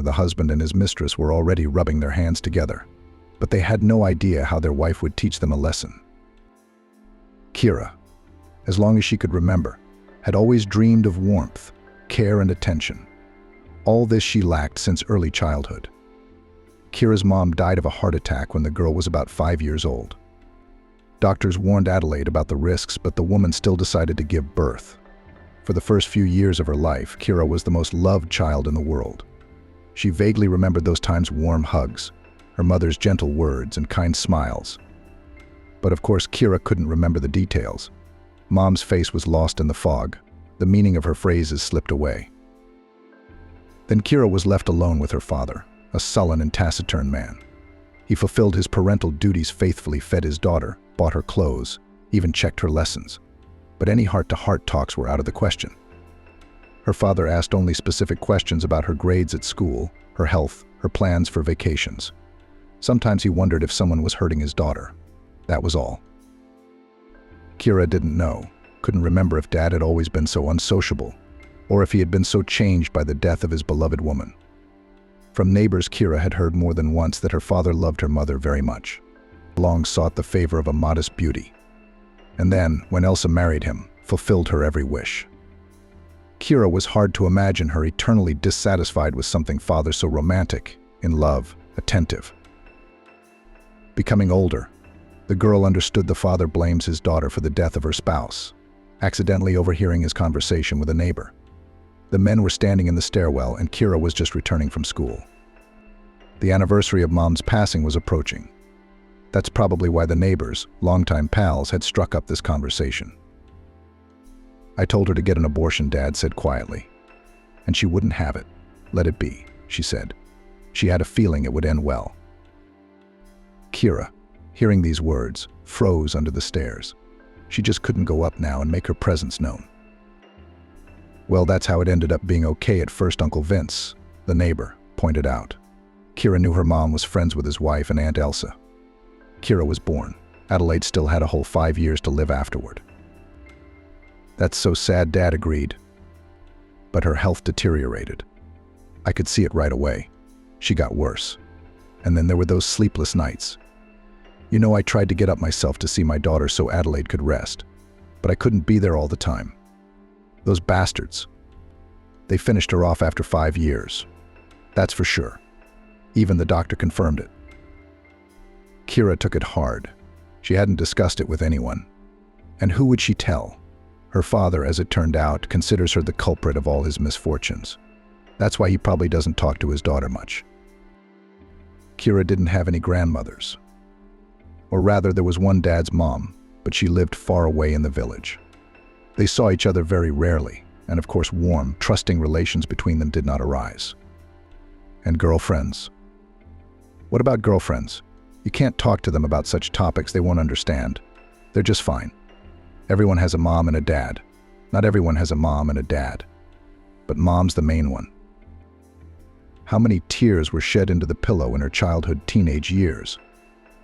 the husband and his mistress were already rubbing their hands together, but they had no idea how their wife would teach them a lesson. Kira, as long as she could remember, had always dreamed of warmth, care, and attention. All this she lacked since early childhood. Kira's mom died of a heart attack when the girl was about 5 years old. Doctors warned Adelaide about the risks, but the woman still decided to give birth. For the first few years of her life, Kira was the most loved child in the world. She vaguely remembered those times: warm hugs, her mother's gentle words, and kind smiles. But of course, Kira couldn't remember the details. Mom's face was lost in the fog. The meaning of her phrases slipped away. Then Kira was left alone with her father, a sullen and taciturn man. He fulfilled his parental duties faithfully, fed his daughter, bought her clothes, even checked her lessons. But any heart-to-heart talks were out of the question. Her father asked only specific questions about her grades at school, her health, her plans for vacations. Sometimes he wondered if someone was hurting his daughter. That was all. Kira didn't know, couldn't remember if Dad had always been so unsociable, or if he had been so changed by the death of his beloved woman. From neighbors, Kira had heard more than once that her father loved her mother very much, long sought the favor of a modest beauty, and then, when Elsa married him, fulfilled her every wish. Kira was hard to imagine her eternally dissatisfied with something father so romantic, in love, attentive. Becoming older, the girl understood the father blames his daughter for the death of her spouse, accidentally overhearing his conversation with a neighbor. The men were standing in the stairwell, and Kira was just returning from school. The anniversary of Mom's passing was approaching. That's probably why the neighbors, longtime pals, had struck up this conversation. "I told her to get an abortion," Dad said quietly. "And she wouldn't have it. Let it be," she said. She had a feeling it would end well. Kira, hearing these words, froze under the stairs. She just couldn't go up now and make her presence known. "Well, that's how it ended up being okay at first," Uncle Vince, the neighbor, pointed out. Kira knew her mom was friends with his wife and Aunt Elsa. Kira was born. Adelaide still had a whole 5 years to live afterward. "That's so sad," Dad agreed. But her health deteriorated. I could see it right away. She got worse. And then there were those sleepless nights. You know, I tried to get up myself to see my daughter so Adelaide could rest, but I couldn't be there all the time. Those bastards. They finished her off after 5 years. That's for sure. Even the doctor confirmed it. Kira took it hard. She hadn't discussed it with anyone. And who would she tell? Her father, as it turned out, considers her the culprit of all his misfortunes. That's why he probably doesn't talk to his daughter much. Kira didn't have any grandmothers. Or rather, there was one Dad's mom, but she lived far away in the village. They saw each other very rarely, and of course warm, trusting relations between them did not arise. And girlfriends? What about girlfriends? You can't talk to them about such topics, they won't understand. They're just fine. Everyone has a mom and a dad. Not everyone has a mom and a dad. But Mom's the main one. How many tears were shed into the pillow in her childhood, teenage years,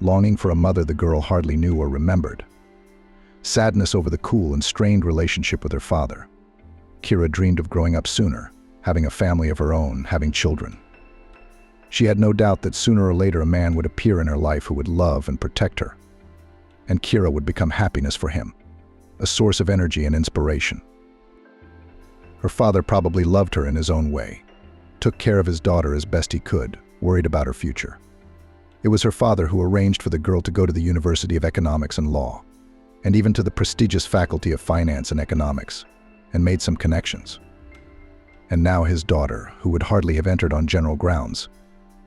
longing for a mother the girl hardly knew or remembered. Sadness over the cool and strained relationship with her father. Kira dreamed of growing up sooner, having a family of her own, having children. She had no doubt that sooner or later a man would appear in her life who would love and protect her. And Kira would become happiness for him, a source of energy and inspiration. Her father probably loved her in his own way, took care of his daughter as best he could, worried about her future. It was her father who arranged for the girl to go to the University of Economics and Law, and even to the prestigious Faculty of Finance and Economics, and made some connections. And now his daughter, who would hardly have entered on general grounds,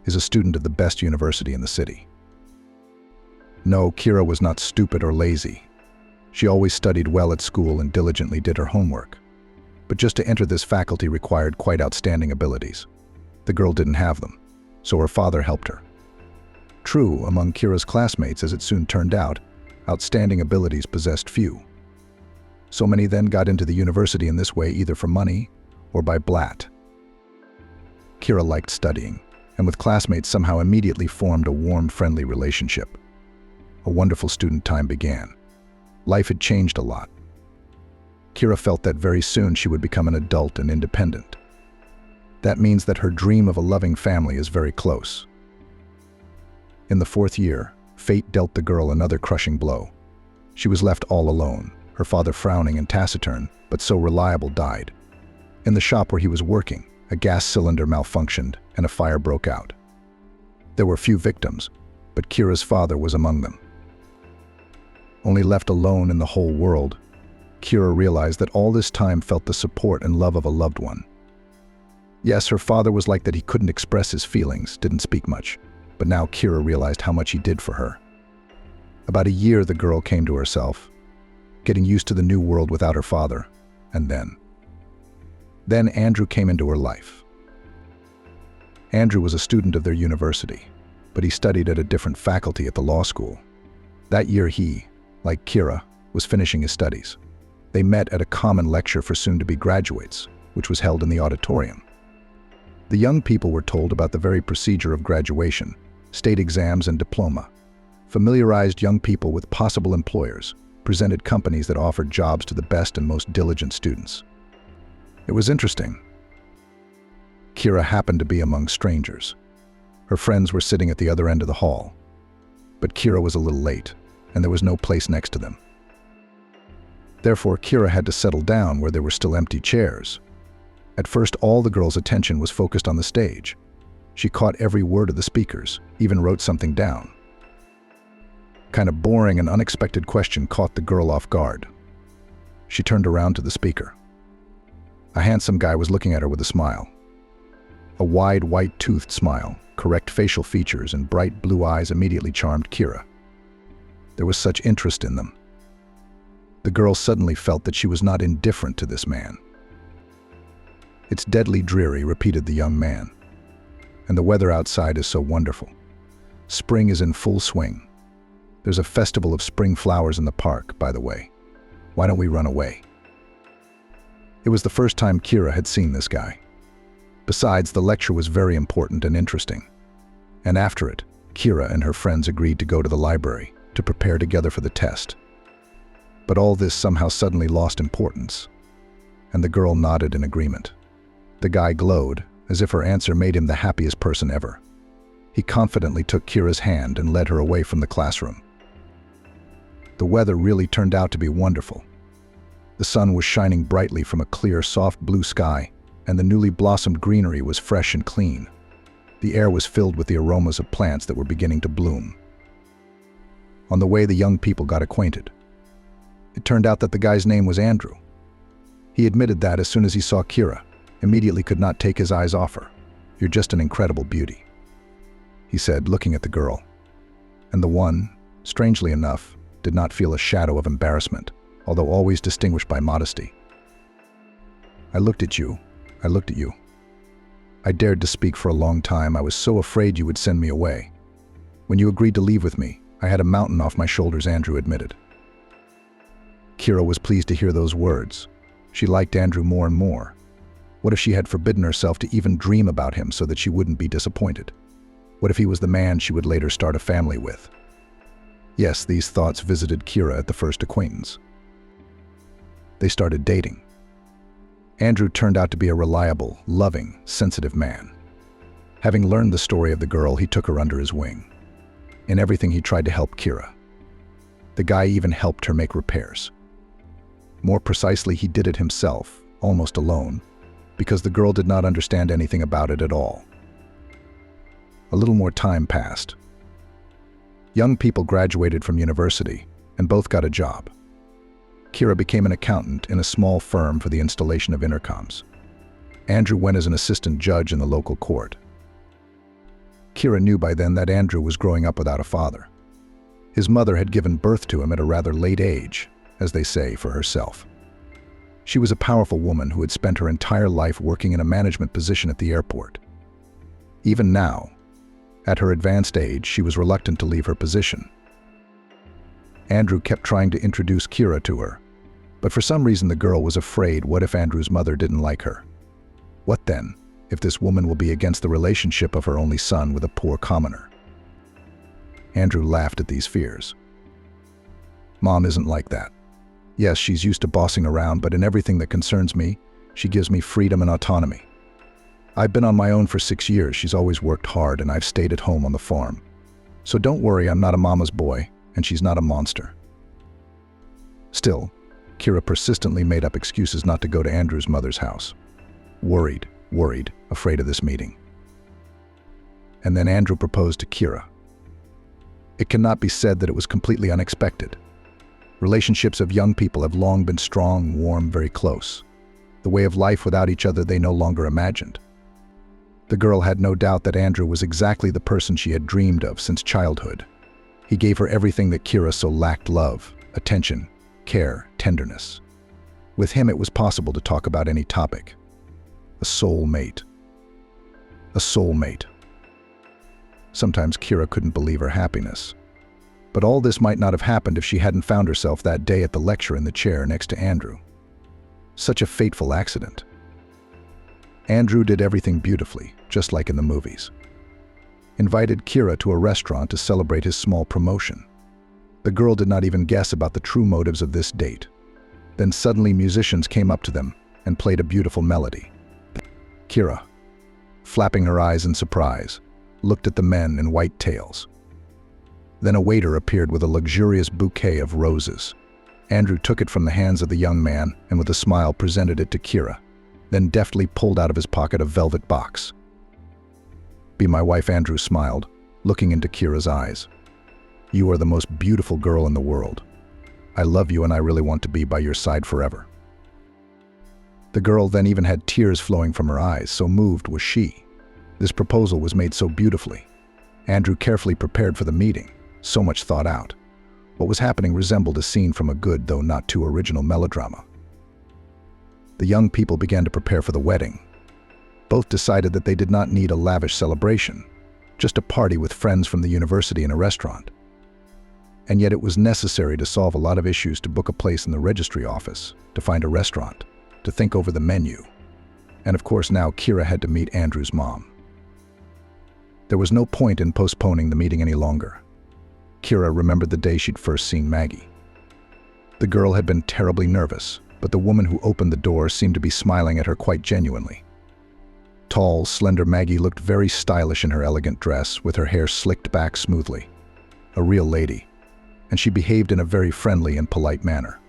is a student of the best university in the city. No, Kira was not stupid or lazy. She always studied well at school and diligently did her homework. But just to enter this faculty required quite outstanding abilities. The girl didn't have them, so her father helped her. True, among Kira's classmates, as it soon turned out, outstanding abilities possessed few. So many then got into the university in this way either for money or by blat. Kira liked studying, and with classmates somehow immediately formed a warm, friendly relationship. A wonderful student time began. Life had changed a lot. Kira felt that very soon she would become an adult and independent. That means that her dream of a loving family is very close. In the 4th year, fate dealt the girl another crushing blow. She was left all alone, her father frowning and taciturn, but so reliable, died. In the shop where he was working, a gas cylinder malfunctioned and a fire broke out. There were few victims, but Kira's father was among them. Only left alone in the whole world, Kira realized that all this time felt the support and love of a loved one. Yes, her father was like that. He couldn't express his feelings, didn't speak much, but now Kira realized how much he did for her. About a year the girl came to herself, getting used to the new world without her father, and then Andrew came into her life. Andrew was a student of their university, but he studied at a different faculty at the law school. That year he, like Kira, was finishing his studies. They met at a common lecture for soon-to-be graduates, which was held in the auditorium. The young people were told about the very procedure of graduation, state exams and diploma, familiarized young people with possible employers, presented companies that offered jobs to the best and most diligent students. It was interesting. Kira happened to be among strangers. Her friends were sitting at the other end of the hall, but Kira was a little late, and there was no place next to them. Therefore, Kira had to settle down where there were still empty chairs. At first, all the girl's attention was focused on the stage. She caught every word of the speakers, even wrote something down. Kind of boring and unexpected question caught the girl off guard. She turned around to the speaker. A handsome guy was looking at her with a smile. A wide, white-toothed smile, correct facial features, and bright blue eyes immediately charmed Kira. There was such interest in them. The girl suddenly felt that she was not indifferent to this man. "It's deadly dreary," repeated the young man. "And the weather outside is so wonderful. Spring is in full swing. There's a festival of spring flowers in the park, by the way. Why don't we run away?" It was the first time Kira had seen this guy. Besides, the lecture was very important and interesting. And after it, Kira and her friends agreed to go to the library to prepare together for the test. But all this somehow suddenly lost importance, and the girl nodded in agreement. The guy glowed, as if her answer made him the happiest person ever. He confidently took Kira's hand and led her away from the classroom. The weather really turned out to be wonderful. The sun was shining brightly from a clear, soft blue sky, and the newly blossomed greenery was fresh and clean. The air was filled with the aromas of plants that were beginning to bloom. On the way, the young people got acquainted. It turned out that the guy's name was Andrew. He admitted that as soon as he saw Kira, immediately could not take his eyes off her. "You're just an incredible beauty," he said, looking at the girl. And the one, strangely enough, did not feel a shadow of embarrassment, although always distinguished by modesty. I looked at you. I dared to speak for a long time. I was so afraid you would send me away. When you agreed to leave with me, I had a mountain off my shoulders," Andrew admitted. Kira was pleased to hear those words. She liked Andrew more and more. What if she had forbidden herself to even dream about him so that she wouldn't be disappointed? What if he was the man she would later start a family with? Yes, these thoughts visited Kira at the first acquaintance. They started dating. Andrew turned out to be a reliable, loving, sensitive man. Having learned the story of the girl, he took her under his wing. In everything, he tried to help Kira. The guy even helped her make repairs. More precisely, he did it himself, almost alone, because the girl did not understand anything about it at all. A little more time passed. Young people graduated from university, and both got a job. Kira became an accountant in a small firm for the installation of intercoms. Andrew went as an assistant judge in the local court. Kira knew by then that Andrew was growing up without a father. His mother had given birth to him at a rather late age, as they say, for herself. She was a powerful woman who had spent her entire life working in a management position at the airport. Even now, at her advanced age, she was reluctant to leave her position. Andrew kept trying to introduce Kira to her, but for some reason the girl was afraid. What if Andrew's mother didn't like her? What then, if this woman will be against the relationship of her only son with a poor commoner? Andrew laughed at these fears. "Mom isn't like that. Yes, she's used to bossing around, but in everything that concerns me, she gives me freedom and autonomy. I've been on my own for 6 years. She's always worked hard and I've stayed at home on the farm. So don't worry, I'm not a mama's boy and she's not a monster. Still, Kira persistently made up excuses not to go to Andrew's mother's house. Worried, afraid of this meeting. And then Andrew proposed to Kira. It cannot be said that it was completely unexpected. Relationships of young people have long been strong, warm, very close. The way of life without each other they no longer imagined. The girl had no doubt that Andrew was exactly the person she had dreamed of since childhood. He gave her everything that Kira so lacked: love, attention, care, tenderness. With him it was possible to talk about any topic. A soulmate. A soulmate. Sometimes Kira couldn't believe her happiness. But all this might not have happened if she hadn't found herself that day at the lecture in the chair next to Andrew. Such a fateful accident. Andrew did everything beautifully, just like in the movies. Invited Kira to a restaurant to celebrate his small promotion. The girl did not even guess about the true motives of this date. Then suddenly musicians came up to them and played a beautiful melody. Kira, flapping her eyes in surprise, looked at the men in white tails. Then a waiter appeared with a luxurious bouquet of roses. Andrew took it from the hands of the young man and with a smile presented it to Kira, then deftly pulled out of his pocket a velvet box. "Be my wife," Andrew smiled, looking into Kira's eyes. "You are the most beautiful girl in the world. I love you and I really want to be by your side forever." The girl then even had tears flowing from her eyes, so moved was she. This proposal was made so beautifully. Andrew carefully prepared for the meeting, so much thought out. What was happening resembled a scene from a good, though not too original, melodrama. The young people began to prepare for the wedding. Both decided that they did not need a lavish celebration, just a party with friends from the university and a restaurant. And yet it was necessary to solve a lot of issues, to book a place in the registry office, to find a restaurant, to think over the menu. And of course now Kira had to meet Andrew's mom. There was no point in postponing the meeting any longer. Kira remembered the day she'd first seen Maggie. The girl had been terribly nervous, but the woman who opened the door seemed to be smiling at her quite genuinely. Tall, slender Maggie looked very stylish in her elegant dress, with her hair slicked back smoothly. A real lady, and she behaved in a very friendly and polite manner.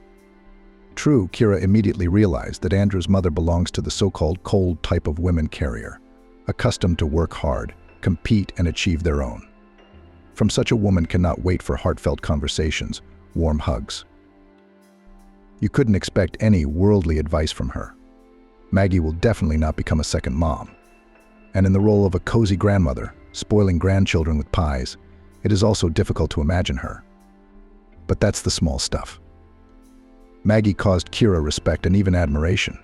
True, Kira immediately realized that Andrew's mother belongs to the so-called cold type of women carrier, accustomed to work hard, compete, and achieve their own. From such a woman cannot wait for heartfelt conversations, warm hugs. You couldn't expect any worldly advice from her. Maggie will definitely not become a second mom. And in the role of a cozy grandmother, spoiling grandchildren with pies, it is also difficult to imagine her. But that's the small stuff. Maggie caused Kira respect and even admiration.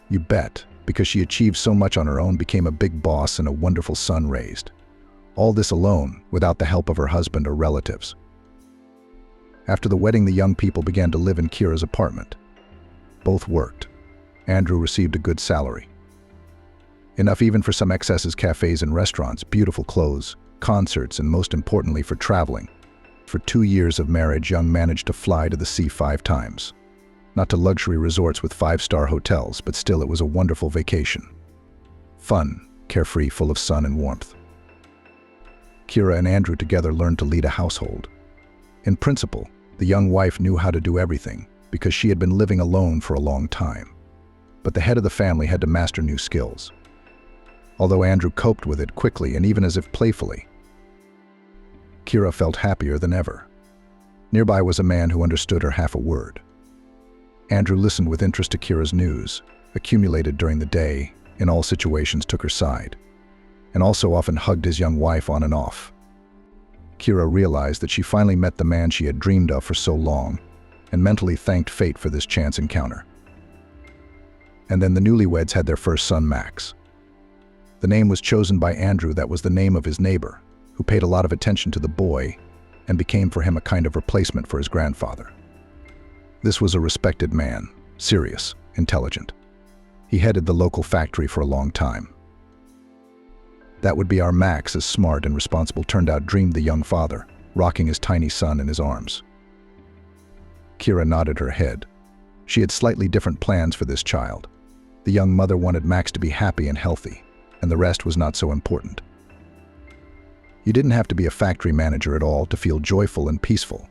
You bet, because she achieved so much on her own, became a big boss and a wonderful son raised. All this alone, without the help of her husband or relatives. After the wedding, the young people began to live in Kira's apartment. Both worked. Andrew received a good salary. Enough even for some excesses: cafes and restaurants, beautiful clothes, concerts, and most importantly for traveling. For 2 years of marriage, Young managed to fly to the sea 5 times. Not to luxury resorts with 5-star hotels, but still it was a wonderful vacation. Fun, carefree, full of sun and warmth. Kira and Andrew together learned to lead a household. In principle, the young wife knew how to do everything because she had been living alone for a long time. But the head of the family had to master new skills. Although Andrew coped with it quickly and even as if playfully, Kira felt happier than ever. Nearby was a man who understood her half a word. Andrew listened with interest to Kira's news, accumulated during the day, in all situations took her side, and also often hugged his young wife on and off. Kira realized that she finally met the man she had dreamed of for so long, and mentally thanked fate for this chance encounter. And then the newlyweds had their first son, Max. The name was chosen by Andrew. That was the name of his neighbor, who paid a lot of attention to the boy and became for him a kind of replacement for his grandfather. This was a respected man, serious, intelligent. He headed the local factory for a long time. That would be our Max, as smart and responsible turned out, dreamed the young father, rocking his tiny son in his arms. Kira nodded her head. She had slightly different plans for this child. The young mother wanted Max to be happy and healthy. and the rest was not so important. You didn't have to be a factory manager at all to feel joyful and peaceful.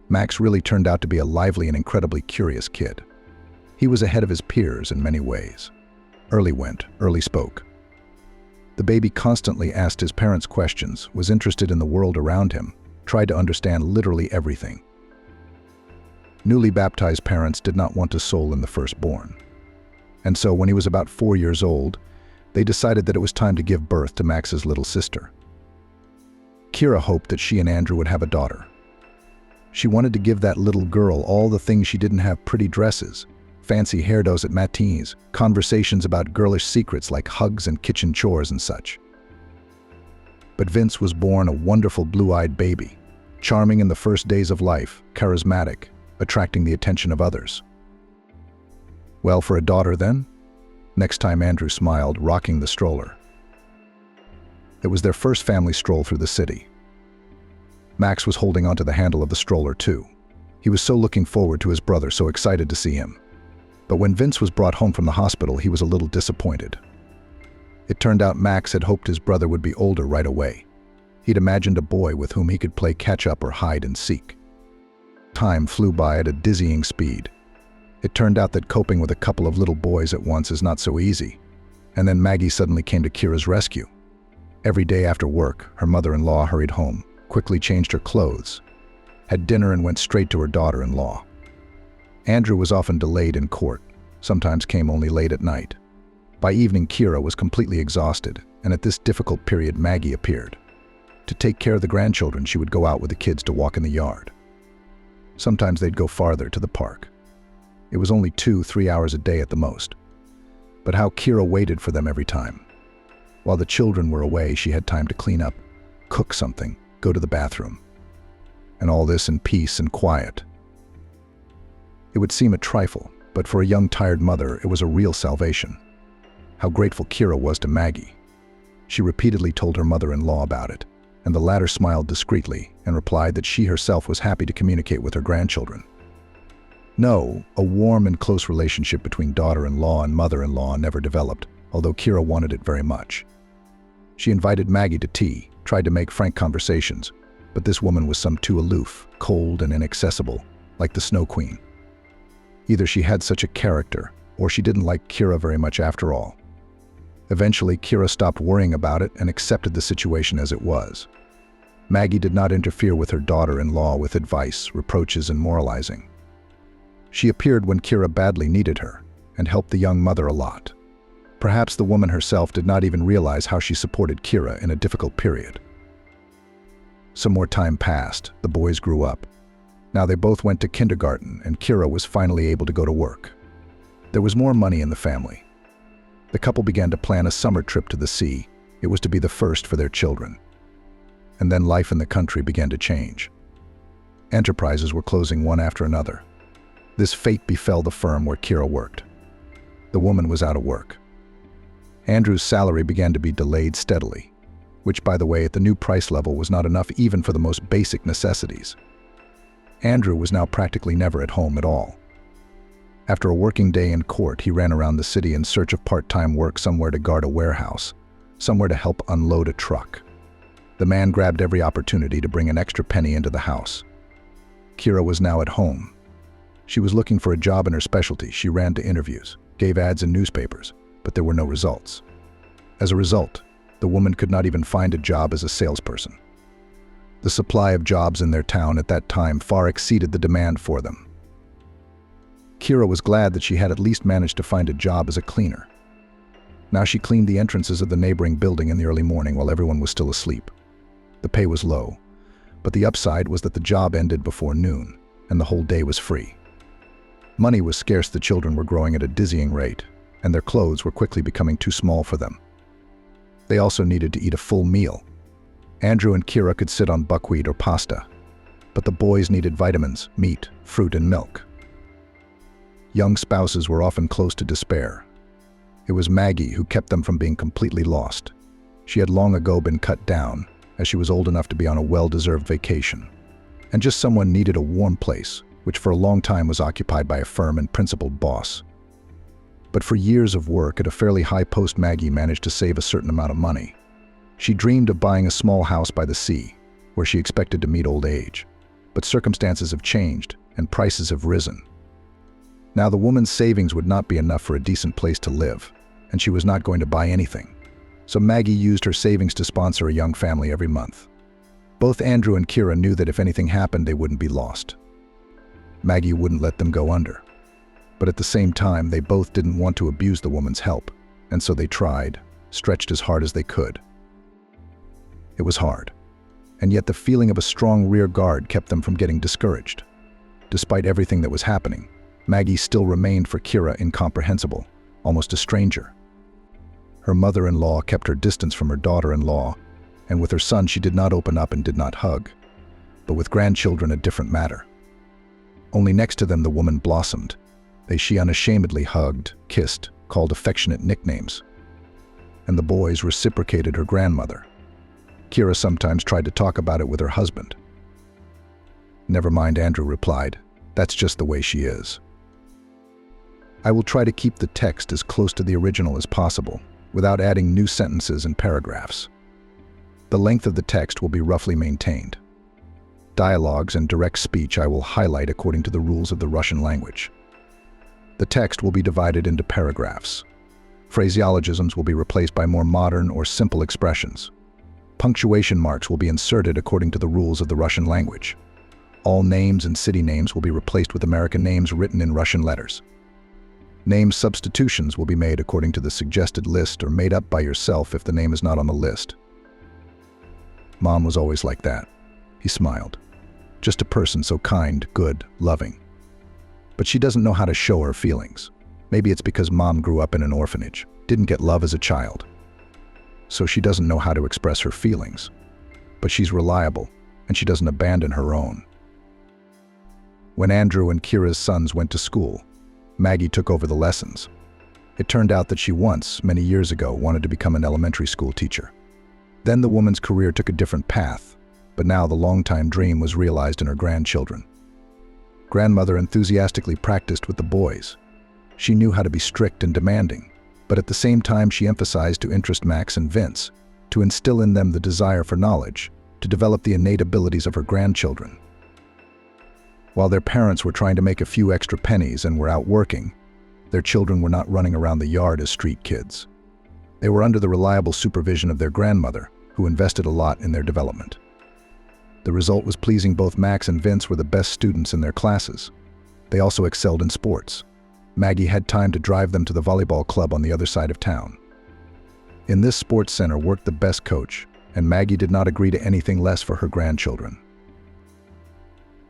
Max really turned out to be a lively and incredibly curious kid. He was ahead of his peers in many ways. Early went, early spoke. The baby constantly asked his parents questions, was interested in the world around him, tried to understand literally everything. Newly baptized parents did not want to soul in the firstborn. And so when he was about 4 years old, they decided that it was time to give birth to Max's little sister. Kira hoped that she and Andrew would have a daughter. She wanted to give that little girl all the things she didn't have: pretty dresses, fancy hairdos at matinees, conversations about girlish secrets like hugs and kitchen chores and such. But Vince was born a wonderful blue-eyed baby, charming in the first days of life, charismatic, attracting the attention of others. Well, for a daughter then? Next time Andrew smiled, rocking the stroller. It was their first family stroll through the city. Max was holding onto the handle of the stroller too. He was so looking forward to his brother, so excited to see him. But when Vince was brought home from the hospital, he was a little disappointed. It turned out Max had hoped his brother would be older right away. He'd imagined a boy with whom he could play catch-up or hide and seek. Time flew by at a dizzying speed. It turned out that coping with a couple of little boys at once is not so easy. And then Maggie suddenly came to Kira's rescue. Every day after work, her mother-in-law hurried home, quickly changed her clothes, had dinner and went straight to her daughter-in-law. Andrew was often delayed in court, sometimes came only late at night. By evening, Kira was completely exhausted, and at this difficult period, Maggie appeared. To take care of the grandchildren, she would go out with the kids to walk in the yard. Sometimes they'd go farther, to the park. It was only 2-3 hours a day at the most. But how Kira waited for them every time. While the children were away, she had time to clean up, cook something, go to the bathroom. And all this in peace and quiet. It would seem a trifle, but for a young, tired mother, it was a real salvation. How grateful Kira was to Maggie. She repeatedly told her mother-in-law about it, and the latter smiled discreetly and replied that she herself was happy to communicate with her grandchildren. No, a warm and close relationship between daughter-in-law and mother-in-law never developed, although Kira wanted it very much. She invited Maggie to tea, tried to make frank conversations, but this woman was some too aloof, cold and inaccessible, like the Snow Queen. Either she had such a character, or she didn't like Kira very much after all. Eventually, Kira stopped worrying about it and accepted the situation as it was. Maggie did not interfere with her daughter-in-law with advice, reproaches, and moralizing. She appeared when Kira badly needed her, and helped the young mother a lot. Perhaps the woman herself did not even realize how she supported Kira in a difficult period. Some more time passed, the boys grew up. Now they both went to kindergarten, and Kira was finally able to go to work. There was more money in the family. The couple began to plan a summer trip to the sea. It was to be the first for their children. And then life in the country began to change. Enterprises were closing one after another. This fate befell the firm where Kira worked. The woman was out of work. Andrew's salary began to be delayed steadily, which, by the way, at the new price level was not enough even for the most basic necessities. Andrew was now practically never at home at all. After a working day in court, he ran around the city in search of part-time work, somewhere to guard a warehouse, somewhere to help unload a truck. The man grabbed every opportunity to bring an extra penny into the house. Kira was now at home. She was looking for a job in her specialty. She ran to interviews, gave ads in newspapers, but there were no results. As a result, the woman could not even find a job as a salesperson. The supply of jobs in their town at that time far exceeded the demand for them. Kira was glad that she had at least managed to find a job as a cleaner. Now she cleaned the entrances of the neighboring building in the early morning while everyone was still asleep. The pay was low, but the upside was that the job ended before noon, and the whole day was free. Money was scarce, the children were growing at a dizzying rate, and their clothes were quickly becoming too small for them. They also needed to eat a full meal. Andrew and Kira could sit on buckwheat or pasta, but the boys needed vitamins, meat, fruit, and milk. Young spouses were often close to despair. It was Maggie who kept them from being completely lost. She had long ago been cut down, as she was old enough to be on a well-deserved vacation. And just someone needed a warm place, which for a long time was occupied by a firm and principled boss. But for years of work at a fairly high post, Maggie managed to save a certain amount of money. She dreamed of buying a small house by the sea, where she expected to meet old age. But circumstances have changed, and prices have risen. Now the woman's savings would not be enough for a decent place to live, and she was not going to buy anything. So Maggie used her savings to sponsor a young family every month. Both Andrew and Kira knew that if anything happened, they wouldn't be lost. Maggie wouldn't let them go under. But at the same time, they both didn't want to abuse the woman's help, and so they tried, stretched as hard as they could. It was hard, and yet the feeling of a strong rear guard kept them from getting discouraged. Despite everything that was happening, Maggie still remained for Kira incomprehensible, almost a stranger. Her mother-in-law kept her distance from her daughter-in-law, and with her son she did not open up and did not hug. But with grandchildren, a different matter. Only next to them the woman blossomed. She unashamedly hugged, kissed, called affectionate nicknames. And the boys reciprocated her grandmother. Kira sometimes tried to talk about it with her husband. "Never mind," Andrew replied. "That's just the way she is." I will try to keep the text as close to the original as possible, without adding new sentences and paragraphs. The length of the text will be roughly maintained. Dialogues and direct speech I will highlight according to the rules of the Russian language. The text will be divided into paragraphs. Phraseologisms will be replaced by more modern or simple expressions. Punctuation marks will be inserted according to the rules of the Russian language. All names and city names will be replaced with American names written in Russian letters. Name substitutions will be made according to the suggested list or made up by yourself if the name is not on the list. Mom was always like that. He smiled. Just a person so kind, good, loving. But she doesn't know how to show her feelings. Maybe it's because Mom grew up in an orphanage, didn't get love as a child. So she doesn't know how to express her feelings. But she's reliable, and she doesn't abandon her own. When Andrew and Kira's sons went to school, Maggie took over the lessons. It turned out that she once, many years ago, wanted to become an elementary school teacher. Then the woman's career took a different path, but now the long-time dream was realized in her grandchildren. Grandmother enthusiastically practiced with the boys. She knew how to be strict and demanding, but at the same time she emphasized to interest Max and Vince, to instill in them the desire for knowledge, to develop the innate abilities of her grandchildren. While their parents were trying to make a few extra pennies and were out working, their children were not running around the yard as street kids. They were under the reliable supervision of their grandmother, who invested a lot in their development. The result was pleasing. Both Max and Vince were the best students in their classes. They also excelled in sports. Maggie had time to drive them to the volleyball club on the other side of town. In this sports center worked the best coach, and Maggie did not agree to anything less for her grandchildren.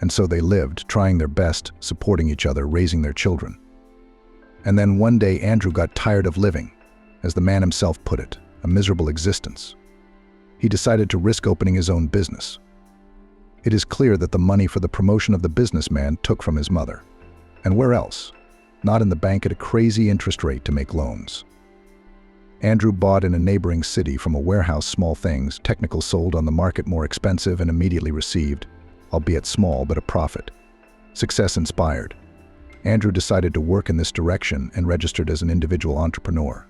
And so they lived, trying their best, supporting each other, raising their children. And then one day Andrew got tired of living, as the man himself put it, a miserable existence. He decided to risk opening his own business. It is clear that the money for the promotion of the businessman took from his mother. And where else? Not in the bank at a crazy interest rate to make loans. Andrew bought in a neighboring city from a warehouse small things, technical sold on the market more expensive and immediately received, albeit small, but a profit. Success inspired. Andrew decided to work in this direction and registered as an individual entrepreneur.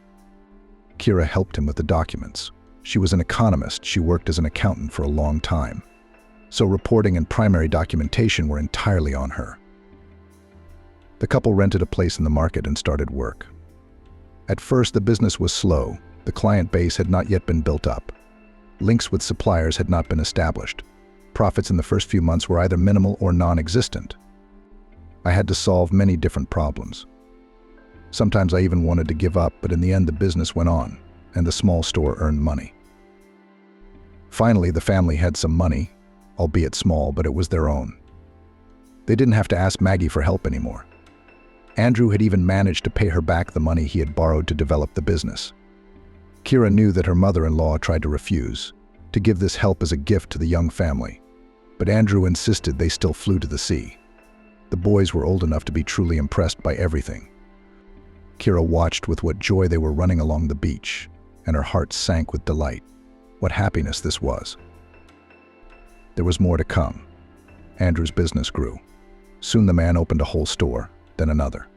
Kira helped him with the documents. She was an economist. She worked as an accountant for a long time. So reporting and primary documentation were entirely on her. The couple rented a place in the market and started work. At first, the business was slow. The client base had not yet been built up. Links with suppliers had not been established. Profits in the first few months were either minimal or non-existent. I had to solve many different problems. Sometimes I even wanted to give up, but in the end the business went on, and the small store earned money. Finally, the family had some money, albeit small, but it was their own. They didn't have to ask Maggie for help anymore. Andrew had even managed to pay her back the money he had borrowed to develop the business. Kira knew that her mother-in-law tried to refuse, to give this help as a gift to the young family, but Andrew insisted they still flew to the sea. The boys were old enough to be truly impressed by everything. Kira watched with what joy they were running along the beach, and her heart sank with delight. What happiness this was. There was more to come. Andrew's business grew. Soon the man opened a whole store, then another.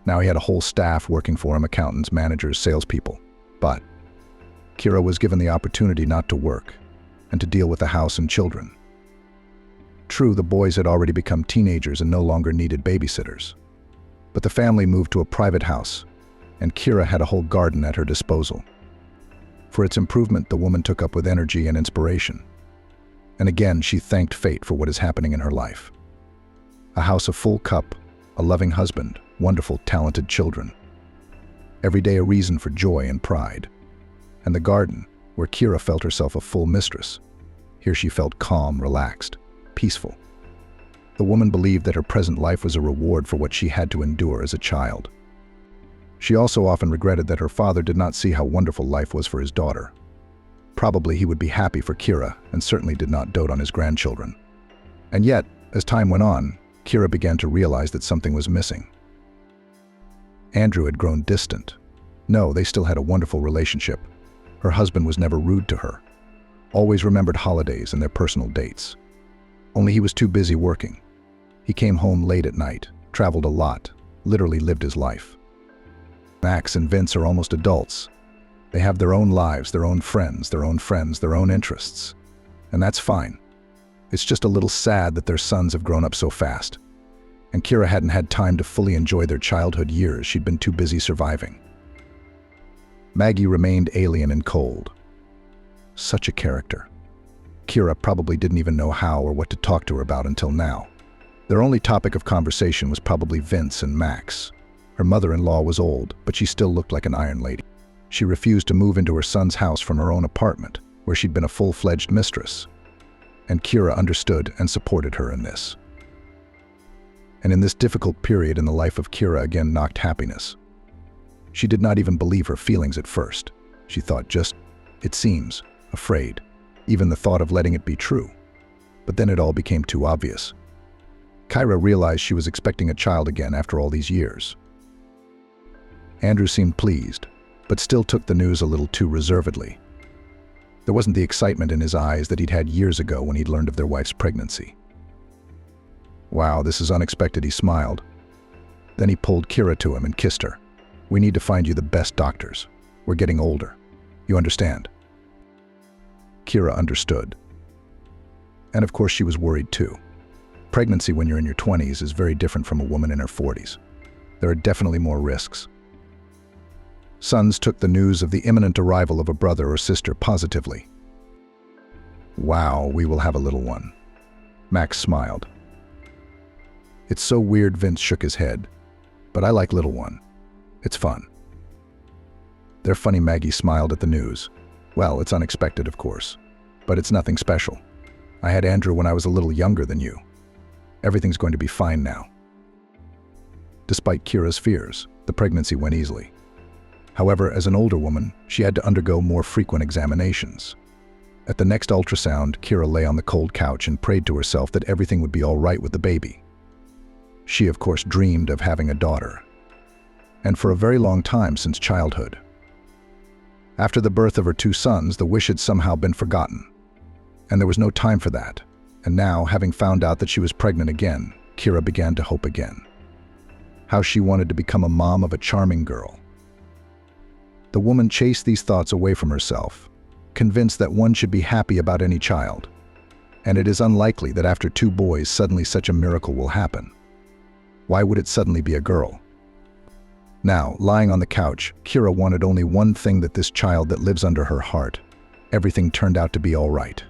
Now he had a whole staff working for him, accountants, managers, salespeople. But Kira was given the opportunity not to work and to deal with the house and children. True, the boys had already become teenagers and no longer needed babysitters. But the family moved to a private house, and Kira had a whole garden at her disposal. For its improvement, the woman took up with energy and inspiration. And again, she thanked fate for what is happening in her life. A house of full cup, a loving husband, wonderful, talented children. Every day a reason for joy and pride. And the garden, where Kira felt herself a full mistress. Here she felt calm, relaxed, peaceful. The woman believed that her present life was a reward for what she had to endure as a child. She also often regretted that her father did not see how wonderful life was for his daughter. Probably he would be happy for Kira and certainly did not dote on his grandchildren. And yet, as time went on, Kira began to realize that something was missing. Andrew had grown distant. No, they still had a wonderful relationship. Her husband was never rude to her, always remembered holidays and their personal dates. Only he was too busy working. He came home late at night, traveled a lot, literally lived his life. Max and Vince are almost adults. They have their own lives, their own friends, their own interests. And that's fine. It's just a little sad that their sons have grown up so fast. And Kira hadn't had time to fully enjoy their childhood years. She'd been too busy surviving. Maggie remained alien and cold. Such a character. Kira probably didn't even know how or what to talk to her about until now. Their only topic of conversation was probably Vince and Max. Her mother-in-law was old, but she still looked like an iron lady. She refused to move into her son's house from her own apartment, where she'd been a full-fledged mistress. And Kira understood and supported her in this. And in this difficult period in the life of Kira again knocked happiness. She did not even believe her feelings at first. She thought just, it seems, afraid, even the thought of letting it be true. But then it all became too obvious. Kira realized she was expecting a child again after all these years. Andrew seemed pleased, but still took the news a little too reservedly. There wasn't the excitement in his eyes that he'd had years ago when he'd learned of their wife's pregnancy. Wow, this is unexpected, he smiled. Then he pulled Kira to him and kissed her. We need to find you the best doctors. We're getting older. You understand? Kira understood. And of course she was worried too. Pregnancy when you're in your 20s is very different from a woman in her 40s. There are definitely more risks. Sons took the news of the imminent arrival of a brother or sister positively. Wow, we will have a little one. Max smiled. It's so weird, Vince shook his head. But I like little one. It's fun. They're funny, Maggie smiled at the news. Well, it's unexpected, of course. But it's nothing special. I had Andrew when I was a little younger than you. Everything's going to be fine now. Despite Kira's fears, the pregnancy went easily. However, as an older woman, she had to undergo more frequent examinations. At the next ultrasound, Kira lay on the cold couch and prayed to herself that everything would be all right with the baby. She, of course, dreamed of having a daughter. And for a very long time since childhood. After the birth of her 2 sons, the wish had somehow been forgotten. And there was no time for that. And now, having found out that she was pregnant again, Kira began to hope again. How she wanted to become a mom of a charming girl. The woman chased these thoughts away from herself, convinced that one should be happy about any child. And it is unlikely that after 2 boys suddenly such a miracle will happen. Why would it suddenly be a girl? Now, lying on the couch, Kira wanted only one thing, that this child that lives under her heart. Everything turned out to be all right.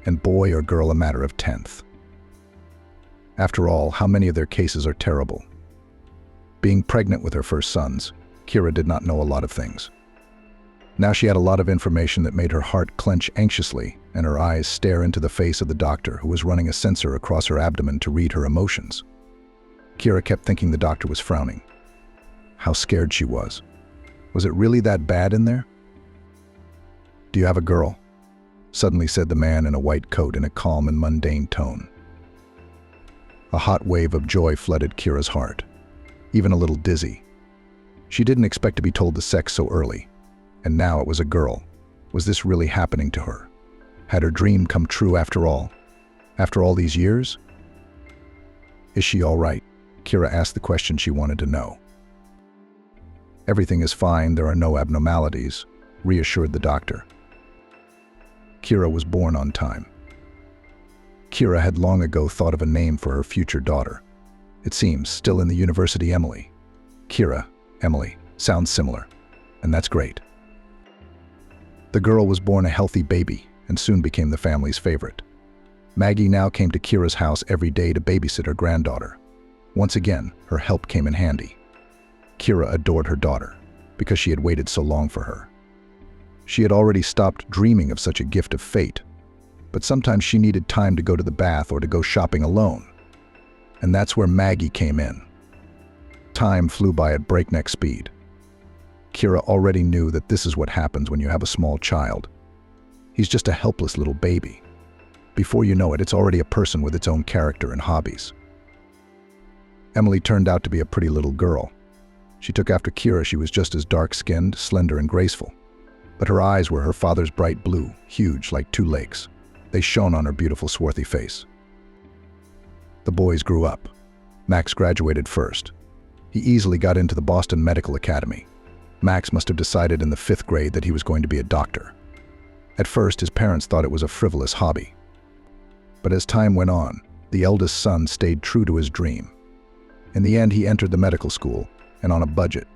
And boy or girl, a matter of tenth. After all, how many of their cases are terrible? Being pregnant with her first sons, Kira did not know a lot of things. Now she had a lot of information that made her heart clench anxiously and her eyes stare into the face of the doctor, who was running a sensor across her abdomen to read her emotions. Kira kept thinking the doctor was frowning. How scared she was. Was it really that bad in there? "Do you have a girl?" suddenly said the man in a white coat in a calm and mundane tone. A hot wave of joy flooded Kira's heart, even a little dizzy. She didn't expect to be told the sex so early, and now it was a girl. Was this really happening to her? Had her dream come true after all? After all these years? Is she all right? Kira asked the question she wanted to know. Everything is fine, there are no abnormalities, reassured the doctor. Kira was born on time. Kira had long ago thought of a name for her future daughter. It seems, still in the university, Emily. Kira, Emily, sounds similar, and that's great. The girl was born a healthy baby and soon became the family's favorite. Maggie now came to Kira's house every day to babysit her granddaughter. Once again, her help came in handy. Kira adored her daughter because she had waited so long for her. She had already stopped dreaming of such a gift of fate, but sometimes she needed time to go to the bath or to go shopping alone. And that's where Maggie came in. Time flew by at breakneck speed. Kira already knew that this is what happens when you have a small child. He's just a helpless little baby. Before you know it, it's already a person with its own character and hobbies. Emily turned out to be a pretty little girl. She took after Kira. She was just as dark-skinned, slender, and graceful. But her eyes were her father's bright blue, huge like two lakes. They shone on her beautiful, swarthy face. The boys grew up. Max graduated first. He easily got into the Boston Medical Academy. Max must have decided in the 5th grade that he was going to be a doctor. At first, his parents thought it was a frivolous hobby. But as time went on, the eldest son stayed true to his dream. In the end, he entered the medical school, and on a budget.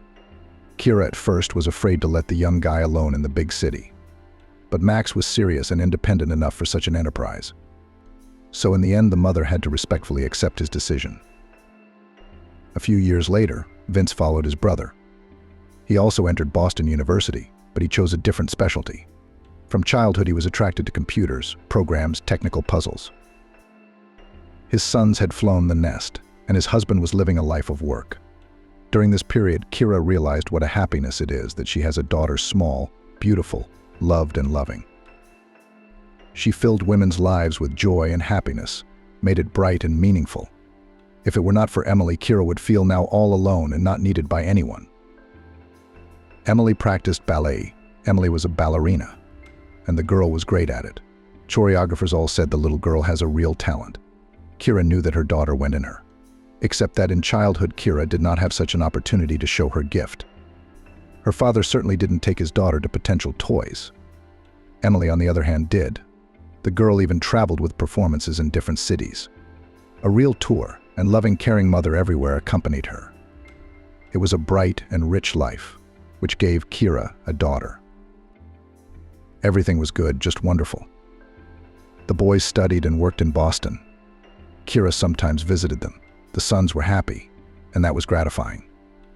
Kira at first was afraid to let the young guy alone in the big city. But Max was serious and independent enough for such an enterprise. So in the end, the mother had to respectfully accept his decision. A few years later, Vince followed his brother. He also entered Boston University, but he chose a different specialty. From childhood, he was attracted to computers, programs, technical puzzles. His sons had flown the nest, and his husband was living a life of work. During this period, Kira realized what a happiness it is that she has a daughter small, beautiful, loved and loving. She filled women's lives with joy and happiness, made it bright and meaningful. If it were not for Emily, Kira would feel now all alone and not needed by anyone. Emily practiced ballet. Emily was a ballerina, and the girl was great at it. Choreographers all said the little girl has a real talent. Kira knew that her daughter went in her. Except that in childhood, Kira did not have such an opportunity to show her gift. Her father certainly didn't take his daughter to potential toys. Emily, on the other hand, did. The girl even traveled with performances in different cities. A real tour, and loving, caring mother everywhere accompanied her. It was a bright and rich life, which gave Kira a daughter. Everything was good, just wonderful. The boys studied and worked in Boston. Kira sometimes visited them. The sons were happy, and that was gratifying.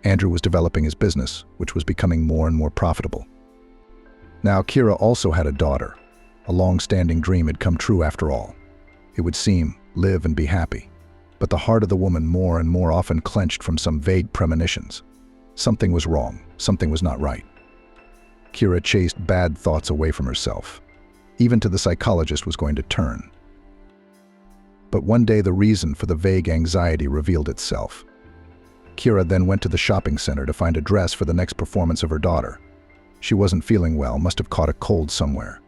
Andrew was developing his business, which was becoming more and more profitable. Now Kira also had a daughter. A long-standing dream had come true after all. It would seem, live and be happy. But the heart of the woman more and more often clenched from some vague premonitions. Something was wrong, something was not right. Kira chased bad thoughts away from herself. Even to the psychologist was going to turn. But one day the reason for the vague anxiety revealed itself. Kira then went to the shopping center to find a dress for the next performance of her daughter. She wasn't feeling well, must have caught a cold somewhere.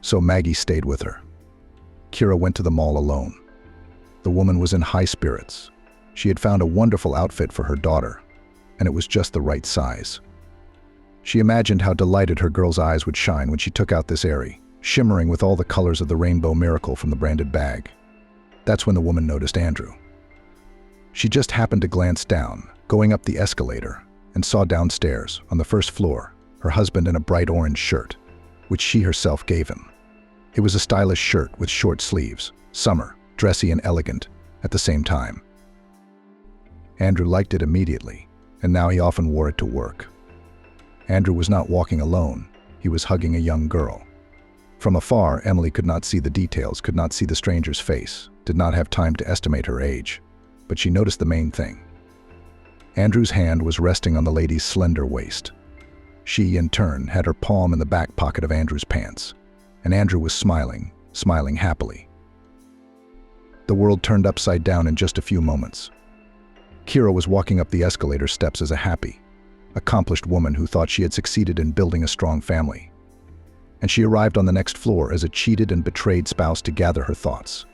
So Maggie stayed with her. Kira went to the mall alone. The woman was in high spirits. She had found a wonderful outfit for her daughter, and it was just the right size. She imagined how delighted her girl's eyes would shine when she took out this airy, shimmering with all the colors of the rainbow miracle from the branded bag. That's when the woman noticed Andrew. She just happened to glance down, going up the escalator, and saw downstairs, on the first floor, her husband in a bright orange shirt, which she herself gave him. It was a stylish shirt with short sleeves, summer, dressy and elegant, at the same time. Andrew liked it immediately, and now he often wore it to work. Andrew was not walking alone, he was hugging a young girl. From afar, Emily could not see the details, could not see the stranger's face, did not have time to estimate her age, but she noticed the main thing. Andrew's hand was resting on the lady's slender waist. She, in turn, had her palm in the back pocket of Andrew's pants, and Andrew was smiling happily. The world turned upside down in just a few moments. Kira was walking up the escalator steps as a happy, accomplished woman who thought she had succeeded in building a strong family. And she arrived on the next floor as a cheated and betrayed spouse to gather her thoughts.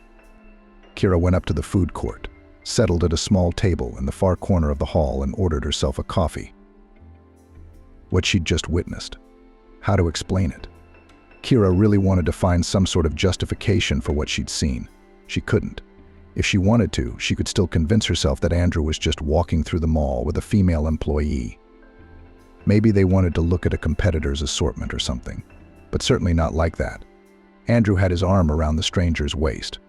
Kira went up to the food court, settled at a small table in the far corner of the hall and ordered herself a coffee. what she'd just witnessed. How to explain it? Kira really wanted to find some sort of justification for what she'd seen. She couldn't. If she wanted to, she could still convince herself that Andrew was just walking through the mall with a female employee. Maybe they wanted to look at a competitor's assortment or something, but certainly not like that. Andrew had his arm around the stranger's waist.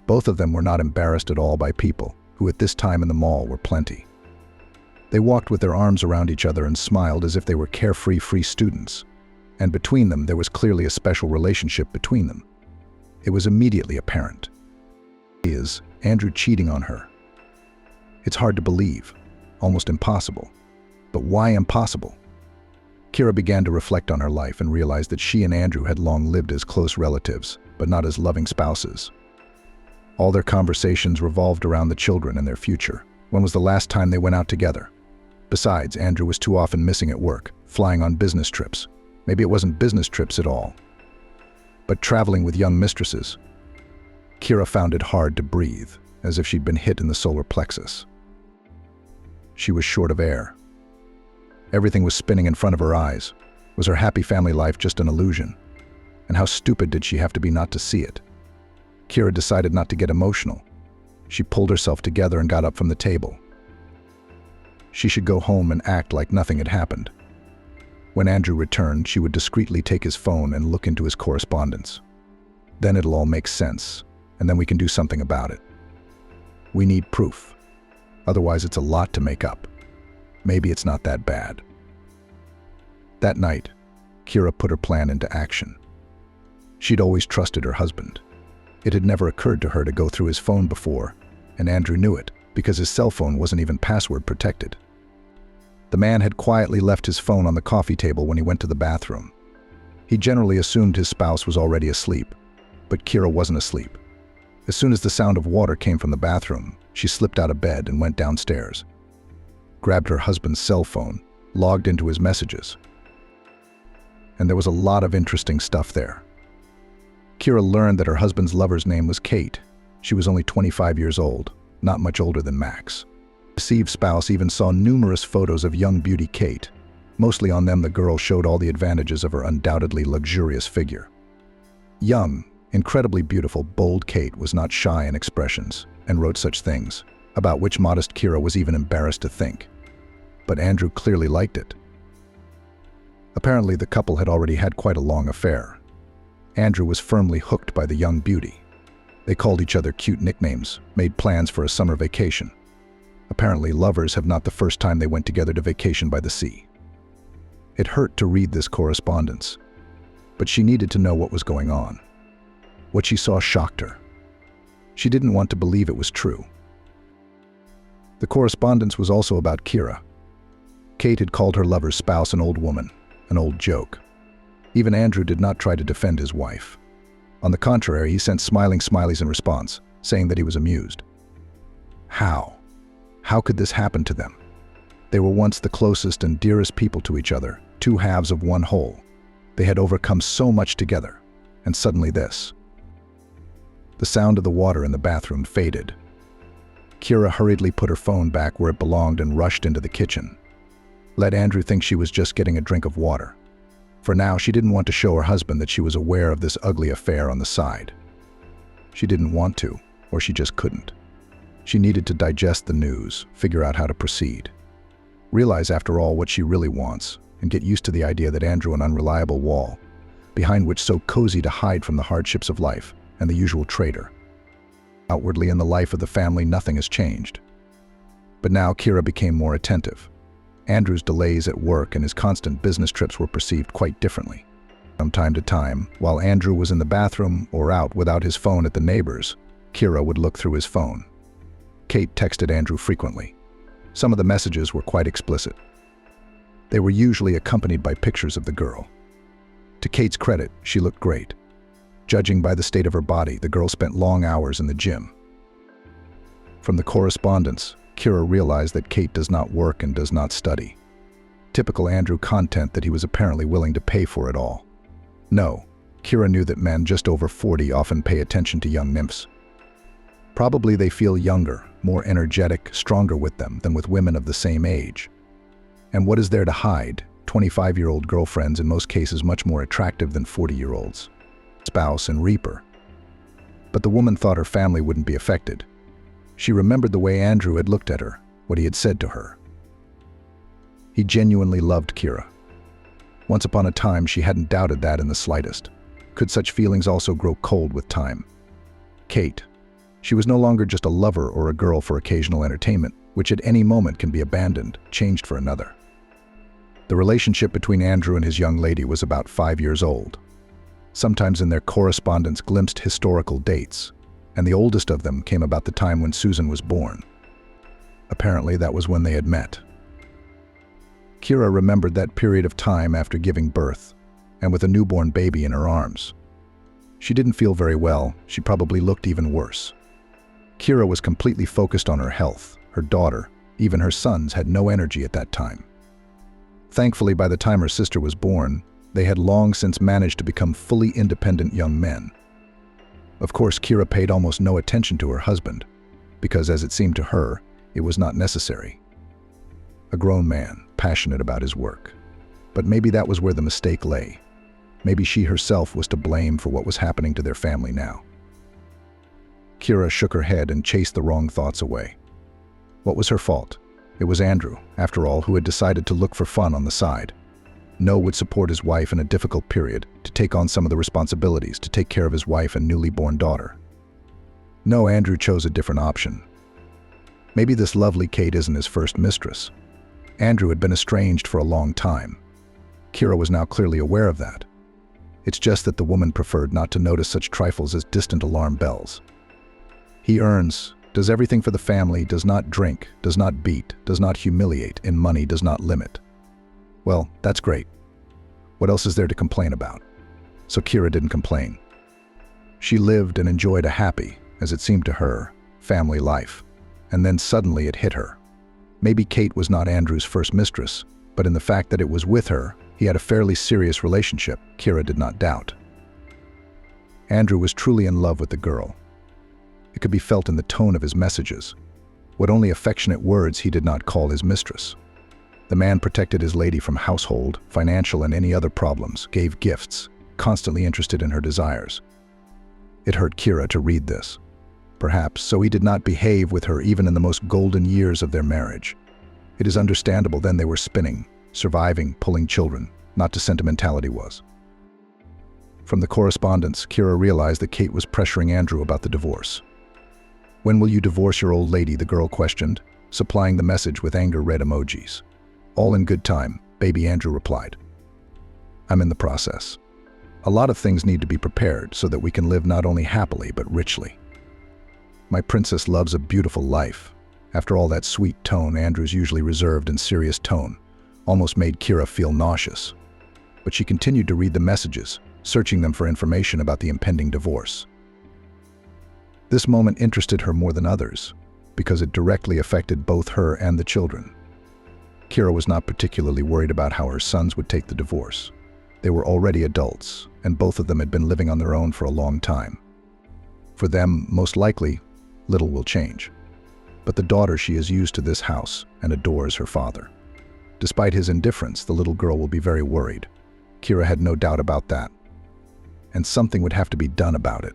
Both of them were not embarrassed at all by people, who at this time in the mall were plenty. They walked with their arms around each other and smiled as if they were carefree free students. And between them, there was clearly a special relationship between them. It was immediately apparent. Is Andrew cheating on her? It's hard to believe, almost impossible. But why impossible? Kira began to reflect on her life and realized that she and Andrew had long lived as close relatives, but not as loving spouses. All their conversations revolved around the children and their future. When was the last time they went out together? Besides, Andrew was too often missing at work, flying on business trips. Maybe it wasn't business trips at all, but traveling with young mistresses. Kira found it hard to breathe, as if she'd been hit in the solar plexus. She was short of air. Everything was spinning in front of her eyes. Was her happy family life just an illusion? And how stupid did she have to be not to see it? Kira decided not to get emotional. She pulled herself together and got up from the table. She should go home and act like nothing had happened. When Andrew returned, she would discreetly take his phone and look into his correspondence. Then it'll all make sense, and then we can do something about it. We need proof. Otherwise, it's a lot to make up. Maybe it's not that bad. That night, Kira put her plan into action. She'd always trusted her husband. It had never occurred to her to go through his phone before, and Andrew knew it because his cell phone wasn't even password protected. The man had quietly left his phone on the coffee table when he went to the bathroom. He generally assumed his spouse was already asleep, but Kira wasn't asleep. As soon as the sound of water came from the bathroom, she slipped out of bed and went downstairs, grabbed her husband's cell phone, logged into his messages. And there was a lot of interesting stuff there. Kira learned that her husband's lover's name was Kate. She was only 25 years old, not much older than Max. The deceived spouse even saw numerous photos of young beauty Kate. Mostly on them, the girl showed all the advantages of her undoubtedly luxurious figure. Young, incredibly beautiful, bold Kate was not shy in expressions and wrote such things, about which modest Kira was even embarrassed to think. But Andrew clearly liked it. Apparently, the couple had already had quite a long affair. Andrew was firmly hooked by the young beauty. They called each other cute nicknames, made plans for a summer vacation. Apparently, lovers have not the first time they went together to vacation by the sea. It hurt to read this correspondence, but she needed to know what was going on. What she saw shocked her. She didn't want to believe it was true. The correspondence was also about Kira. Kate had called her lover's spouse an old woman, an old joke. Even Andrew did not try to defend his wife. On the contrary, he sent smiling smileys in response, saying that he was amused. How? How could this happen to them? They were once the closest and dearest people to each other, two halves of one whole. They had overcome so much together, and suddenly this. The sound of the water in the bathroom faded. Kira hurriedly put her phone back where it belonged and rushed into the kitchen. Let Andrew think she was just getting a drink of water. For now, she didn't want to show her husband that she was aware of this ugly affair on the side. She didn't want to, or she just couldn't. She needed to digest the news, figure out how to proceed. Realize, after all, what she really wants, and get used to the idea that Andrew an unreliable wall, behind which so cozy to hide from the hardships of life and the usual traitor. Outwardly in the life of the family, nothing has changed. But now Kira became more attentive. Andrew's delays at work and his constant business trips were perceived quite differently. From time to time, while Andrew was in the bathroom or out without his phone at the neighbors, Kira would look through his phone. Kate texted Andrew frequently. Some of the messages were quite explicit. They were usually accompanied by pictures of the girl. To Kate's credit, she looked great. Judging by the state of her body, the girl spent long hours in the gym. From the correspondence, Kira realized that Kate does not work and does not study. Typical Andrew content that he was apparently willing to pay for it all. No, Kira knew that men just over 40 often pay attention to young nymphs. Probably they feel younger, more energetic, stronger with them than with women of the same age. And what is there to hide? 25-year-old girlfriends, in most cases much more attractive than 40-year-olds, spouse and reaper. But the woman thought her family wouldn't be affected. She remembered the way Andrew had looked at her, what he had said to her. He genuinely loved Kira. Once upon a time, she hadn't doubted that in the slightest. Could such feelings also grow cold with time? Kate. She was no longer just a lover or a girl for occasional entertainment, which at any moment can be abandoned, changed for another. The relationship between Andrew and his young lady was about 5 years old. Sometimes in their correspondence glimpsed historical dates, and the oldest of them came about the time when Susan was born. Apparently, that was when they had met. Kira remembered that period of time after giving birth, and with a newborn baby in her arms. She didn't feel very well. She probably looked even worse. Kira was completely focused on her health. Her daughter, even her sons, had no energy at that time. Thankfully, by the time her sister was born, they had long since managed to become fully independent young men. Of course, Kira paid almost no attention to her husband, because as it seemed to her, it was not necessary. A grown man, passionate about his work. But maybe that was where the mistake lay. Maybe she herself was to blame for what was happening to their family now. Kira shook her head and chased the wrong thoughts away. What was her fault? It was Andrew, after all, who had decided to look for fun on the side. No would support his wife in a difficult period, to take on some of the responsibilities, to take care of his wife and newly born daughter. No, Andrew chose a different option. Maybe this lovely Kate isn't his first mistress. Andrew had been estranged for a long time. Kira was now clearly aware of that. It's just that the woman preferred not to notice such trifles as distant alarm bells. He earns, does everything for the family, does not drink, does not beat, does not humiliate, in money does not limit. Well, that's great. What else is there to complain about? So Kira didn't complain. She lived and enjoyed a happy, as it seemed to her, family life. And then suddenly it hit her. Maybe Kate was not Andrew's first mistress, but in the fact that it was with her, he had a fairly serious relationship, Kira did not doubt. Andrew was truly in love with the girl. It could be felt in the tone of his messages. What only affectionate words he did not call his mistress. The man protected his lady from household, financial, and any other problems, gave gifts, constantly interested in her desires. It hurt Kira to read this. Perhaps so he did not behave with her even in the most golden years of their marriage. It is understandable then they were spinning, surviving, pulling children, not to sentimentality was. From the correspondence, Kira realized that Kate was pressuring Andrew about the divorce. "When will you divorce your old lady?" the girl questioned, supplying the message with anger-red emojis. "All in good time," baby Andrew replied. "I'm in the process. A lot of things need to be prepared so that we can live not only happily but richly. My princess loves a beautiful life." After all, that sweet tone, Andrew's usually reserved and serious tone, almost made Kira feel nauseous. But she continued to read the messages, searching them for information about the impending divorce. This moment interested her more than others, because it directly affected both her and the children. Kira was not particularly worried about how her sons would take the divorce. They were already adults, and both of them had been living on their own for a long time. For them, most likely, little will change. But the daughter, she is used to this house and adores her father. Despite his indifference, the little girl will be very worried. Kira had no doubt about that. And something would have to be done about it.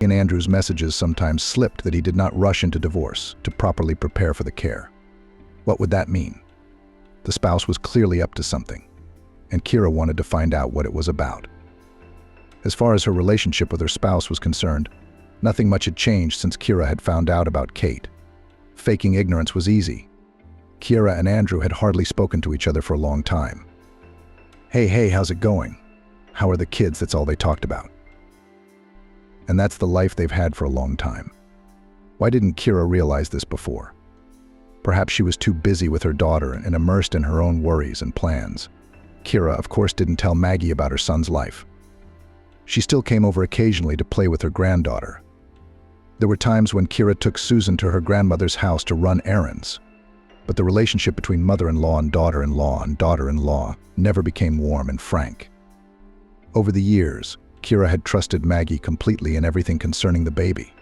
In Andrew's messages sometimes slipped that he did not rush into divorce to properly prepare for the care. What would that mean? The spouse was clearly up to something, and Kira wanted to find out what it was about. As far as her relationship with her spouse was concerned, nothing much had changed since Kira had found out about Kate. Faking ignorance was easy. Kira and Andrew had hardly spoken to each other for a long time. Hey, how's it going? How are the kids? That's all they talked about. And that's the life they've had for a long time. Why didn't Kira realize this before? Perhaps she was too busy with her daughter and immersed in her own worries and plans. Kira, of course, didn't tell Maggie about her son's life. She still came over occasionally to play with her granddaughter. There were times when Kira took Susan to her grandmother's house to run errands. But the relationship between mother-in-law and daughter-in-law never became warm and frank. Over the years, Kira had trusted Maggie completely in everything concerning the baby.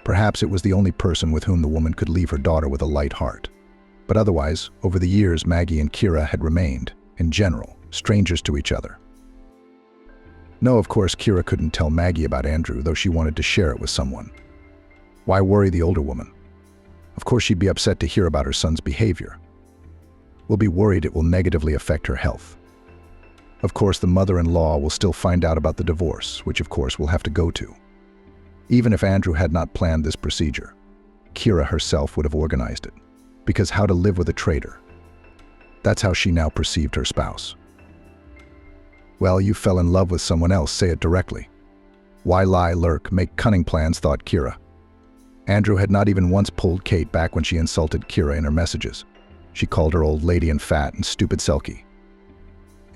Perhaps it was the only person with whom the woman could leave her daughter with a light heart. But otherwise, over the years, Maggie and Kira had remained, in general, strangers to each other. No, of course, Kira couldn't tell Maggie about Andrew, though she wanted to share it with someone. Why worry the older woman? Of course she'd be upset to hear about her son's behavior. Will be worried it will negatively affect her health. Of course, the mother-in-law will still find out about the divorce, which of course will have to go to. Even if Andrew had not planned this procedure, Kira herself would have organized it. Because how to live with a traitor? That's how she now perceived her spouse. Well, you fell in love with someone else, say it directly. Why lie, lurk, make cunning plans, thought Kira. Andrew had not even once pulled Kate back when she insulted Kira in her messages. She called her old lady and fat and stupid selkie.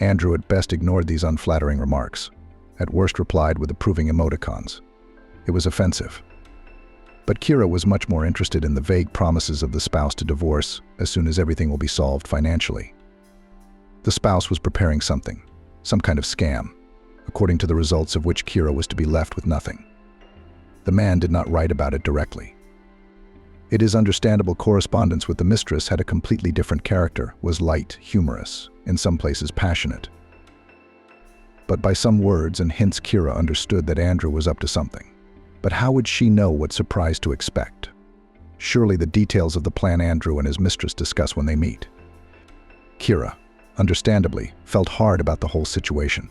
Andrew at best ignored these unflattering remarks, at worst replied with approving emoticons. It was offensive. But Kira was much more interested in the vague promises of the spouse to divorce as soon as everything will be solved financially. The spouse was preparing something, some kind of scam, according to the results of which Kira was to be left with nothing. The man did not write about it directly. It is understandable correspondence with the mistress had a completely different character, was light, humorous, in some places passionate. But by some words and hints Kira understood that Andrew was up to something. But how would she know what surprise to expect? Surely the details of the plan Andrew and his mistress discuss when they meet. Kira, understandably, felt hard about the whole situation.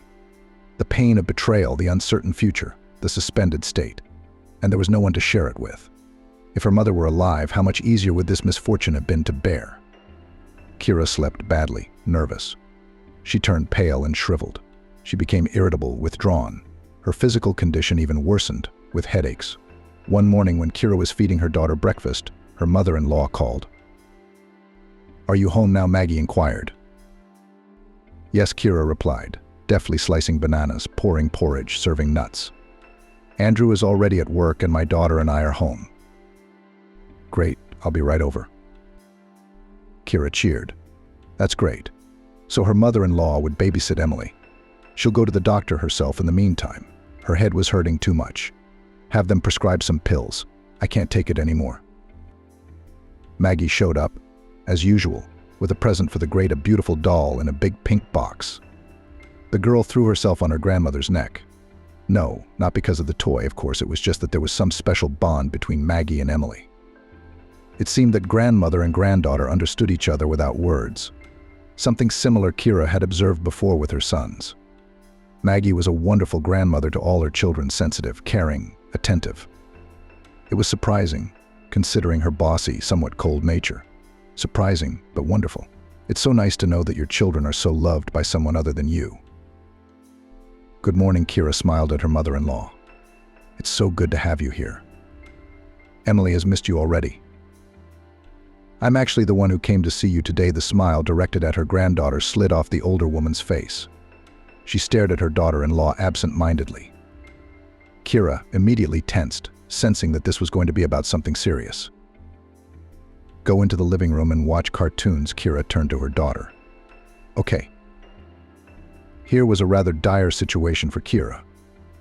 The pain of betrayal, the uncertain future, the suspended state. And there was no one to share it with. If her mother were alive, how much easier would this misfortune have been to bear? Kira slept badly, nervous. She turned pale and shriveled. She became irritable, withdrawn. Her physical condition even worsened, with headaches. One morning when Kira was feeding her daughter breakfast, her mother-in-law called. "Are you home now?" Maggie inquired. "Yes," Kira replied, deftly slicing bananas, pouring porridge, serving nuts. "Andrew is already at work and my daughter and I are home." "Great, I'll be right over." Kira cheered. "That's great. So her mother-in-law would babysit Emily. She'll go to the doctor herself in the meantime. Her head was hurting too much. Have them prescribe some pills. I can't take it anymore." Maggie showed up, as usual, with a present for the great, a beautiful doll in a big pink box. The girl threw herself on her grandmother's neck. No, not because of the toy, of course, it was just that there was some special bond between Maggie and Emily. It seemed that grandmother and granddaughter understood each other without words. Something similar Kira had observed before with her sons. Maggie was a wonderful grandmother to all her children, sensitive, caring, attentive. It was surprising, considering her bossy, somewhat cold nature. Surprising, but wonderful. It's so nice to know that your children are so loved by someone other than you. "Good morning," Kira smiled at her mother-in-law. "It's so good to have you here. Emily has missed you already." "I'm actually the one who came to see you today." The smile directed at her granddaughter slid off the older woman's face. She stared at her daughter-in-law absent-mindedly. Kira immediately tensed, sensing that this was going to be about something serious. "Go into the living room and watch cartoons," Kira turned to her daughter. "Okay." Here was a rather dire situation for Kira.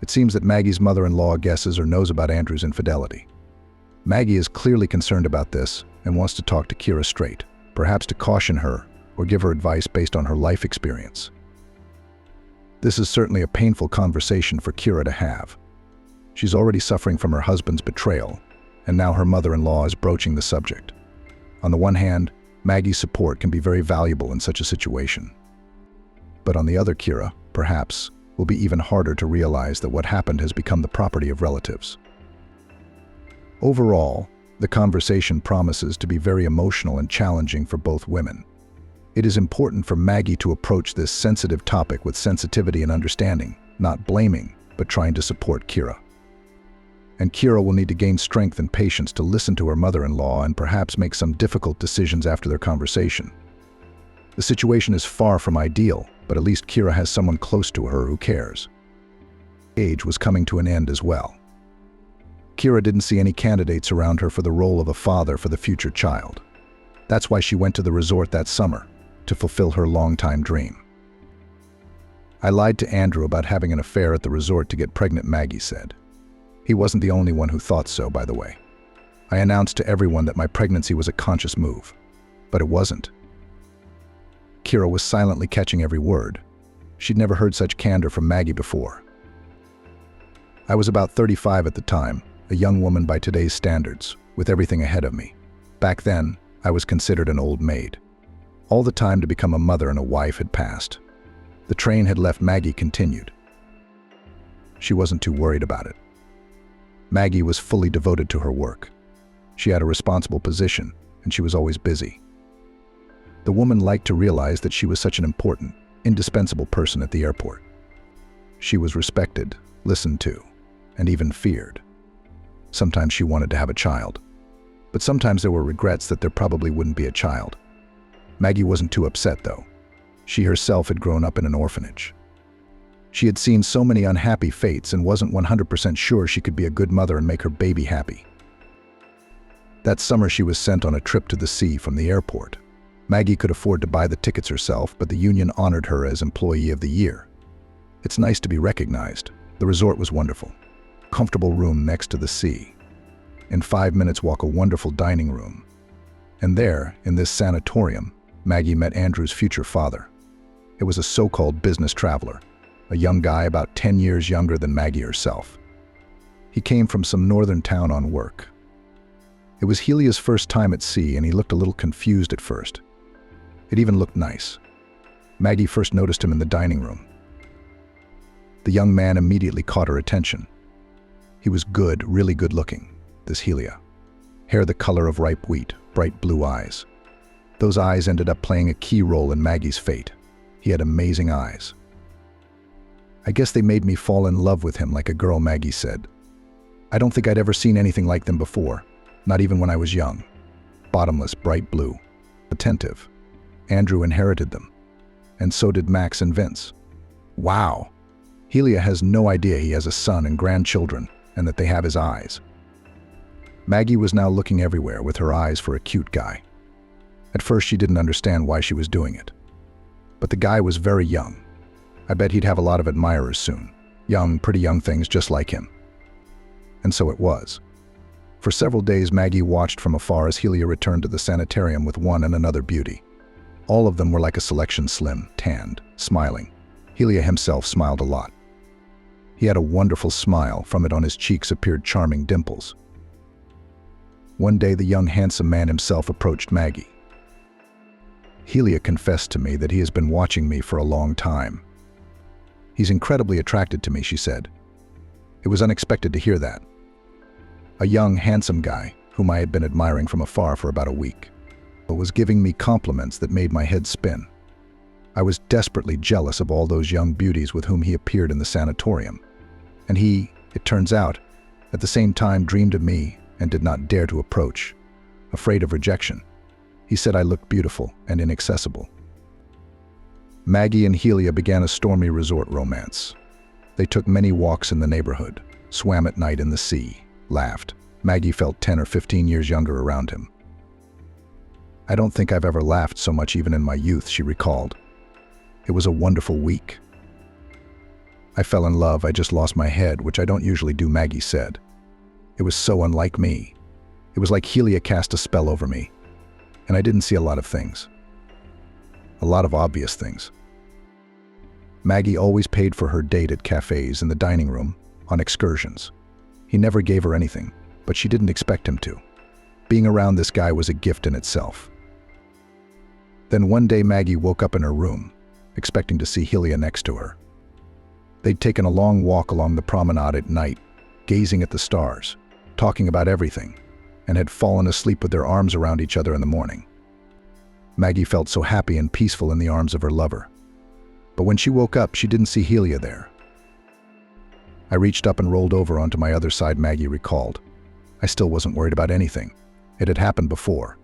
It seems that Maggie's mother-in-law guesses or knows about Andrew's infidelity. Maggie is clearly concerned about this and wants to talk to Kira straight, perhaps to caution her or give her advice based on her life experience. This is certainly a painful conversation for Kira to have. She's already suffering from her husband's betrayal, and now her mother-in-law is broaching the subject. On the one hand, Maggie's support can be very valuable in such a situation. But on the other, Kira, perhaps, will be even harder to realize that what happened has become the property of relatives. Overall, the conversation promises to be very emotional and challenging for both women. It is important for Maggie to approach this sensitive topic with sensitivity and understanding, not blaming, but trying to support Kira. And Kira will need to gain strength and patience to listen to her mother-in-law and perhaps make some difficult decisions after their conversation. The situation is far from ideal, but at least Kira has someone close to her who cares. Age was coming to an end as well. Kira didn't see any candidates around her for the role of a father for the future child. That's why she went to the resort that summer, to fulfill her long-time dream. "I lied to Andrew about having an affair at the resort to get pregnant," Maggie said. "He wasn't the only one who thought so, by the way. I announced to everyone that my pregnancy was a conscious move, but it wasn't." Kira was silently catching every word. She'd never heard such candor from Maggie before. I was about 35 at the time, a young woman by today's standards, with everything ahead of me. Back then, I was considered an old maid. All the time to become a mother and a wife had passed. The train had left. Maggie continued. She wasn't too worried about it. Maggie was fully devoted to her work. She had a responsible position, and she was always busy. The woman liked to realize that she was such an important, indispensable person at the airport. She was respected, listened to, and even feared. Sometimes she wanted to have a child, but sometimes there were regrets that there probably wouldn't be a child. Maggie wasn't too upset, though. She herself had grown up in an orphanage. She had seen so many unhappy fates and wasn't 100% sure she could be a good mother and make her baby happy. That summer she was sent on a trip to the sea from the airport. Maggie could afford to buy the tickets herself, but the union honored her as Employee of the Year. It's nice to be recognized. The resort was wonderful. Comfortable room next to the sea. In 5 minutes walk, a wonderful dining room. And there, in this sanatorium, Maggie met Andrew's future father. It was a so-called business traveler, a young guy about 10 years younger than Maggie herself. He came from some northern town on work. It was Helia's first time at sea, and he looked a little confused at first. It even looked nice. Maggie first noticed him in the dining room. The young man immediately caught her attention. He was good, really good looking, this Helia. Hair the color of ripe wheat, bright blue eyes. Those eyes ended up playing a key role in Maggie's fate. He had amazing eyes. I guess they made me fall in love with him like a girl, Maggie said. I don't think I'd ever seen anything like them before, not even when I was young. Bottomless, bright blue, attentive. Andrew inherited them, and so did Max and Vince. Wow! Helia has no idea he has a son and grandchildren, and that they have his eyes. Maggie was now looking everywhere with her eyes for a cute guy. At first she didn't understand why she was doing it. But the guy was very young. I bet he'd have a lot of admirers soon. Young, pretty young things just like him. And so it was. For several days Maggie watched from afar as Helia returned to the sanitarium with one and another beauty. All of them were like a selection, slim, tanned, smiling. Helia himself smiled a lot. He had a wonderful smile. From it on his cheeks appeared charming dimples. One day the young handsome man himself approached Maggie. Helia confessed to me that he has been watching me for a long time. He's incredibly attracted to me, she said. It was unexpected to hear that. A young, handsome guy, whom I had been admiring from afar for about a week, but was giving me compliments that made my head spin. I was desperately jealous of all those young beauties with whom he appeared in the sanatorium. And he, it turns out, at the same time dreamed of me and did not dare to approach, afraid of rejection. He said I looked beautiful and inaccessible. Maggie and Helia began a stormy resort romance. They took many walks in the neighborhood, swam at night in the sea, laughed. Maggie felt 10 or 15 years younger around him. I don't think I've ever laughed so much even in my youth, she recalled. It was a wonderful week. I fell in love. I just lost my head, which I don't usually do, Maggie said. It was so unlike me. It was like Helia cast a spell over me, and I didn't see a lot of things. A lot of obvious things. Maggie always paid for her date at cafes, in the dining room, on excursions. He never gave her anything, but she didn't expect him to. Being around this guy was a gift in itself. Then one day Maggie woke up in her room, expecting to see Helia next to her. They'd taken a long walk along the promenade at night, gazing at the stars, talking about everything, and had fallen asleep with their arms around each other in the morning. Maggie felt so happy and peaceful in the arms of her lover. But when she woke up, she didn't see Helia there. I reached up and rolled over onto my other side, Maggie recalled. I still wasn't worried about anything. It had happened before.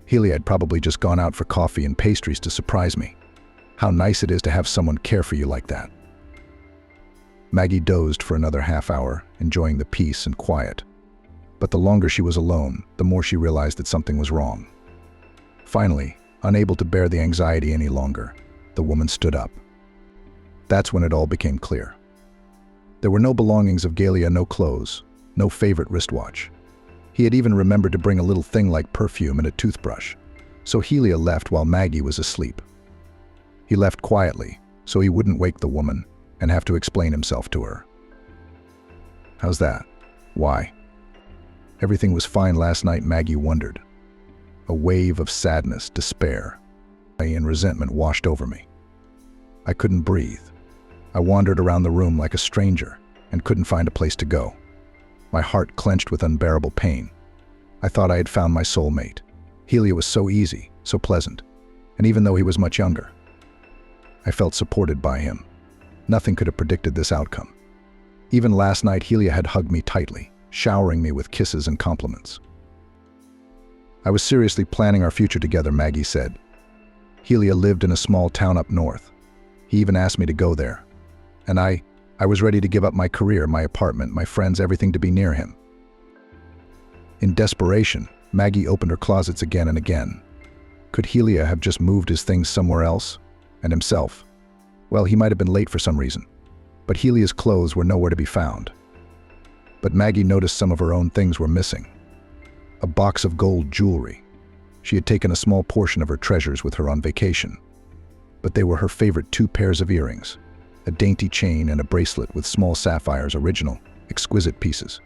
Helia had probably just gone out for coffee and pastries to surprise me. How nice it is to have someone care for you like that. Maggie dozed for another half hour, enjoying the peace and quiet. But the longer she was alone, the more she realized that something was wrong. Finally, unable to bear the anxiety any longer, the woman stood up. That's when it all became clear. There were no belongings of Galia, no clothes, no favorite wristwatch. He had even remembered to bring a little thing like perfume and a toothbrush. So Helia left while Maggie was asleep. He left quietly, so he wouldn't wake the woman and have to explain himself to her. How's that? Why? Everything was fine last night, Maggie wondered. A wave of sadness, despair, and resentment washed over me. I couldn't breathe. I wandered around the room like a stranger and couldn't find a place to go. My heart clenched with unbearable pain. I thought I had found my soulmate. Helia was so easy, so pleasant, and even though he was much younger, I felt supported by him. Nothing could have predicted this outcome. Even last night, Helia had hugged me tightly, showering me with kisses and compliments. I was seriously planning our future together, Maggie said. Helia lived in a small town up north. He even asked me to go there. And I was ready to give up my career, my apartment, my friends, everything to be near him. In desperation, Maggie opened her closets again and again. Could Helia have just moved his things somewhere else? And himself? Well, he might have been late for some reason, but Helia's clothes were nowhere to be found. But Maggie noticed some of her own things were missing. A box of gold jewelry. She had taken a small portion of her treasures with her on vacation. But they were her favorite 2 pairs of earrings, a dainty chain and a bracelet with small sapphires, original, exquisite pieces.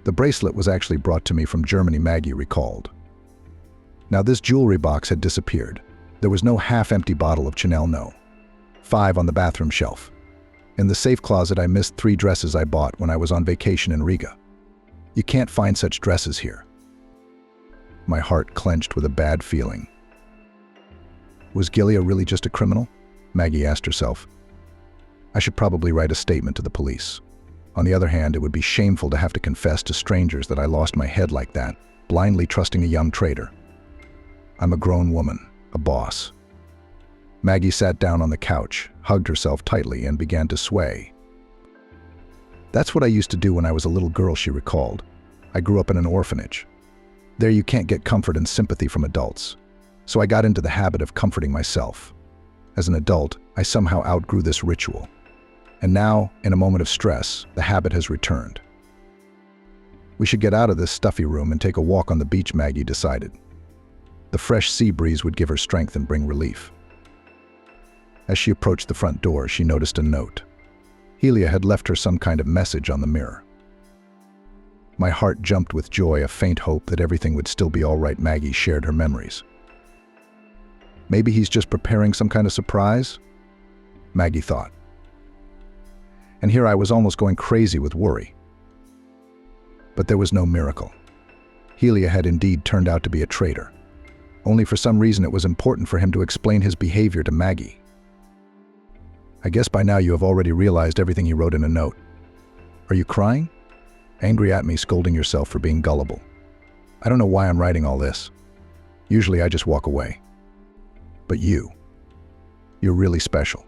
The bracelet was actually brought to me from Germany, Maggie recalled. Now this jewelry box had disappeared. There was no half-empty bottle of Chanel, no. 5 on the bathroom shelf. In the safe closet, I missed 3 dresses I bought when I was on vacation in Riga. You can't find such dresses here. My heart clenched with a bad feeling. Was Gilia really just a criminal? Maggie asked herself. I should probably write a statement to the police. On the other hand, it would be shameful to have to confess to strangers that I lost my head like that, blindly trusting a young traitor. I'm a grown woman, a boss. Maggie sat down on the couch, hugged herself tightly, and began to sway. That's what I used to do when I was a little girl, she recalled. I grew up in an orphanage. There you can't get comfort and sympathy from adults. So I got into the habit of comforting myself. As an adult, I somehow outgrew this ritual. And now, in a moment of stress, the habit has returned. We should get out of this stuffy room and take a walk on the beach, Maggie decided. The fresh sea breeze would give her strength and bring relief. As she approached the front door, she noticed a note. Helia had left her some kind of message on the mirror. My heart jumped with joy, a faint hope that everything would still be all right. Maggie shared her memories. Maybe he's just preparing some kind of surprise? Maggie thought. And here I was almost going crazy with worry. But there was no miracle. Helia had indeed turned out to be a traitor. Only for some reason it was important for him to explain his behavior to Maggie. I guess by now you have already realized everything he wrote in a note. Are you crying? Angry at me, scolding yourself for being gullible. I don't know why I'm writing all this. Usually I just walk away. But you're really special.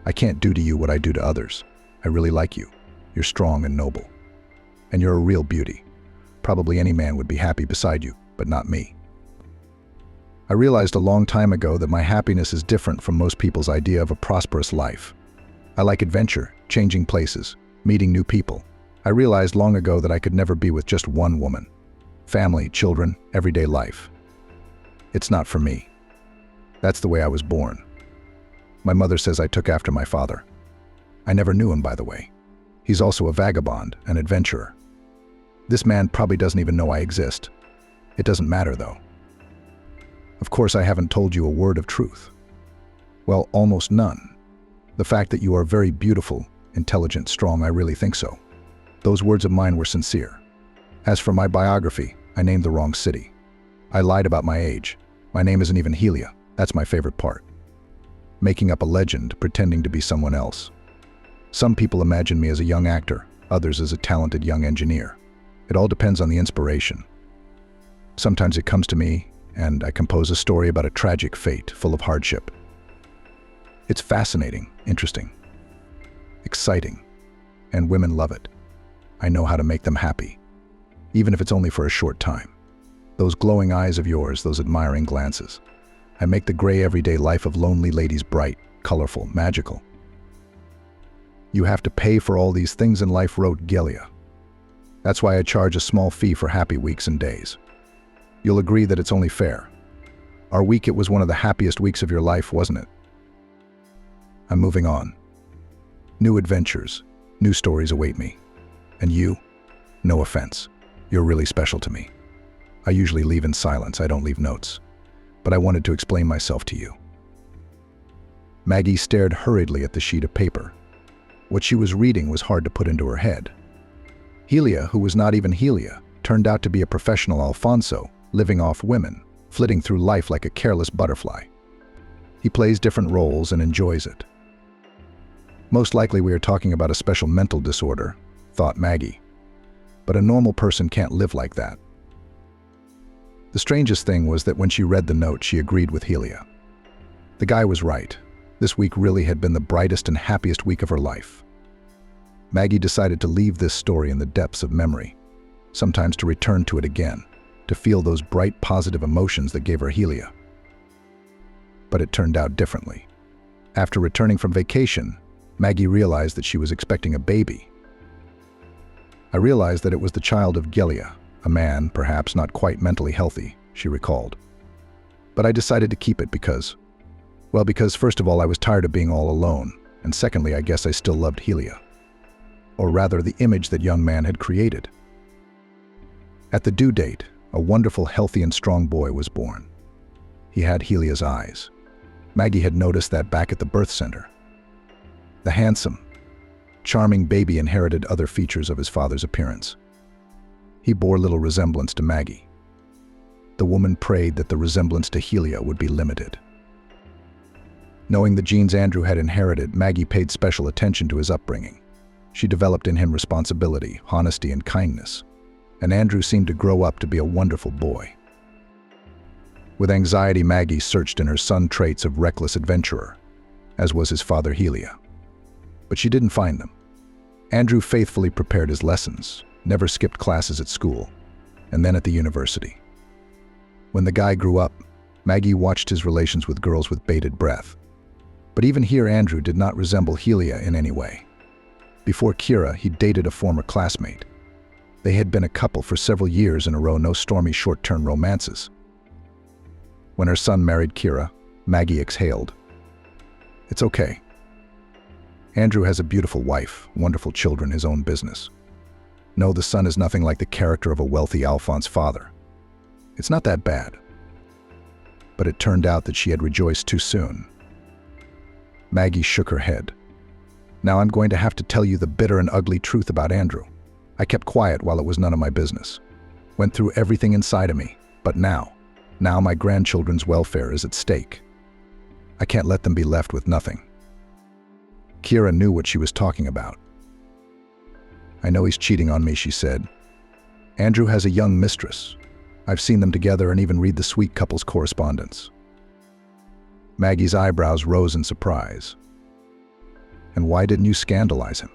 I can't do to you what I do to others. I really like you. You're strong and noble. And you're a real beauty. Probably any man would be happy beside you, but not me. I realized a long time ago that my happiness is different from most people's idea of a prosperous life. I like adventure, changing places, meeting new people. I realized long ago that I could never be with just one woman. Family, children, everyday life. It's not for me. That's the way I was born. My mother says I took after my father. I never knew him, by the way. He's also a vagabond, an adventurer. This man probably doesn't even know I exist. It doesn't matter, though. Of course, I haven't told you a word of truth. Well, almost none. The fact that you are very beautiful, intelligent, strong, I really think so. Those words of mine were sincere. As for my biography, I named the wrong city. I lied about my age. My name isn't even Helia. That's my favorite part. Making up a legend, pretending to be someone else. Some people imagine me as a young actor, others as a talented young engineer. It all depends on the inspiration. Sometimes it comes to me, and I compose a story about a tragic fate full of hardship. It's fascinating, interesting, exciting, and women love it. I know how to make them happy, even if it's only for a short time. Those glowing eyes of yours, those admiring glances. I make the gray everyday life of lonely ladies bright, colorful, magical. You have to pay for all these things in life, wrote Gelia. That's why I charge a small fee for happy weeks and days. You'll agree that it's only fair. Our week, it was one of the happiest weeks of your life, wasn't it? I'm moving on. New adventures, new stories await me. And you? No offense. You're really special to me. I usually leave in silence, I don't leave notes. But I wanted to explain myself to you. Maggie stared hurriedly at the sheet of paper. What she was reading was hard to put into her head. Helia, who was not even Helia, turned out to be a professional Alfonso, living off women, flitting through life like a careless butterfly. He plays different roles and enjoys it. Most likely we are talking about a special mental disorder, thought Maggie. But a normal person can't live like that. The strangest thing was that when she read the note, she agreed with Helia. The guy was right. This week really had been the brightest and happiest week of her life. Maggie decided to leave this story in the depths of memory, sometimes to return to it again, to feel those bright, positive emotions that gave her Helia. But it turned out differently. After returning from vacation, Maggie realized that she was expecting a baby. I realized that it was the child of Gelia, a man, perhaps not quite mentally healthy, she recalled. But I decided to keep it because first of all, I was tired of being all alone, and secondly, I guess I still loved Helia. Or rather, the image that young man had created. At the due date, a wonderful, healthy, and strong boy was born. He had Helia's eyes. Maggie had noticed that back at the birth center. The handsome, charming baby inherited other features of his father's appearance. He bore little resemblance to Maggie. The woman prayed that the resemblance to Helia would be limited. Knowing the genes Andrew had inherited, Maggie paid special attention to his upbringing. She developed in him responsibility, honesty, and kindness, and Andrew seemed to grow up to be a wonderful boy. With anxiety, Maggie searched in her son traits of reckless adventurer, as was his father Helia. But she didn't find them. Andrew faithfully prepared his lessons, never skipped classes at school, and then at the university. When the guy grew up, Maggie watched his relations with girls with bated breath. But even here, Andrew did not resemble Helia in any way. Before Kira, he dated a former classmate. They had been a couple for several years in a row, no stormy short-term romances. When her son married Kira, Maggie exhaled. It's okay. Andrew has a beautiful wife, wonderful children, his own business. No, the son is nothing like the character of a wealthy Alphonse father. It's not that bad. But it turned out that she had rejoiced too soon. Maggie shook her head. Now I'm going to have to tell you the bitter and ugly truth about Andrew. I kept quiet while it was none of my business. Went through everything inside of me, but now my grandchildren's welfare is at stake. I can't let them be left with nothing. Kira knew what she was talking about. I know he's cheating on me, she said. Andrew has a young mistress. I've seen them together and even read the sweet couple's correspondence. Maggie's eyebrows rose in surprise. And why didn't you scandalize him?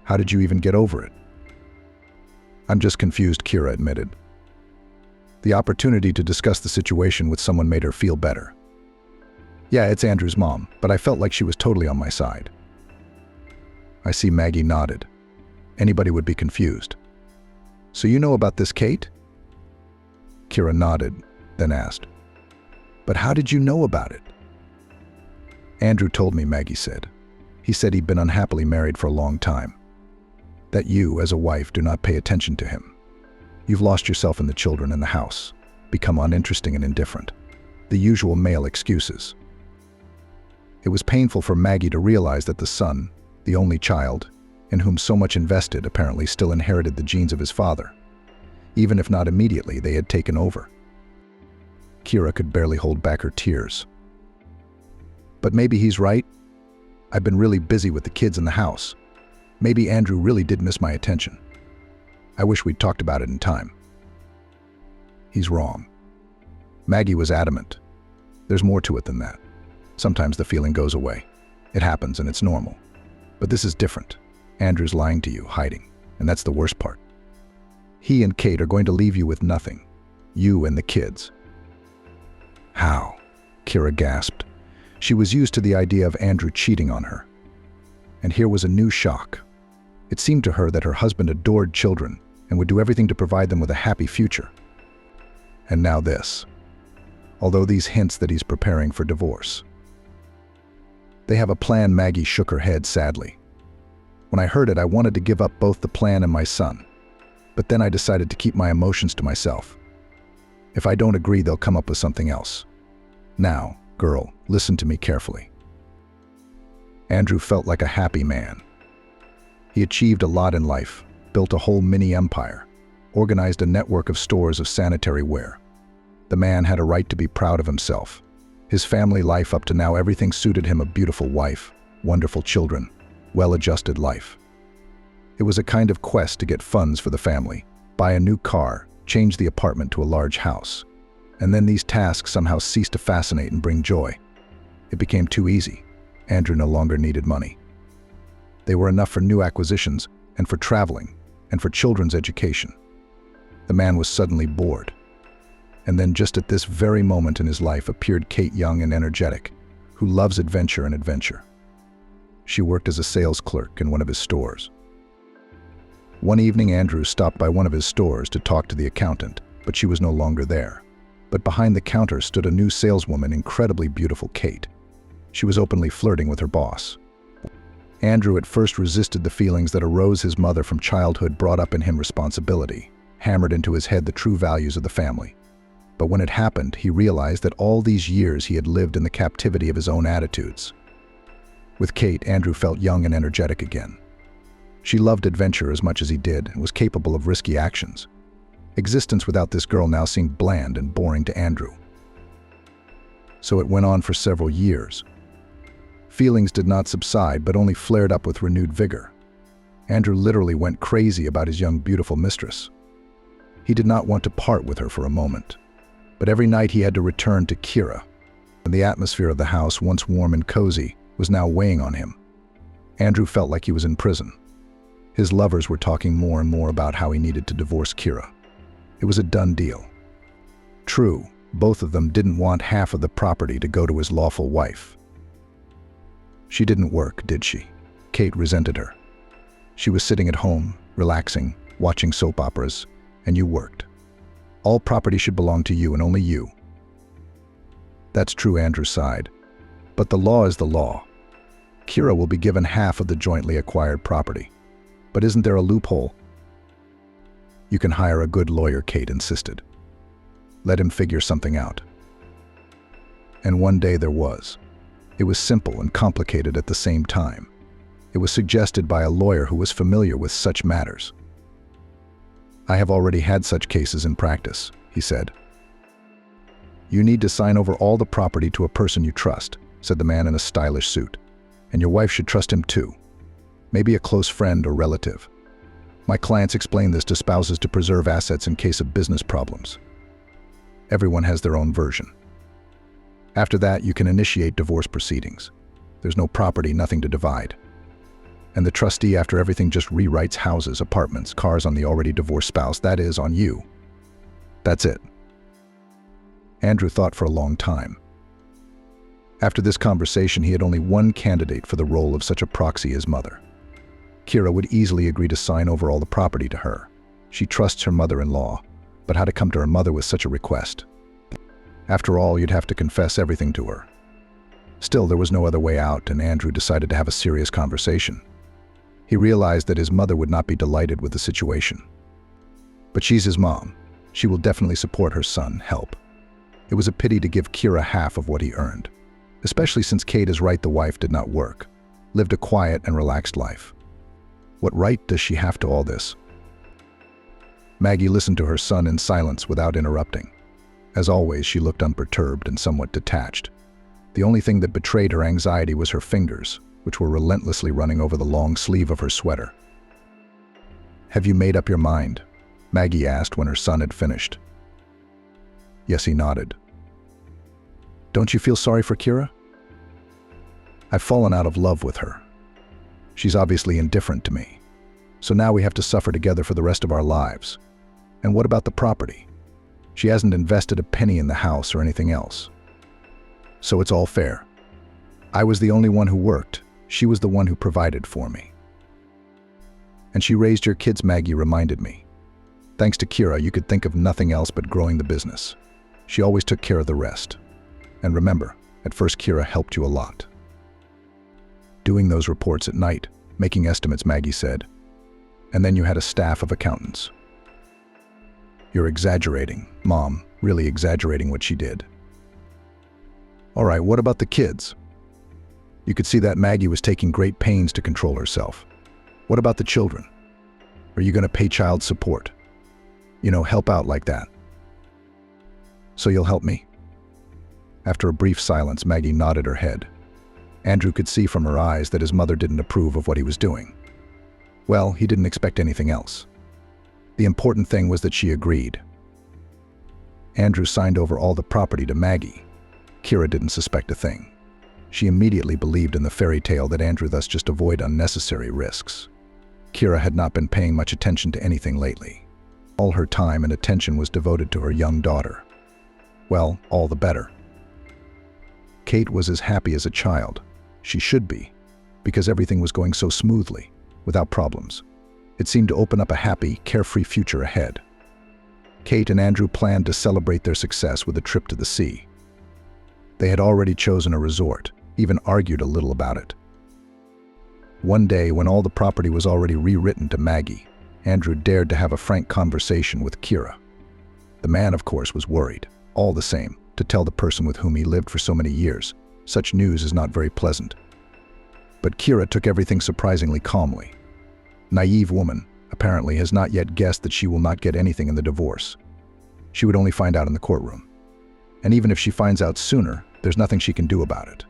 How did you even get over it? I'm just confused, Kira admitted. The opportunity to discuss the situation with someone made her feel better. Yeah, it's Andrew's mom, but I felt like she was totally on my side. I see. Maggie nodded. Anybody would be confused. So you know about this, Kate? Kira nodded, then asked. But how did you know about it? Andrew told me, Maggie said. He said he'd been unhappily married for a long time. That you, as a wife, do not pay attention to him. You've lost yourself in the children and the house, become uninteresting and indifferent. The usual male excuses. It was painful for Maggie to realize that the son, the only child, in whom so much invested, apparently still inherited the genes of his father. Even if not immediately, they had taken over. Kira could barely hold back her tears. But maybe he's right. I've been really busy with the kids in the house. Maybe Andrew really did miss my attention. I wish we'd talked about it in time. He's wrong. Maggie was adamant. There's more to it than that. Sometimes the feeling goes away. It happens and it's normal. But this is different. Andrew's lying to you, hiding, and that's the worst part. He and Kate are going to leave you with nothing. You and the kids. How? Kira gasped. She was used to the idea of Andrew cheating on her. And here was a new shock. It seemed to her that her husband adored children and would do everything to provide them with a happy future. And now this. Although these hints that he's preparing for divorce. They have a plan. Maggie shook her head sadly. When I heard it, I wanted to give up both the plan and my son. But then I decided to keep my emotions to myself. If I don't agree, they'll come up with something else. Now, girl, listen to me carefully. Andrew felt like a happy man. He achieved a lot in life, built a whole mini empire, organized a network of stores of sanitary ware. The man had a right to be proud of himself. His family life up to now, everything suited him: a beautiful wife, wonderful children, well-adjusted life. It was a kind of quest to get funds for the family, buy a new car, change the apartment to a large house. And then these tasks somehow ceased to fascinate and bring joy. It became too easy. Andrew no longer needed money. They were enough for new acquisitions, and for traveling, and for children's education. The man was suddenly bored. And then just at this very moment in his life appeared Kate, young and energetic, who loves adventure and adventure. She worked as a sales clerk in one of his stores. One evening, Andrew stopped by one of his stores to talk to the accountant, but she was no longer there. But behind the counter stood a new saleswoman, incredibly beautiful Kate. She was openly flirting with her boss. Andrew at first resisted the feelings that arose. His mother from childhood brought up in him responsibility, hammered into his head the true values of the family. But when it happened, he realized that all these years he had lived in the captivity of his own attitudes. With Kate, Andrew felt young and energetic again. She loved adventure as much as he did and was capable of risky actions. Existence without this girl now seemed bland and boring to Andrew. So it went on for several years. Feelings did not subside, but only flared up with renewed vigor. Andrew literally went crazy about his young, beautiful mistress. He did not want to part with her for a moment. But every night he had to return to Kira, and the atmosphere of the house, once warm and cozy, was now weighing on him. Andrew felt like he was in prison. His lovers were talking more and more about how he needed to divorce Kira. It was a done deal. True, both of them didn't want half of the property to go to his lawful wife. She didn't work, did she? Kate resented her. She was sitting at home, relaxing, watching soap operas, and you worked. All property should belong to you and only you. That's true, Andrew sighed. But the law is the law. Kira will be given half of the jointly acquired property. But isn't there a loophole? You can hire a good lawyer, Kate insisted. Let him figure something out. And one day there was. It was simple and complicated at the same time. It was suggested by a lawyer who was familiar with such matters. I have already had such cases in practice, he said. You need to sign over all the property to a person you trust, said the man in a stylish suit. And your wife should trust him too. Maybe a close friend or relative. My clients explain this to spouses to preserve assets in case of business problems. Everyone has their own version. After that, you can initiate divorce proceedings. There's no property, nothing to divide. And the trustee, after everything, just rewrites houses, apartments, cars on the already divorced spouse, that is, on you. That's it. Andrew thought for a long time. After this conversation, he had only one candidate for the role of such a proxy: his mother. Kira would easily agree to sign over all the property to her. She trusts her mother-in-law, but how to come to her mother with such a request? After all, you'd have to confess everything to her. Still, there was no other way out, and Andrew decided to have a serious conversation. He realized that his mother would not be delighted with the situation. But she's his mom. She will definitely support her son, help. It was a pity to give Kira half of what he earned, especially since Kate is right, the wife did not work, lived a quiet and relaxed life. What right does she have to all this? Maggie listened to her son in silence without interrupting. As always, she looked unperturbed and somewhat detached. The only thing that betrayed her anxiety was her fingers, which were relentlessly running over the long sleeve of her sweater. Have you made up your mind? Maggie asked when her son had finished. Yes, he nodded. Don't you feel sorry for Kira? I've fallen out of love with her. She's obviously indifferent to me. So now we have to suffer together for the rest of our lives. And what about the property? She hasn't invested a penny in the house or anything else. So it's all fair. I was the only one who worked. She was the one who provided for me. And she raised your kids, Maggie reminded me. Thanks to Kira, you could think of nothing else but growing the business. She always took care of the rest. And remember, at first Kira helped you a lot. Doing those reports at night, making estimates, Maggie said. And then you had a staff of accountants. You're exaggerating, Mom, really exaggerating what she did. All right, what about the kids? You could see that Maggie was taking great pains to control herself. What about the children? Are you going to pay child support? Help out like that. So you'll help me? After a brief silence, Maggie nodded her head. Andrew could see from her eyes that his mother didn't approve of what he was doing. Well, he didn't expect anything else. The important thing was that she agreed. Andrew signed over all the property to Maggie. Kira didn't suspect a thing. She immediately believed in the fairy tale that Andrew thus just avoid unnecessary risks. Kira had not been paying much attention to anything lately. All her time and attention was devoted to her young daughter. Well, all the better. Kate was as happy as a child. She should be, because everything was going so smoothly, without problems. It seemed to open up a happy, carefree future ahead. Kate and Andrew planned to celebrate their success with a trip to the sea. They had already chosen a resort, even argued a little about it. One day, when all the property was already rewritten to Maggie, Andrew dared to have a frank conversation with Kira. The man, of course, was worried. All the same, to tell the person with whom he lived for so many years, such news is not very pleasant. But Kira took everything surprisingly calmly. Naive woman, apparently, has not yet guessed that she will not get anything in the divorce. She would only find out in the courtroom. And even if she finds out sooner, there's nothing she can do about it.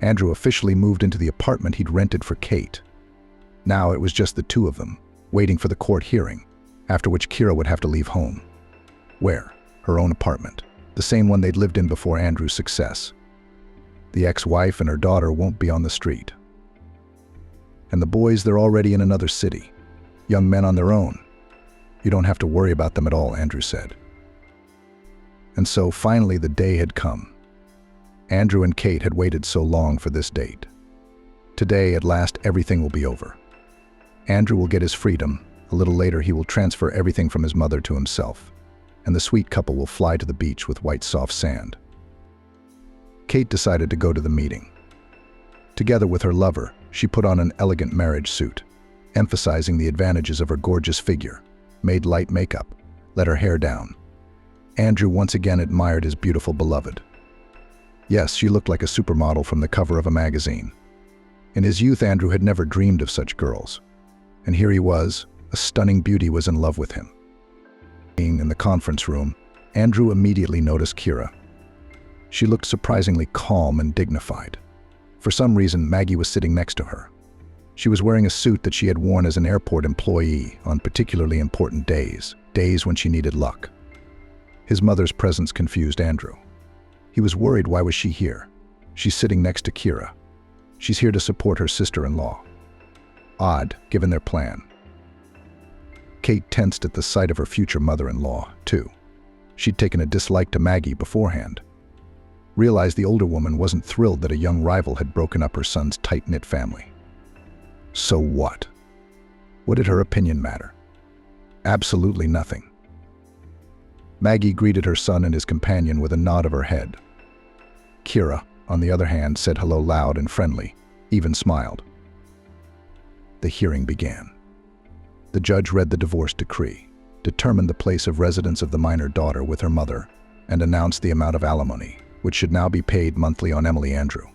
Andrew officially moved into the apartment he'd rented for Kate. Now it was just the two of them, waiting for the court hearing, after which Kira would have to leave home. Where? Her own apartment, the same one they'd lived in before Andrew's success. The ex-wife and her daughter won't be on the street. And the boys, they're already in another city. Young men on their own. You don't have to worry about them at all, Andrew said. And so finally the day had come. Andrew and Kate had waited so long for this date. Today, at last, everything will be over. Andrew will get his freedom. A little later, he will transfer everything from his mother to himself, and the sweet couple will fly to the beach with white soft sand. Kate decided to go to the meeting. Together with her lover, she put on an elegant marriage suit, emphasizing the advantages of her gorgeous figure, made light makeup, let her hair down. Andrew once again admired his beautiful beloved. Yes, she looked like a supermodel from the cover of a magazine. In his youth, Andrew had never dreamed of such girls. And here he was, a stunning beauty was in love with him. Being in the conference room, Andrew immediately noticed Kira. She looked surprisingly calm and dignified. For some reason, Maggie was sitting next to her. She was wearing a suit that she had worn as an airport employee on particularly important days, days when she needed luck. His mother's presence confused Andrew. He was worried, why was she here? She's sitting next to Kira. She's here to support her sister-in-law. Odd, given their plan. Kate tensed at the sight of her future mother-in-law, too. She'd taken a dislike to Maggie beforehand. Realized the older woman wasn't thrilled that a young rival had broken up her son's tight-knit family. So what? What did her opinion matter? Absolutely nothing. Maggie greeted her son and his companion with a nod of her head. Kira, on the other hand, said hello loud and friendly, even smiled. The hearing began. The judge read the divorce decree, determined the place of residence of the minor daughter with her mother, and announced the amount of alimony, which should now be paid monthly on Emily Andrew.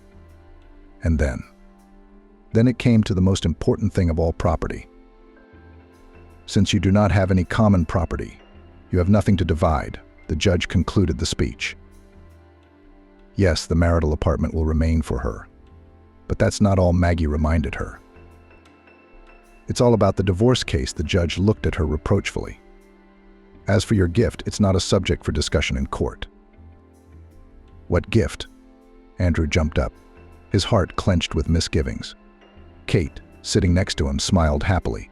And then it came to the most important thing of all property. Since you do not have any common property, you have nothing to divide, the judge concluded the speech. Yes, the marital apartment will remain for her. But that's not all, Maggie reminded her. It's all about the divorce case, the judge looked at her reproachfully. As for your gift, it's not a subject for discussion in court. What gift? Andrew jumped up, his heart clenched with misgivings. Kate, sitting next to him, smiled happily.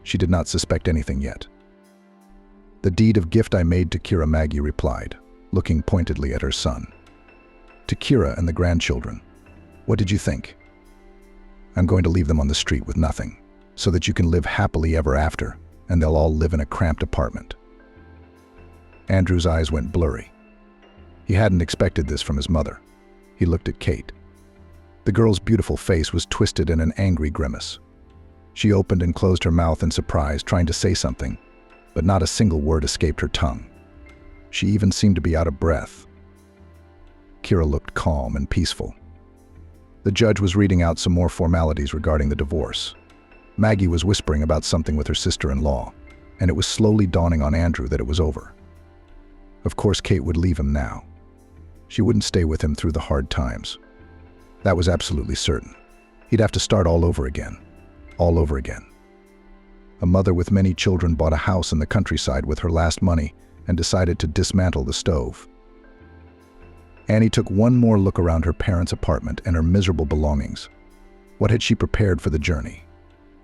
She did not suspect anything yet. The deed of gift I made to Kira, Maggie replied, looking pointedly at her son. To Kira and the grandchildren. What did you think? I'm going to leave them on the street with nothing, so that you can live happily ever after, and they'll all live in a cramped apartment. Andrew's eyes went blurry. He hadn't expected this from his mother. He looked at Kate. The girl's beautiful face was twisted in an angry grimace. She opened and closed her mouth in surprise, trying to say something, but not a single word escaped her tongue. She even seemed to be out of breath. Kira looked calm and peaceful. The judge was reading out some more formalities regarding the divorce. Maggie was whispering about something with her sister-in-law, and it was slowly dawning on Andrew that it was over. Of course, Kate would leave him now. She wouldn't stay with him through the hard times. That was absolutely certain. He'd have to start all over again. All over again. A mother with many children bought a house in the countryside with her last money and decided to dismantle the stove. Annie took one more look around her parents' apartment and her miserable belongings. What had she prepared for the journey?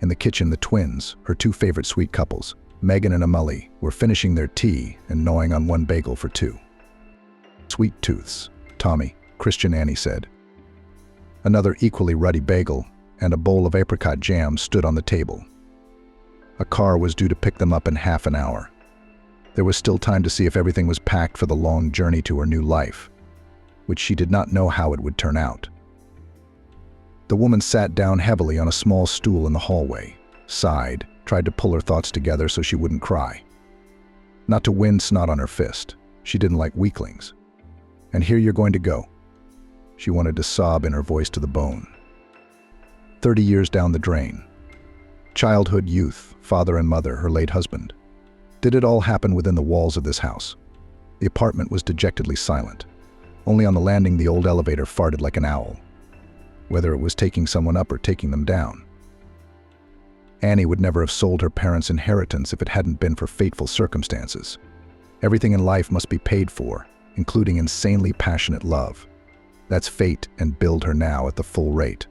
In the kitchen, the twins, her two favorite sweet couples, Megan and Emily, were finishing their tea and gnawing on one bagel for two. Sweet tooths, Tommy, Christian, Annie said. Another equally ruddy bagel and a bowl of apricot jam stood on the table. A car was due to pick them up in half an hour. There was still time to see if everything was packed for the long journey to her new life, which she did not know how it would turn out. The woman sat down heavily on a small stool in the hallway, sighed, tried to pull her thoughts together so she wouldn't cry. Not to win snot on her fist. She didn't like weaklings. And here you're going to go. She wanted to sob in her voice to the bone. 30 years down the drain. Childhood, youth, father and mother, her late husband. Did it all happen within the walls of this house? The apartment was dejectedly silent. Only on the landing the old elevator farted like an owl, whether it was taking someone up or taking them down. Annie would never have sold her parents' inheritance if it hadn't been for fateful circumstances. Everything in life must be paid for, including insanely passionate love. That's fate, and billed her now at the full rate.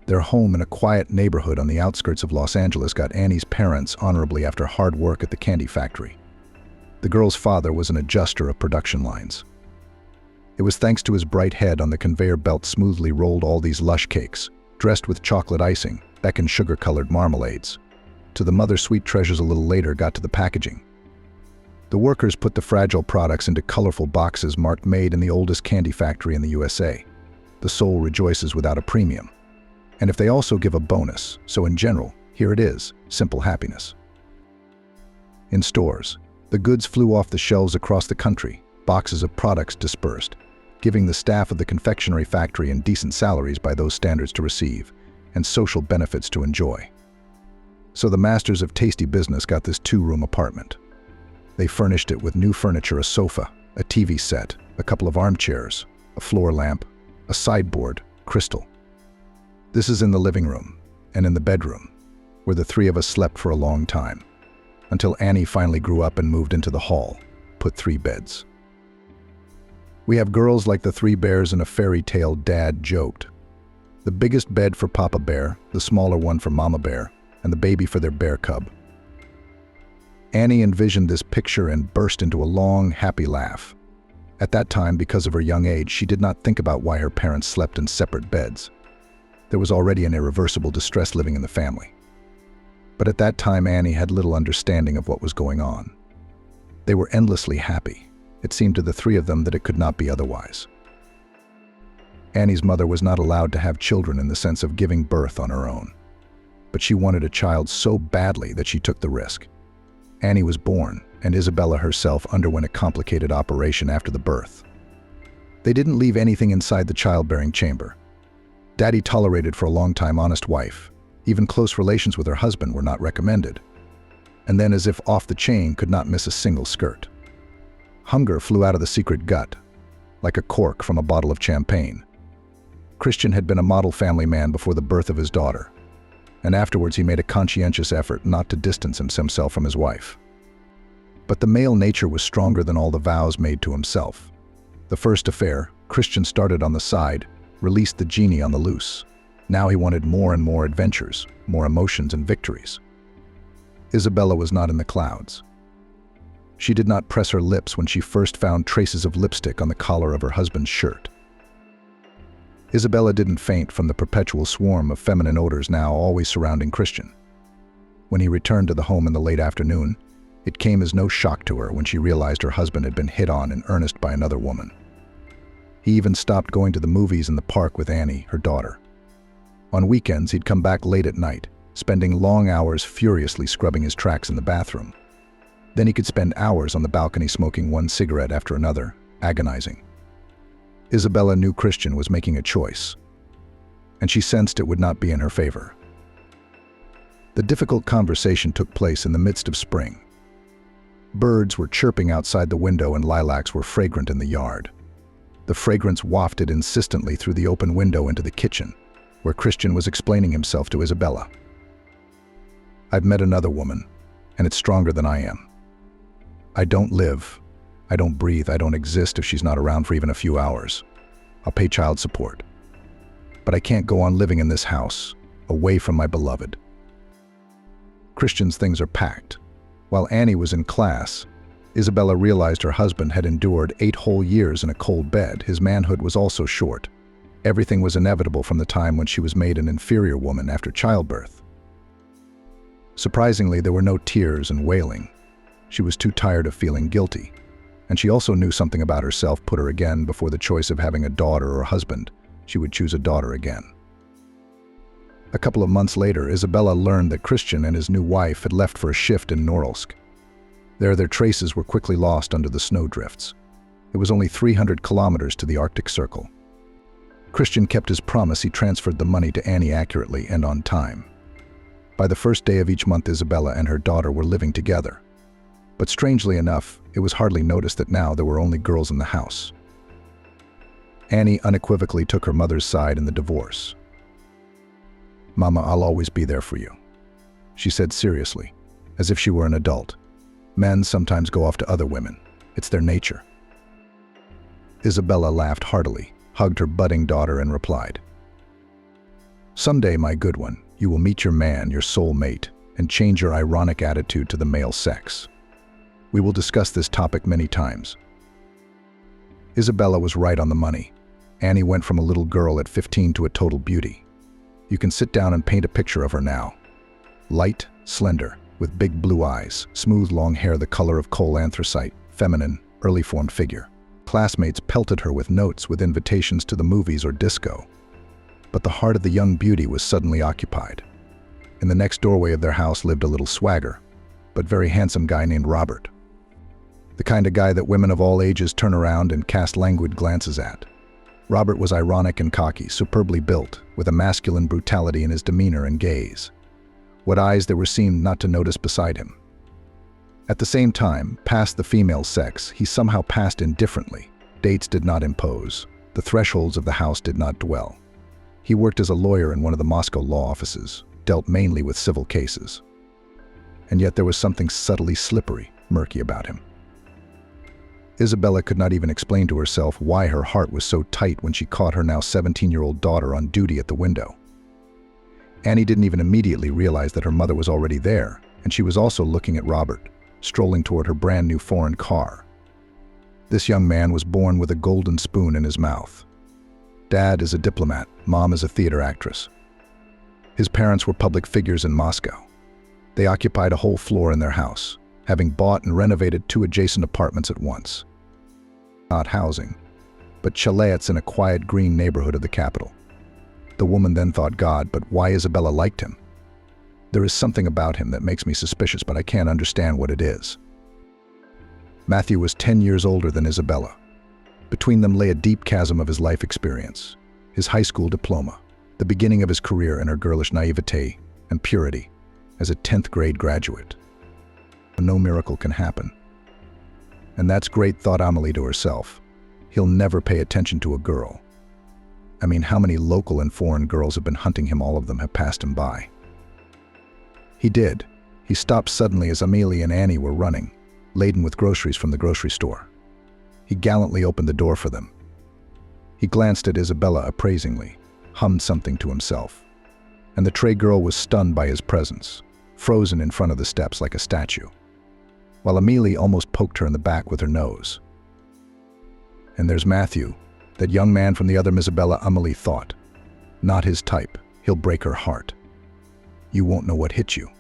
Their home in a quiet neighborhood on the outskirts of Los Angeles got Annie's parents honorably after hard work at the candy factory. The girl's father was an adjuster of production lines. It was thanks to his bright head on the conveyor belt smoothly rolled all these lush cakes, dressed with chocolate icing, beckoned sugar-colored marmalades. To the mother, sweet treasures a little later got to the packaging. The workers put the fragile products into colorful boxes marked "Made in the oldest candy factory in the USA." The soul rejoices without a premium. And if they also give a bonus, so in general, here it is, simple happiness. In stores, the goods flew off the shelves across the country, boxes of products dispersed, giving the staff of the confectionery factory and decent salaries by those standards to receive, and social benefits to enjoy. So the masters of tasty business got this 2-room apartment. They furnished it with new furniture, a sofa, a TV set, a couple of armchairs, a floor lamp, a sideboard, crystal. This is in the living room, and in the bedroom, where the three of us slept for a long time, until Annie finally grew up and moved into the hall, put 3 beds. We have girls like the 3 bears in a fairy tale, Dad joked. The biggest bed for Papa Bear, the smaller one for Mama Bear, and the baby for their bear cub. Annie envisioned this picture and burst into a long, happy laugh. At that time, because of her young age, she did not think about why her parents slept in separate beds. There was already an irreversible distress living in the family. But at that time, Annie had little understanding of what was going on. They were endlessly happy. It seemed to the 3 of them that it could not be otherwise. Annie's mother was not allowed to have children in the sense of giving birth on her own. But she wanted a child so badly that she took the risk. Annie was born, and Isabella herself underwent a complicated operation after the birth. They didn't leave anything inside the childbearing chamber. Daddy tolerated for a long time honest wife. Even close relations with her husband were not recommended. And then, as if off the chain, could not miss a single skirt. Hunger flew out of the secret gut, like a cork from a bottle of champagne. Christian had been a model family man before the birth of his daughter, and afterwards he made a conscientious effort not to distance himself from his wife. But the male nature was stronger than all the vows made to himself. The first affair, Christian started on the side, released the genie on the loose. Now he wanted more and more adventures, more emotions and victories. Isabella was not in the clouds. She did not press her lips when she first found traces of lipstick on the collar of her husband's shirt. Isabella didn't faint from the perpetual swarm of feminine odors now always surrounding Christian. When he returned to the home in the late afternoon, it came as no shock to her when she realized her husband had been hit on in earnest by another woman. He even stopped going to the movies in the park with Annie, her daughter. On weekends, he'd come back late at night, spending long hours furiously scrubbing his tracks in the bathroom. Then he could spend hours on the balcony smoking one cigarette after another, agonizing. Isabella knew Christian was making a choice, and she sensed it would not be in her favor. The difficult conversation took place in the midst of spring. Birds were chirping outside the window and lilacs were fragrant in the yard. The fragrance wafted insistently through the open window into the kitchen, where Christian was explaining himself to Isabella. "I've met another woman, and it's stronger than I am. I don't live, I don't breathe, I don't exist if she's not around for even a few hours. I'll pay child support. But I can't go on living in this house, away from my beloved." Christian's things are packed. While Annie was in class, Isabella realized her husband had endured 8 whole years in a cold bed. His manhood was also short. Everything was inevitable from the time when she was made an inferior woman after childbirth. Surprisingly, there were no tears and wailing. She was too tired of feeling guilty, and she also knew something about herself put her again before the choice of having a daughter or a husband. She would choose a daughter again. A couple of months later, Isabella learned that Christian and his new wife had left for a shift in Norilsk. There, their traces were quickly lost under the snowdrifts. It was only 300 kilometers to the Arctic Circle. Christian kept his promise. He transferred the money to Annie accurately and on time. By the first day of each month, Isabella and her daughter were living together. But strangely enough, it was hardly noticed that now there were only girls in the house. Annie unequivocally took her mother's side in the divorce. "Mama, I'll always be there for you," she said seriously, as if she were an adult. "Men sometimes go off to other women. It's their nature." Isabella laughed heartily, hugged her budding daughter, and replied, "Someday, my good one, you will meet your man, your soul mate, and change your ironic attitude to the male sex. We will discuss this topic many times." Isabella was right on the money. Annie went from a little girl at 15 to a total beauty. You can sit down and paint a picture of her now. Light, slender, with big blue eyes, smooth long hair the color of coal anthracite, feminine, early formed figure. Classmates pelted her with notes with invitations to the movies or disco. But the heart of the young beauty was suddenly occupied. In the next doorway of their house lived a little swagger, but very handsome guy named Robert. The kind of guy that women of all ages turn around and cast languid glances at. Robert was ironic and cocky, superbly built, with a masculine brutality in his demeanor and gaze. What eyes there were seemed not to notice beside him. At the same time, past the female sex, he somehow passed indifferently. Dates did not impose. The thresholds of the house did not dwell. He worked as a lawyer in one of the Moscow law offices, dealt mainly with civil cases. And yet there was something subtly slippery, murky about him. Isabella could not even explain to herself why her heart was so tight when she caught her now 17-year-old daughter on duty at the window. Annie didn't even immediately realize that her mother was already there, and she was also looking at Robert, strolling toward her brand new foreign car. This young man was born with a golden spoon in his mouth. Dad is a diplomat, Mom is a theater actress. His parents were public figures in Moscow. They occupied a whole floor in their house, having bought and renovated 2 adjacent apartments at once. Not housing, but chalets in a quiet green neighborhood of the capital. The woman then thought, God, but why Isabella liked him? There is something about him that makes me suspicious, but I can't understand what it is. Matthew was 10 years older than Isabella. Between them lay a deep chasm of his life experience, his high school diploma, the beginning of his career, and her girlish naivete and purity as a 10th grade graduate. No miracle can happen. And that's great, thought Amelie to herself. He'll never pay attention to a girl. I mean, how many local and foreign girls have been hunting him? All of them have passed him by. He did. He stopped suddenly as Amelie and Annie were running, laden with groceries from the grocery store. He gallantly opened the door for them. He glanced at Isabella appraisingly, hummed something to himself, and the tray girl was stunned by his presence, frozen in front of the steps like a statue, while Amelie almost poked her in the back with her nose. And there's Matthew, that young man from the other Isabella, Amelie thought. Not his type. He'll break her heart. You won't know what hit you.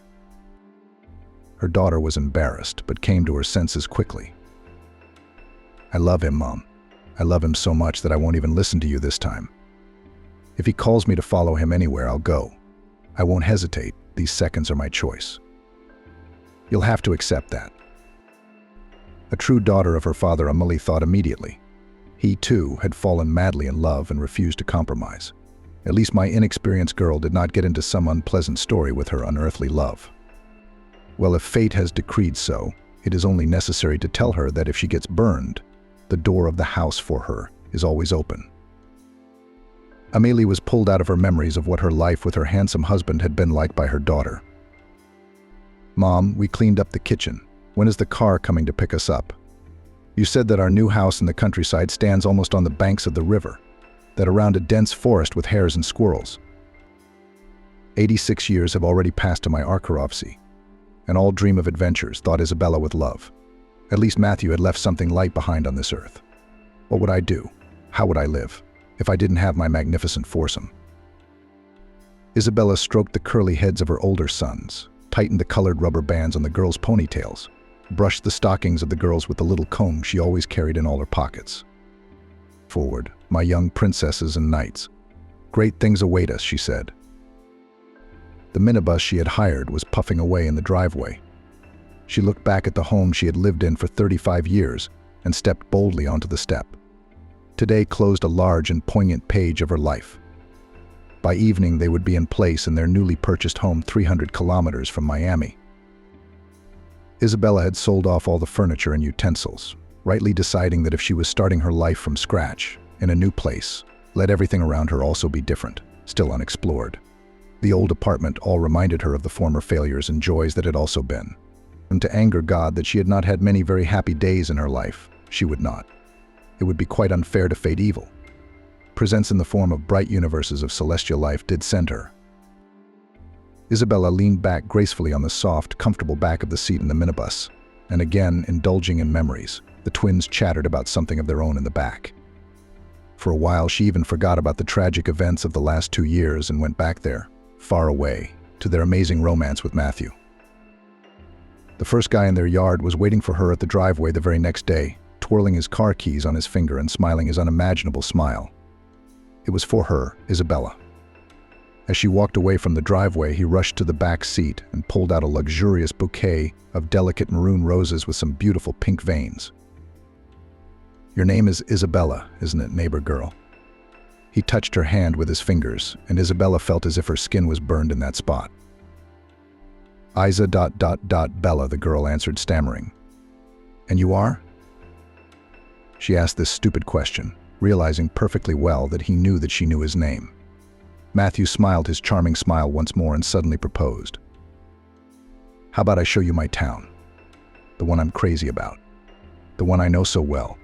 Her daughter was embarrassed, but came to her senses quickly. I love him, Mom. I love him so much that I won't even listen to you this time. If he calls me to follow him anywhere, I'll go. I won't hesitate. These seconds are my choice. You'll have to accept that." A true daughter of her father, Amelie, thought immediately. He, too, had fallen madly in love and refused to compromise. At least my inexperienced girl did not get into some unpleasant story with her unearthly love. Well, if fate has decreed so, it is only necessary to tell her that if she gets burned, the door of the house for her is always open. Amélie was pulled out of her memories of what her life with her handsome husband had been like by her daughter. "Mom, we cleaned up the kitchen. When is the car coming to pick us up? You said that our new house in the countryside stands almost on the banks of the river, that around a dense forest with hares and squirrels. 86 years have already passed to my Arkarovsi, and all dream of adventures," thought Isabella with love. At least Matthew had left something light behind on this earth. What would I do? How would I live if I didn't have my magnificent foursome? Isabella stroked the curly heads of her older sons, tightened the colored rubber bands on the girls' ponytails, brushed the stockings of the girls with the little comb she always carried in all her pockets. "Forward, my young princesses and knights. Great things await us," she said. The minibus she had hired was puffing away in the driveway. She looked back at the home she had lived in for 35 years and stepped boldly onto the step. Today closed a large and poignant page of her life. By evening, they would be in place in their newly purchased home 300 kilometers from Miami. Isabella had sold off all the furniture and utensils, rightly deciding that if she was starting her life from scratch, in a new place, let everything around her also be different, still unexplored. The old apartment all reminded her of the former failures and joys that had also been. And to anger God that she had not had many very happy days in her life, she would not. It would be quite unfair to fate evil. Presents in the form of bright universes of celestial life did send her. Isabella leaned back gracefully on the soft, comfortable back of the seat in the minibus, and again, indulging in memories, the twins chattered about something of their own in the back. For a while, she even forgot about the tragic events of the last 2 years and went back there, far away, to their amazing romance with Matthew. The first guy in their yard was waiting for her at the driveway the very next day, twirling his car keys on his finger and smiling his unimaginable smile. It was for her, Isabella. As she walked away from the driveway, he rushed to the back seat and pulled out a luxurious bouquet of delicate maroon roses with some beautiful pink veins. "Your name is Isabella, isn't it, neighbor girl?" He touched her hand with his fingers, and Isabella felt as if her skin was burned in that spot. "Isa ... Bella," the girl answered, stammering. "And you are?" She asked this stupid question, realizing perfectly well that he knew that she knew his name. Matthew smiled his charming smile once more and suddenly proposed. "How about I show you my town? The one I'm crazy about. The one I know so well.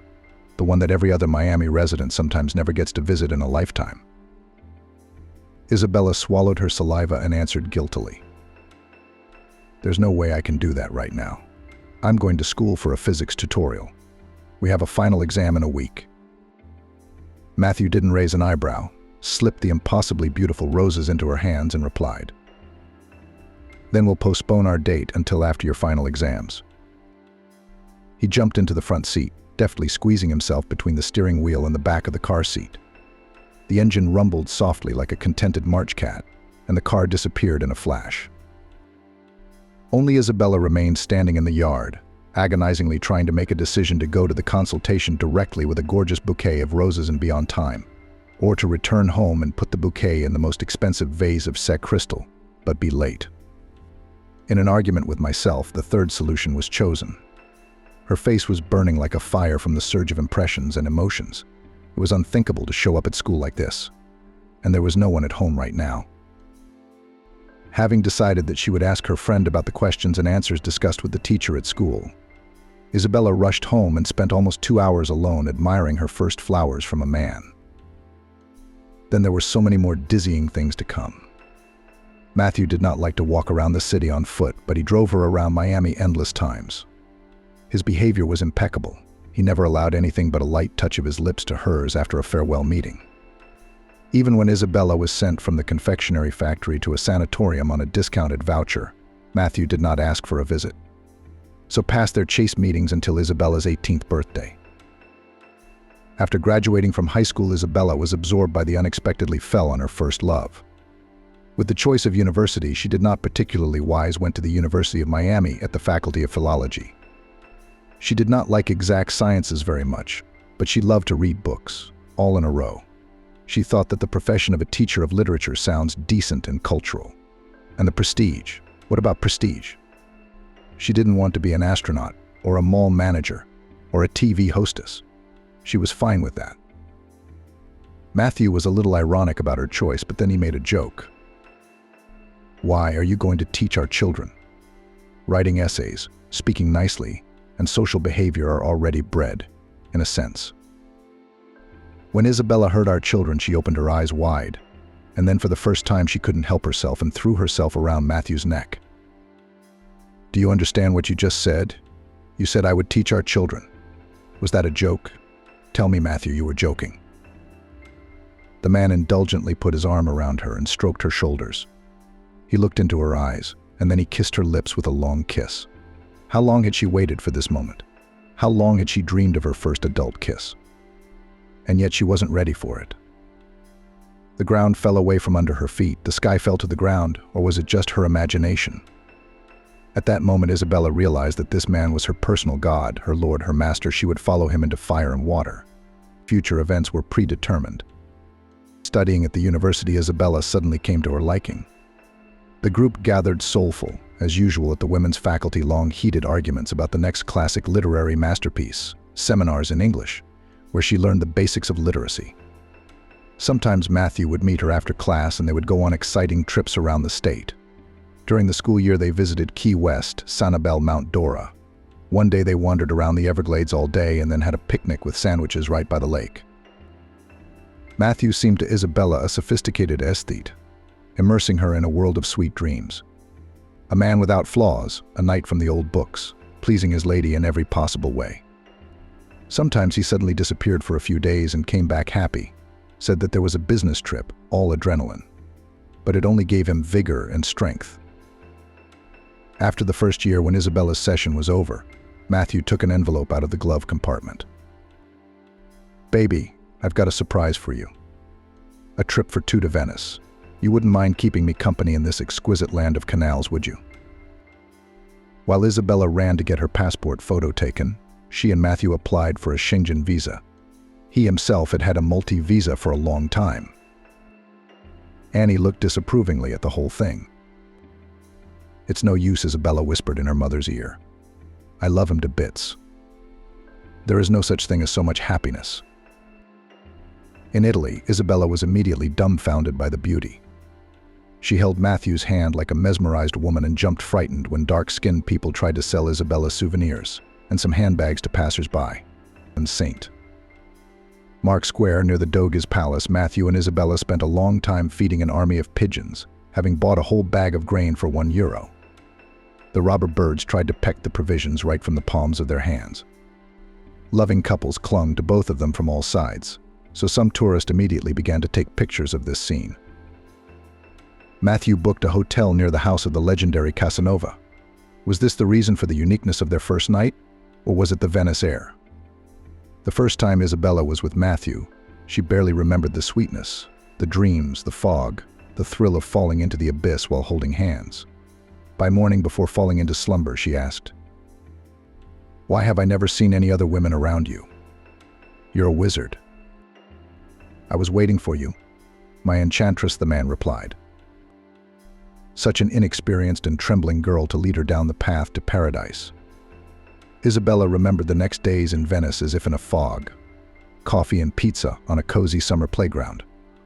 The one that every other Miami resident sometimes never gets to visit in a lifetime." Isabella swallowed her saliva and answered guiltily. "There's no way I can do that right now. I'm going to school for a physics tutorial. We have a final exam in a week." Matthew didn't raise an eyebrow, slipped the impossibly beautiful roses into her hands and replied, "Then we'll postpone our date until after your final exams." He jumped into the front seat, deftly squeezing himself between the steering wheel and the back of the car seat. The engine rumbled softly like a contented March cat, and the car disappeared in a flash. Only Isabella remained standing in the yard, agonizingly trying to make a decision to go to the consultation directly with a gorgeous bouquet of roses and be on time, or to return home and put the bouquet in the most expensive vase of sec crystal, but be late. In an argument with myself, the third solution was chosen. Her face was burning like a fire from the surge of impressions and emotions. It was unthinkable to show up at school like this, and there was no one at home right now. Having decided that she would ask her friend about the questions and answers discussed with the teacher at school, Isabella rushed home and spent almost 2 hours alone admiring her first flowers from a man. Then there were so many more dizzying things to come. Matthew did not like to walk around the city on foot, but he drove her around Miami endless times. His behavior was impeccable. He never allowed anything but a light touch of his lips to hers after a farewell meeting. Even when Isabella was sent from the confectionery factory to a sanatorium on a discounted voucher, Matthew did not ask for a visit. So passed their chaste meetings until Isabella's 18th birthday. After graduating from high school, Isabella was absorbed by the unexpectedly fell on her first love. With the choice of university, she did not particularly wise went to the University of Miami at the Faculty of Philology. She did not like exact sciences very much, but she loved to read books, all in a row. She thought that the profession of a teacher of literature sounds decent and cultural. And the prestige. What about prestige? She didn't want to be an astronaut, or a mall manager, or a TV hostess. She was fine with that. Matthew was a little ironic about her choice, but then he made a joke. Why are you going to teach our children? Writing essays, speaking nicely, and social behavior are already bred, in a sense. When Isabella heard our children, she opened her eyes wide, and then for the first time she couldn't help herself and threw herself around Matthew's neck. Do you understand what you just said? You said I would teach our children. Was that a joke? Tell me, Matthew, you were joking. The man indulgently put his arm around her and stroked her shoulders. He looked into her eyes, and then he kissed her lips with a long kiss. How long had she waited for this moment? How long had she dreamed of her first adult kiss? And yet she wasn't ready for it. The ground fell away from under her feet, the sky fell to the ground, or was it just her imagination? At that moment, Isabella realized that this man was her personal god, her lord, her master. She would follow him into fire and water. Future events were predetermined. Studying at the university, Isabella suddenly came to her liking. The group gathered soulful, as usual at the women's faculty, long heated arguments about the next classic literary masterpiece, seminars in English, where she learned the basics of literacy. Sometimes Matthew would meet her after class and they would go on exciting trips around the state. During the school year, they visited Key West, Sanibel, Mount Dora. One day they wandered around the Everglades all day and then had a picnic with sandwiches right by the lake. Matthew seemed to Isabella a sophisticated aesthete, immersing her in a world of sweet dreams. A man without flaws, a knight from the old books, pleasing his lady in every possible way. Sometimes he suddenly disappeared for a few days and came back happy, said that there was a business trip, all adrenaline. But it only gave him vigor and strength. After the first year, when Isabella's session was over, Matthew took an envelope out of the glove compartment. Baby, I've got a surprise for you. A trip for two to Venice. You wouldn't mind keeping me company in this exquisite land of canals, would you? While Isabella ran to get her passport photo taken, she and Matthew applied for a Schengen visa. He himself had had a multi-visa for a long time. Annie looked disapprovingly at the whole thing. It's no use, Isabella whispered in her mother's ear. I love him to bits. There is no such thing as so much happiness. In Italy, Isabella was immediately dumbfounded by the beauty. She held Matthew's hand like a mesmerized woman and jumped frightened when dark-skinned people tried to sell Isabella souvenirs and some handbags to passers-by. And Saint Mark Square, near the Doge's palace, Matthew and Isabella spent a long time feeding an army of pigeons, having bought a whole bag of grain for €1. The robber birds tried to peck the provisions right from the palms of their hands. Loving couples clung to both of them from all sides, so some tourists immediately began to take pictures of this scene. Matthew booked a hotel near the house of the legendary Casanova. Was this the reason for the uniqueness of their first night, or was it the Venice air? The first time Isabella was with Matthew, she barely remembered the sweetness, the dreams, the fog, the thrill of falling into the abyss while holding hands. By morning, before falling into slumber, she asked, "Why have I never seen any other women around you? You're a wizard." "I was waiting for you, my enchantress," the man replied. Such an inexperienced and trembling girl to lead her down the path to paradise. Isabella remembered the next days in Venice as if in a fog. Coffee and pizza on a cozy summer playground,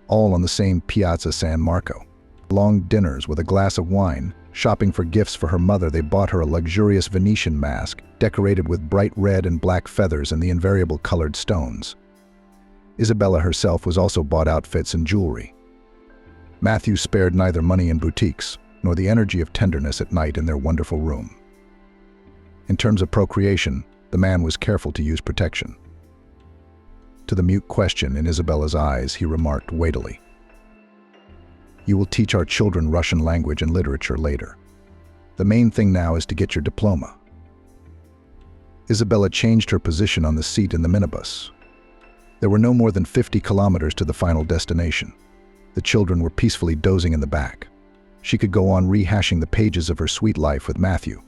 all on the same Piazza San Marco. Long dinners with a glass of wine. Shopping for gifts for her mother, they bought her a luxurious Venetian mask, decorated with bright red and black feathers and the invariable colored stones. Isabella herself was also bought outfits and jewelry. Matthew spared neither money in boutiques, nor the energy of tenderness at night in their wonderful room. In terms of procreation, the man was careful to use protection. To the mute question in Isabella's eyes, he remarked weightily, "You will teach our children Russian language and literature later. The main thing now is to get your diploma." Isabella changed her position on the seat in the minibus. There were no more than 50 kilometers to the final destination. The children were peacefully dozing in the back. She could go on rehashing the pages of her sweet life with Matthew,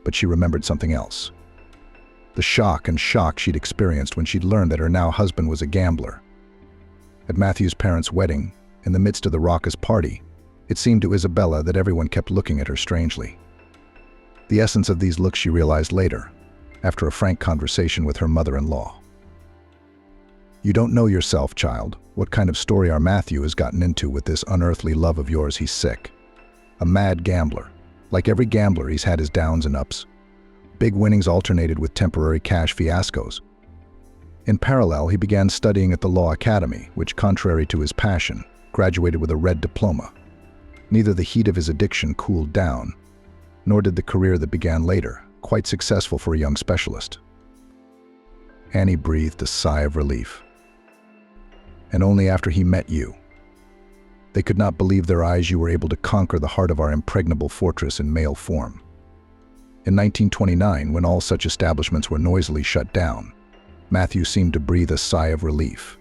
but she remembered something else. The shock she'd experienced when she'd learned that her now husband was a gambler. At Matthew's parents' wedding, in the midst of the raucous party, it seemed to Isabella that everyone kept looking at her strangely. The essence of these looks she realized later, after a frank conversation with her mother-in-law. "You don't know yourself, child. What kind of story our Matthew has gotten into with this unearthly love of yours? He's sick. A mad gambler. Like every gambler, he's had his downs and ups. Big winnings alternated with temporary cash fiascos. In parallel, he began studying at the law academy, which, contrary to his passion, graduated with a red diploma. Neither the heat of his addiction cooled down, nor did the career that began later, quite successful for a young specialist." Annie breathed a sigh of relief. "And only after he met you. They could not believe their eyes you were able to conquer the heart of our impregnable fortress in male form. In 1929, when all such establishments were noisily shut down, Matthew seemed to breathe a sigh of relief.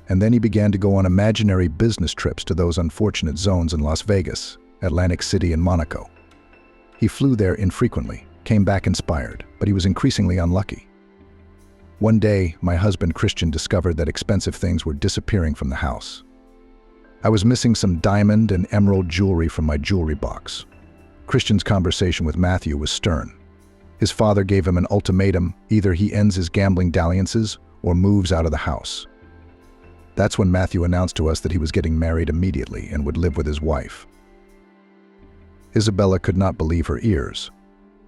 And then he began to go on imaginary business trips to those unfortunate zones in Las Vegas, Atlantic City, and Monaco. He flew there infrequently, came back inspired, but he was increasingly unlucky. One day, my husband Christian discovered that expensive things were disappearing from the house. I was missing some diamond and emerald jewelry from my jewelry box. Christian's conversation with Matthew was stern. His father gave him an ultimatum: either he ends his gambling dalliances or moves out of the house. That's when Matthew announced to us that he was getting married immediately and would live with his wife. Isabella could not believe her ears.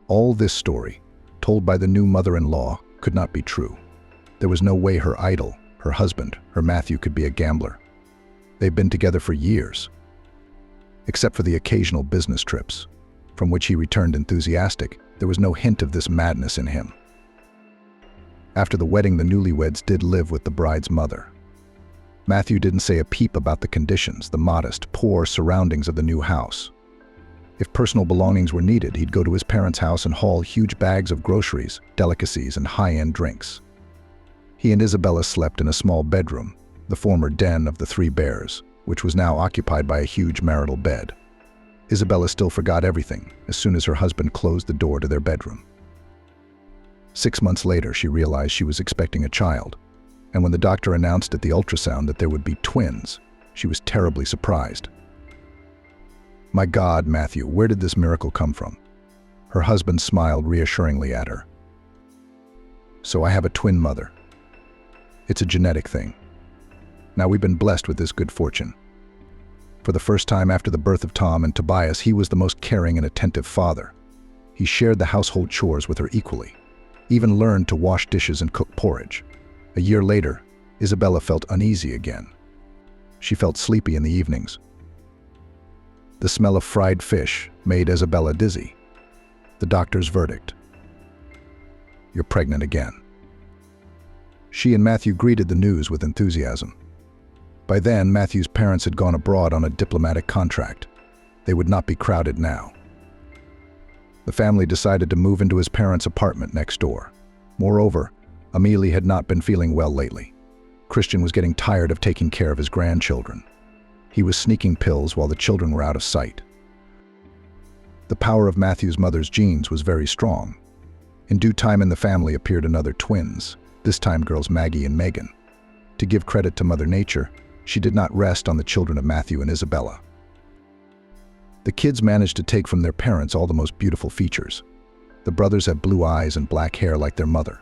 All this story, told by the new mother-in-law, could not be true. There was no way her idol, her husband, her Matthew, could be a gambler. They'd been together for years. Except for the occasional business trips, from which he returned enthusiastic, there was no hint of this madness in him. After the wedding, the newlyweds did live with the bride's mother. Matthew didn't say a peep about the conditions, the modest, poor surroundings of the new house. If personal belongings were needed, he'd go to his parents' house and haul huge bags of groceries, delicacies, and high-end drinks. He and Isabella slept in a small bedroom, the former den of the Three Bears, which was now occupied by a huge marital bed. Isabella still forgot everything as soon as her husband closed the door to their bedroom. 6 months later, she realized she was expecting a child, and when the doctor announced at the ultrasound that there would be twins, she was terribly surprised. "My God, Matthew, where did this miracle come from?" Her husband smiled reassuringly at her. "So I have a twin mother. It's a genetic thing. Now we've been blessed with this good fortune. For the first time after the birth of Tom and Tobias, he was the most caring and attentive father. He shared the household chores with her equally, even learned to wash dishes and cook porridge. A year later, Isabella felt uneasy again. She felt sleepy in the evenings. The smell of fried fish made Isabella dizzy. The doctor's verdict: "You're pregnant again." She and Matthew greeted the news with enthusiasm. By then, Matthew's parents had gone abroad on a diplomatic contract. They would not be crowded now. The family decided to move into his parents' apartment next door. Moreover, Amelie had not been feeling well lately. Christian was getting tired of taking care of his grandchildren. He was sneaking pills while the children were out of sight. The power of Matthew's mother's genes was very strong. In due time in the family appeared another twins, this time girls Maggie and Megan. To give credit to Mother Nature, she did not rest on the children of Matthew and Isabella. The kids managed to take from their parents all the most beautiful features. The brothers had blue eyes and black hair like their mother.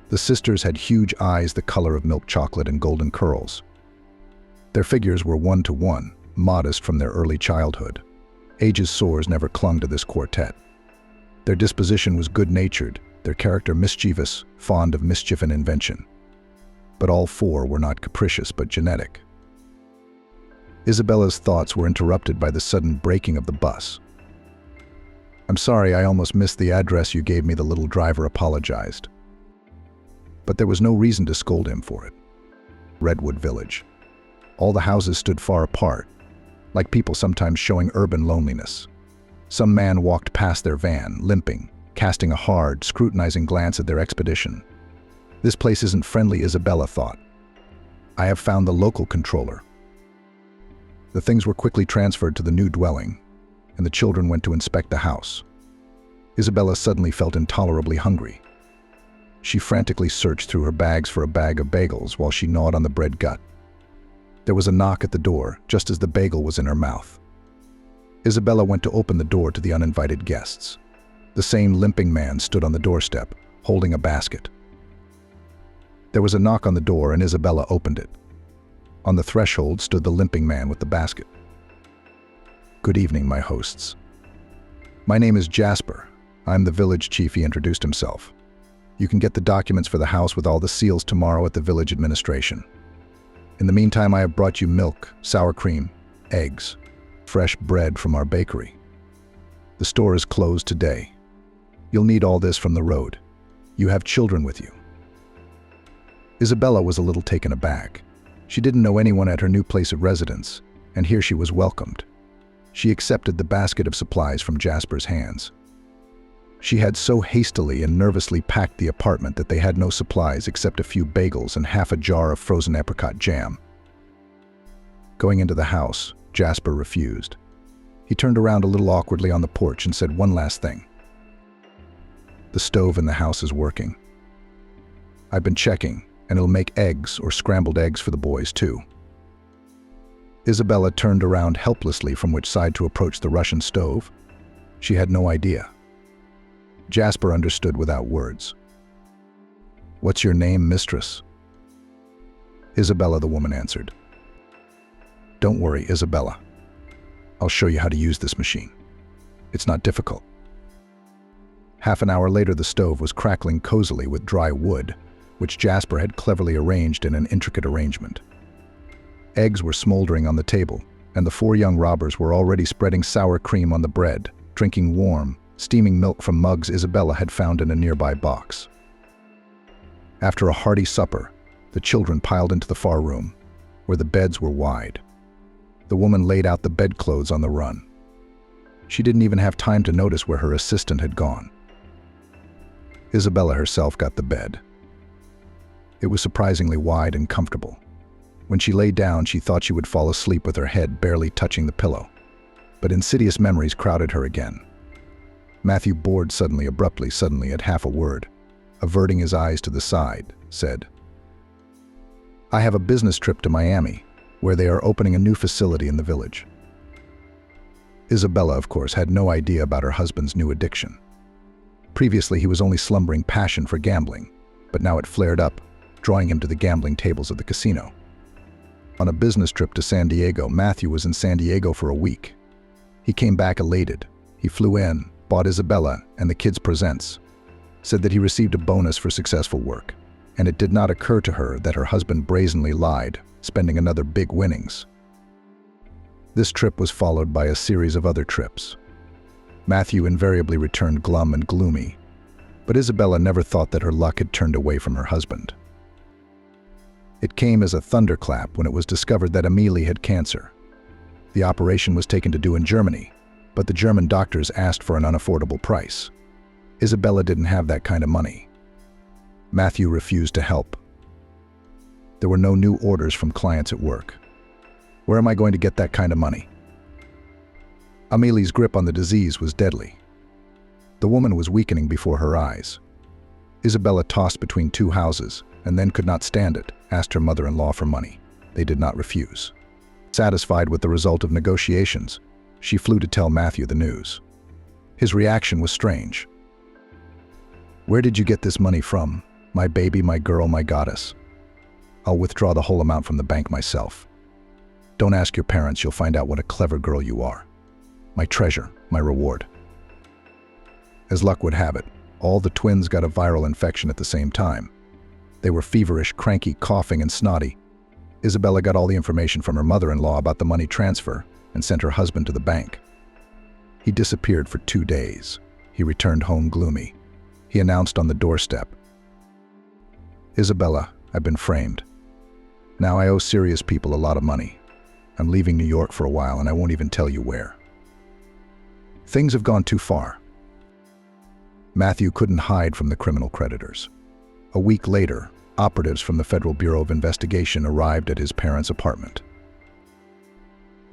The sisters had huge eyes the color of milk chocolate and golden curls. Their figures were one-to-one, modest from their early childhood. Age's sores never clung to this quartet. Their disposition was good-natured, their character mischievous, fond of mischief and invention. But all four were not capricious but genetic. Isabella's thoughts were interrupted by the sudden braking of the bus. "I'm sorry, I almost missed the address you gave me," the little driver apologized. But there was no reason to scold him for it. Redwood Village. All the houses stood far apart, like people sometimes showing urban loneliness. Some man walked past their van, limping, casting a hard, scrutinizing glance at their expedition. This place isn't friendly, Isabella thought. I have found the local controller. The things were quickly transferred to the new dwelling, and the children went to inspect the house. Isabella suddenly felt intolerably hungry. She frantically searched through her bags for a bag of bagels while she gnawed on the bread gut. There was a knock at the door just as the bagel was in her mouth. Isabella went to open the door to the uninvited guests. The same limping man stood on the doorstep, holding a basket. There was a knock on the door and Isabella opened it. On the threshold stood the limping man with the basket. Good evening, my hosts. My name is Jasper. I'm the village chief, he introduced himself. You can get the documents for the house with all the seals tomorrow at the village administration. In the meantime, I have brought you milk, sour cream, eggs, fresh bread from our bakery. The store is closed today. You'll need all this from the road. You have children with you. Isabella was a little taken aback. She didn't know anyone at her new place of residence, and here she was welcomed. She accepted the basket of supplies from Jasper's hands. She had so hastily and nervously packed the apartment that they had no supplies except a few bagels and half a jar of frozen apricot jam. Going into the house, Jasper refused. He turned around a little awkwardly on the porch and said one last thing. The stove in the house is working. I've been checking, and it'll make eggs or scrambled eggs for the boys too. Isabella turned around helplessly from which side to approach the Russian stove. She had no idea. Jasper understood without words. What's your name, mistress? Isabella, the woman answered. Don't worry, Isabella. I'll show you how to use this machine. It's not difficult. Half an hour later, the stove was crackling cozily with dry wood, which Jasper had cleverly arranged in an intricate arrangement. Eggs were smoldering on the table, and the 4 young robbers were already spreading sour cream on the bread, drinking warm, steaming milk from mugs Isabella had found in a nearby box. After a hearty supper, the children piled into the far room, where the beds were wide. The woman laid out the bedclothes on the run. She didn't even have time to notice where her assistant had gone. Isabella herself got the bed. It was surprisingly wide and comfortable. When she lay down, she thought she would fall asleep with her head barely touching the pillow. But insidious memories crowded her again. Matthew bored abruptly at half a word, averting his eyes to the side, said, I have a business trip to Miami, where they are opening a new facility in the village. Isabella, of course, had no idea about her husband's new addiction. Previously, he was only slumbering passion for gambling, but now it flared up, drawing him to the gambling tables of the casino. On a business trip to San Diego, Matthew was in San Diego for a week. He came back elated. He flew in, bought Isabella and the kids presents, said that he received a bonus for successful work, and it did not occur to her that her husband brazenly lied, spending another big winnings. This trip was followed by a series of other trips. Matthew invariably returned glum and gloomy, but Isabella never thought that her luck had turned away from her husband. It came as a thunderclap when it was discovered that Amelie had cancer. The operation was taken to do in Germany, but the German doctors asked for an unaffordable price. Isabella didn't have that kind of money. Matthew refused to help. There were no new orders from clients at work. Where am I going to get that kind of money? Amelie's grip on the disease was deadly. The woman was weakening before her eyes. Isabella tossed between 2 houses and then could not stand it, asked her mother-in-law for money. They did not refuse. Satisfied with the result of negotiations, she flew to tell Matthew the news. His reaction was strange. Where did you get this money from? My baby, my girl, my goddess. I'll withdraw the whole amount from the bank myself. Don't ask your parents, you'll find out what a clever girl you are. My treasure, my reward. As luck would have it, all the twins got a viral infection at the same time. They were feverish, cranky, coughing, and snotty. Isabella got all the information from her mother-in-law about the money transfer and sent her husband to the bank. He disappeared for 2 days. He returned home gloomy. He announced on the doorstep, Isabella, I've been framed. Now I owe serious people a lot of money. I'm leaving New York for a while and I won't even tell you where. Things have gone too far. Matthew couldn't hide from the criminal creditors. A week later, operatives from the Federal Bureau of Investigation arrived at his parents' apartment.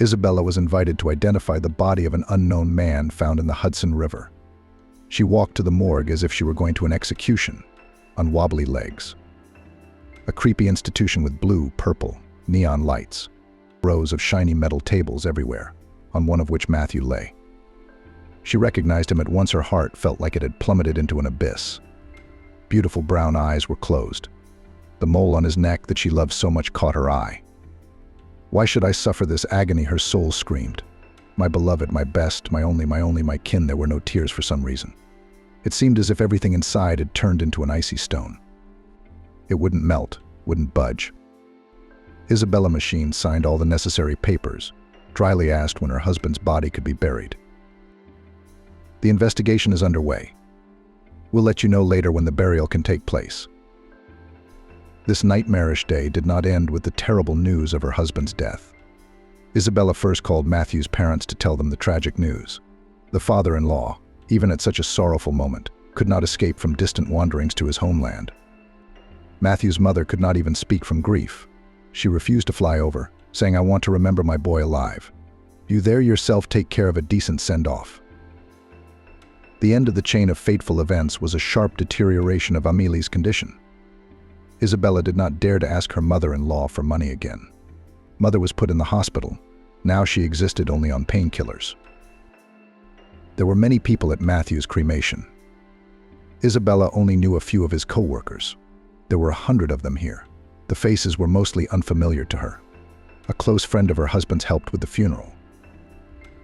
Isabella was invited to identify the body of an unknown man found in the Hudson River. She walked to the morgue as if she were going to an execution, on wobbly legs. A creepy institution with blue, purple, neon lights, rows of shiny metal tables everywhere, on one of which Matthew lay. She recognized him at once. Her heart felt like it had plummeted into an abyss. Beautiful brown eyes were closed. The mole on his neck that she loved so much caught her eye. "Why should I suffer this agony?" her soul screamed. My beloved, my best, my only, my kin. There were no tears for some reason. It seemed as if everything inside had turned into an icy stone. It wouldn't melt, wouldn't budge. Isabella Machine signed all the necessary papers, dryly asked when her husband's body could be buried. "The investigation is underway. We'll let you know later when the burial can take place." This nightmarish day did not end with the terrible news of her husband's death. Isabella first called Matthew's parents to tell them the tragic news. The father-in-law, even at such a sorrowful moment, could not escape from distant wanderings to his homeland. Matthew's mother could not even speak from grief. She refused to fly over, saying, "I want to remember my boy alive. You there yourself take care of a decent send-off." The end of the chain of fateful events was a sharp deterioration of Amélie's condition. Isabella did not dare to ask her mother-in-law for money again. Mother was put in the hospital. Now she existed only on painkillers. There were many people at Matthew's cremation. Isabella only knew a few of his co-workers. There were 100 of them here. The faces were mostly unfamiliar to her. A close friend of her husband's helped with the funeral.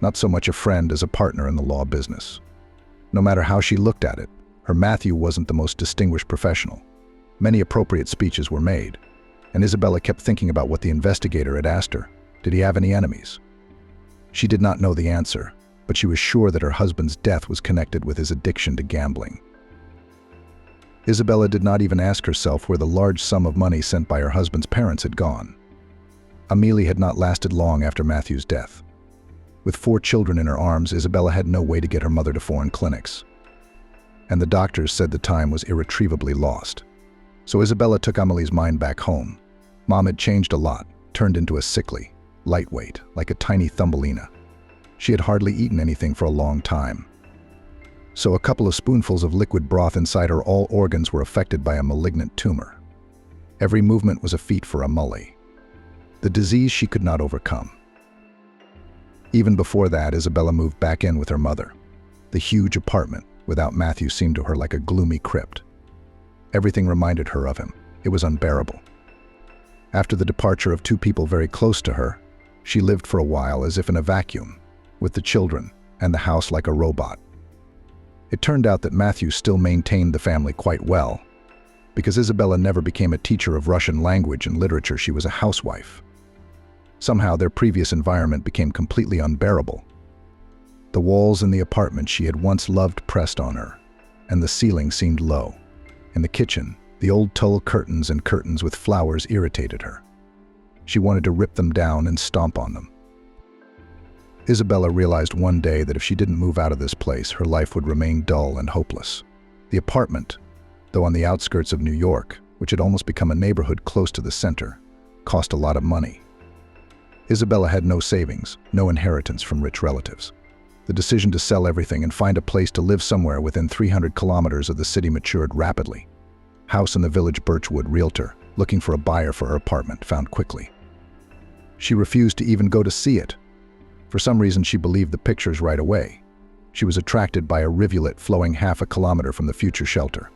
Not so much a friend as a partner in the law business. No matter how she looked at it, her Matthew wasn't the most distinguished professional. Many appropriate speeches were made, and Isabella kept thinking about what the investigator had asked her. Did he have any enemies? She did not know the answer, but she was sure that her husband's death was connected with his addiction to gambling. Isabella did not even ask herself where the large sum of money sent by her husband's parents had gone. Amélie had not lasted long after Matthew's death. With 4 children in her arms, Isabella had no way to get her mother to foreign clinics. And the doctors said the time was irretrievably lost. So Isabella took Amélie's mind back home. Mom had changed a lot, turned into a sickly, lightweight, like a tiny Thumbelina. She had hardly eaten anything for a long time. So a couple of spoonfuls of liquid broth inside her, all organs were affected by a malignant tumor. Every movement was a feat for Amélie. The disease she could not overcome. Even before that, Isabella moved back in with her mother. The huge apartment without Matthew seemed to her like a gloomy crypt. Everything reminded her of him. It was unbearable. After the departure of 2 people very close to her, she lived for a while as if in a vacuum, with the children and the house like a robot. It turned out that Matthew still maintained the family quite well. Because Isabella never became a teacher of Russian language and literature, she was a housewife. Somehow their previous environment became completely unbearable. The walls in the apartment she had once loved pressed on her, and the ceiling seemed low. In the kitchen, the old tulle curtains and curtains with flowers irritated her. She wanted to rip them down and stomp on them. Isabella realized one day that if she didn't move out of this place, her life would remain dull and hopeless. The apartment, though on the outskirts of New York, which had almost become a neighborhood close to the center, cost a lot of money. Isabella had no savings, no inheritance from rich relatives. The decision to sell everything and find a place to live somewhere within 300 kilometers of the city matured rapidly. House in the village. Birchwood realtor, looking for a buyer for her apartment, found quickly. She refused to even go to see it. For some reason, she believed the pictures right away. She was attracted by a rivulet flowing half a kilometer from the future shelter.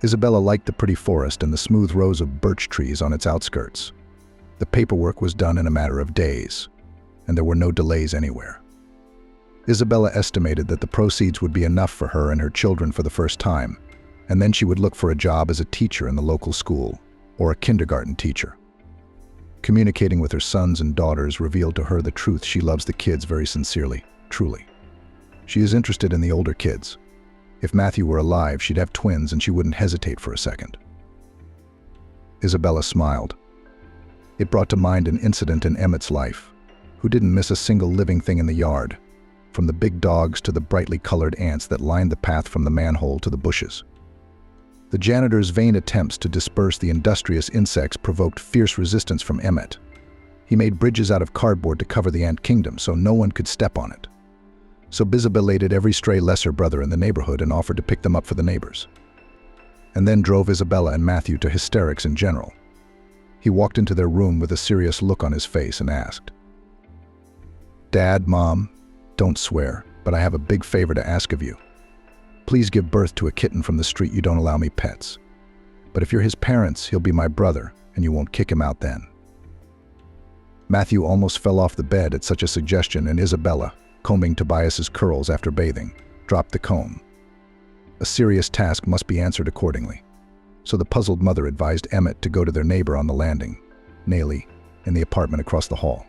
Isabella liked the pretty forest and the smooth rows of birch trees on its outskirts. The paperwork was done in a matter of days, and there were no delays anywhere. Isabella estimated that the proceeds would be enough for her and her children for the first time, and then she would look for a job as a teacher in the local school, or a kindergarten teacher. Communicating with her sons and daughters revealed to her the truth. She loves the kids very sincerely, truly. She is interested in the older kids. If Matthew were alive, she'd have twins and she wouldn't hesitate for a second. Isabella smiled. It brought to mind an incident in Emmett's life, who didn't miss a single living thing in the yard, from the big dogs to the brightly colored ants that lined the path from the manhole to the bushes. The janitor's vain attempts to disperse the industrious insects provoked fierce resistance from Emmett. He made bridges out of cardboard to cover the ant kingdom so no one could step on it. So Biz belated every stray lesser brother in the neighborhood and offered to pick them up for the neighbors. And then drove Isabella and Matthew to hysterics in general. He walked into their room with a serious look on his face and asked, "Dad, Mom, don't swear, but I have a big favor to ask of you. Please give birth to a kitten from the street you don't allow me pets. But if you're his parents, he'll be my brother, and you won't kick him out then." Matthew almost fell off the bed at such a suggestion, and Isabella, combing Tobias's curls after bathing, dropped the comb. A serious task must be answered accordingly. So the puzzled mother advised Emmett to go to their neighbor on the landing, Nellie, in the apartment across the hall.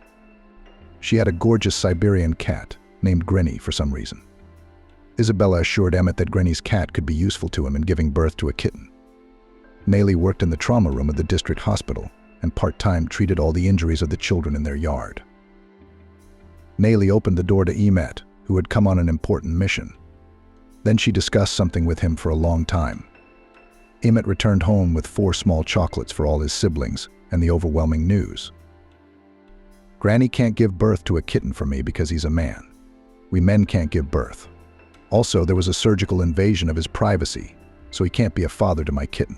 She had a gorgeous Siberian cat, named Granny for some reason. Isabella assured Emmett that Granny's cat could be useful to him in giving birth to a kitten. Nellie worked in the trauma room of the district hospital and part-time treated all the injuries of the children in their yard. Nellie opened the door to Emmett, who had come on an important mission. Then she discussed something with him for a long time. Emmett returned home with 4 small chocolates for all his siblings and the overwhelming news. "Granny can't give birth to a kitten for me because he's a man. We men can't give birth. Also, there was a surgical invasion of his privacy, so he can't be a father to my kitten."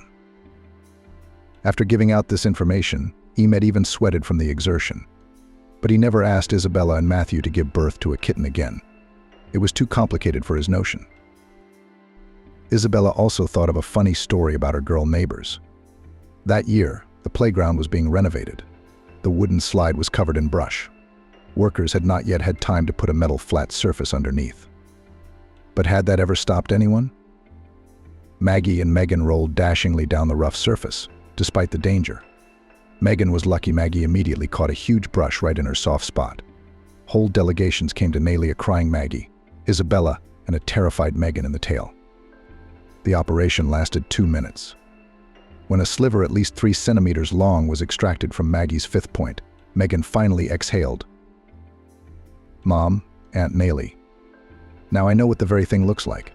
After giving out this information, Emmett even sweated from the exertion. But he never asked Isabella and Matthew to give birth to a kitten again. It was too complicated for his notion. Isabella also thought of a funny story about her girl neighbors. That year, the playground was being renovated. The wooden slide was covered in brush. Workers had not yet had time to put a metal flat surface underneath. But had that ever stopped anyone? Maggie and Megan rolled dashingly down the rough surface, despite the danger. Megan was lucky. Maggie immediately caught a huge brush right in her soft spot. Whole delegations came to nail a crying Maggie, Isabella, and a terrified Megan in the tail. The operation lasted 2 minutes. When a sliver at least 3 centimeters long was extracted from Maggie's 5th point, Megan finally exhaled. "Mom, Aunt Nellie. Now I know what the very thing looks like."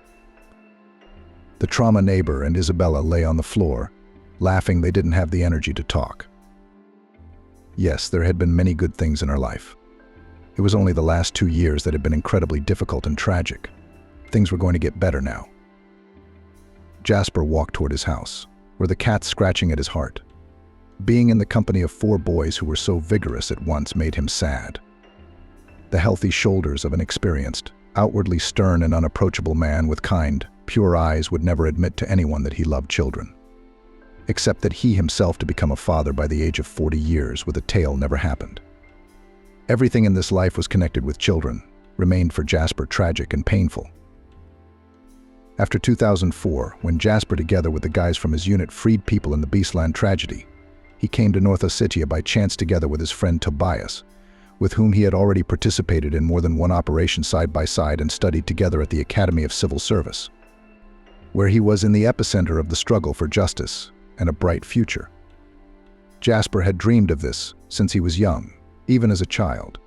The trauma neighbor and Isabella lay on the floor, laughing. They didn't have the energy to talk. Yes, there had been many good things in her life. It was only the last 2 years that had been incredibly difficult and tragic. Things were going to get better now. Jasper walked toward his house, where the cat scratching at his heart. Being in the company of 4 boys who were so vigorous at once made him sad. The healthy shoulders of an experienced, outwardly stern and unapproachable man with kind, pure eyes would never admit to anyone that he loved children. Except that he himself to become a father by the age of 40 years with a tail never happened. Everything in this life was connected with children, remained for Jasper tragic and painful. After 2004, when Jasper together with the guys from his unit freed people in the Beastland tragedy, he came to North Ossetia by chance together with his friend Tobias, with whom he had already participated in more than one operation side by side and studied together at the Academy of Civil Service, where he was in the epicenter of the struggle for justice and a bright future. Jasper had dreamed of this since he was young, even as a child.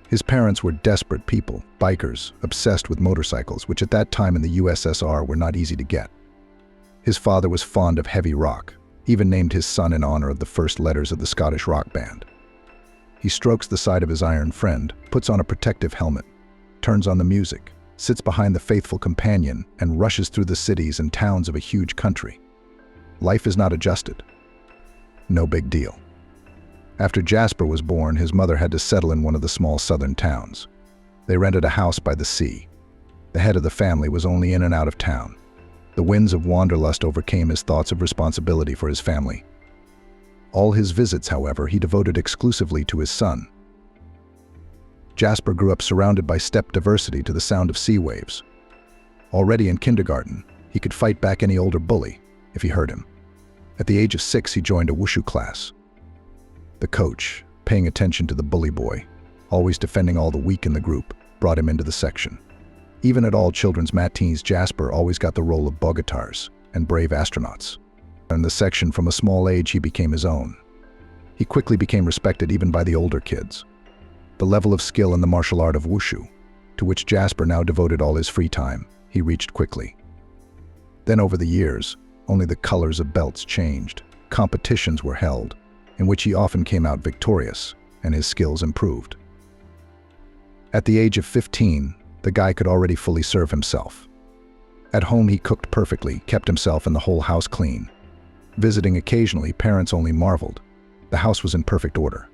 His parents were desperate people, bikers, obsessed with motorcycles, which at that time in the USSR were not easy to get. His father was fond of heavy rock, even named his son in honor of the first letters of the Scottish rock band. He strokes the side of his iron friend, puts on a protective helmet, turns on the music, sits behind the faithful companion, and rushes through the cities and towns of a huge country. Life is not adjusted. No big deal. After Jasper was born, his mother had to settle in one of the small southern towns. They rented a house by the sea. The head of the family was only in and out of town. The winds of wanderlust overcame his thoughts of responsibility for his family. All his visits, however, he devoted exclusively to his son. Jasper grew up surrounded by steppe diversity to the sound of sea waves. Already in kindergarten, he could fight back any older bully if he hurt him. At the age of 6, he joined a wushu class. The coach, paying attention to the bully boy, always defending all the weak in the group, brought him into the section. Even at all children's matines, Jasper always got the role of bogatars and brave astronauts. In the section, from a small age, he became his own. He quickly became respected even by the older kids. The level of skill in the martial art of wushu, to which Jasper now devoted all his free time, he reached quickly. Then over the years, only the colors of belts changed. Competitions were held, in which he often came out victorious, and his skills improved. At the age of 15, the guy could already fully serve himself. At home he cooked perfectly, kept himself and the whole house clean. Visiting occasionally, parents only marveled. The house was in perfect order.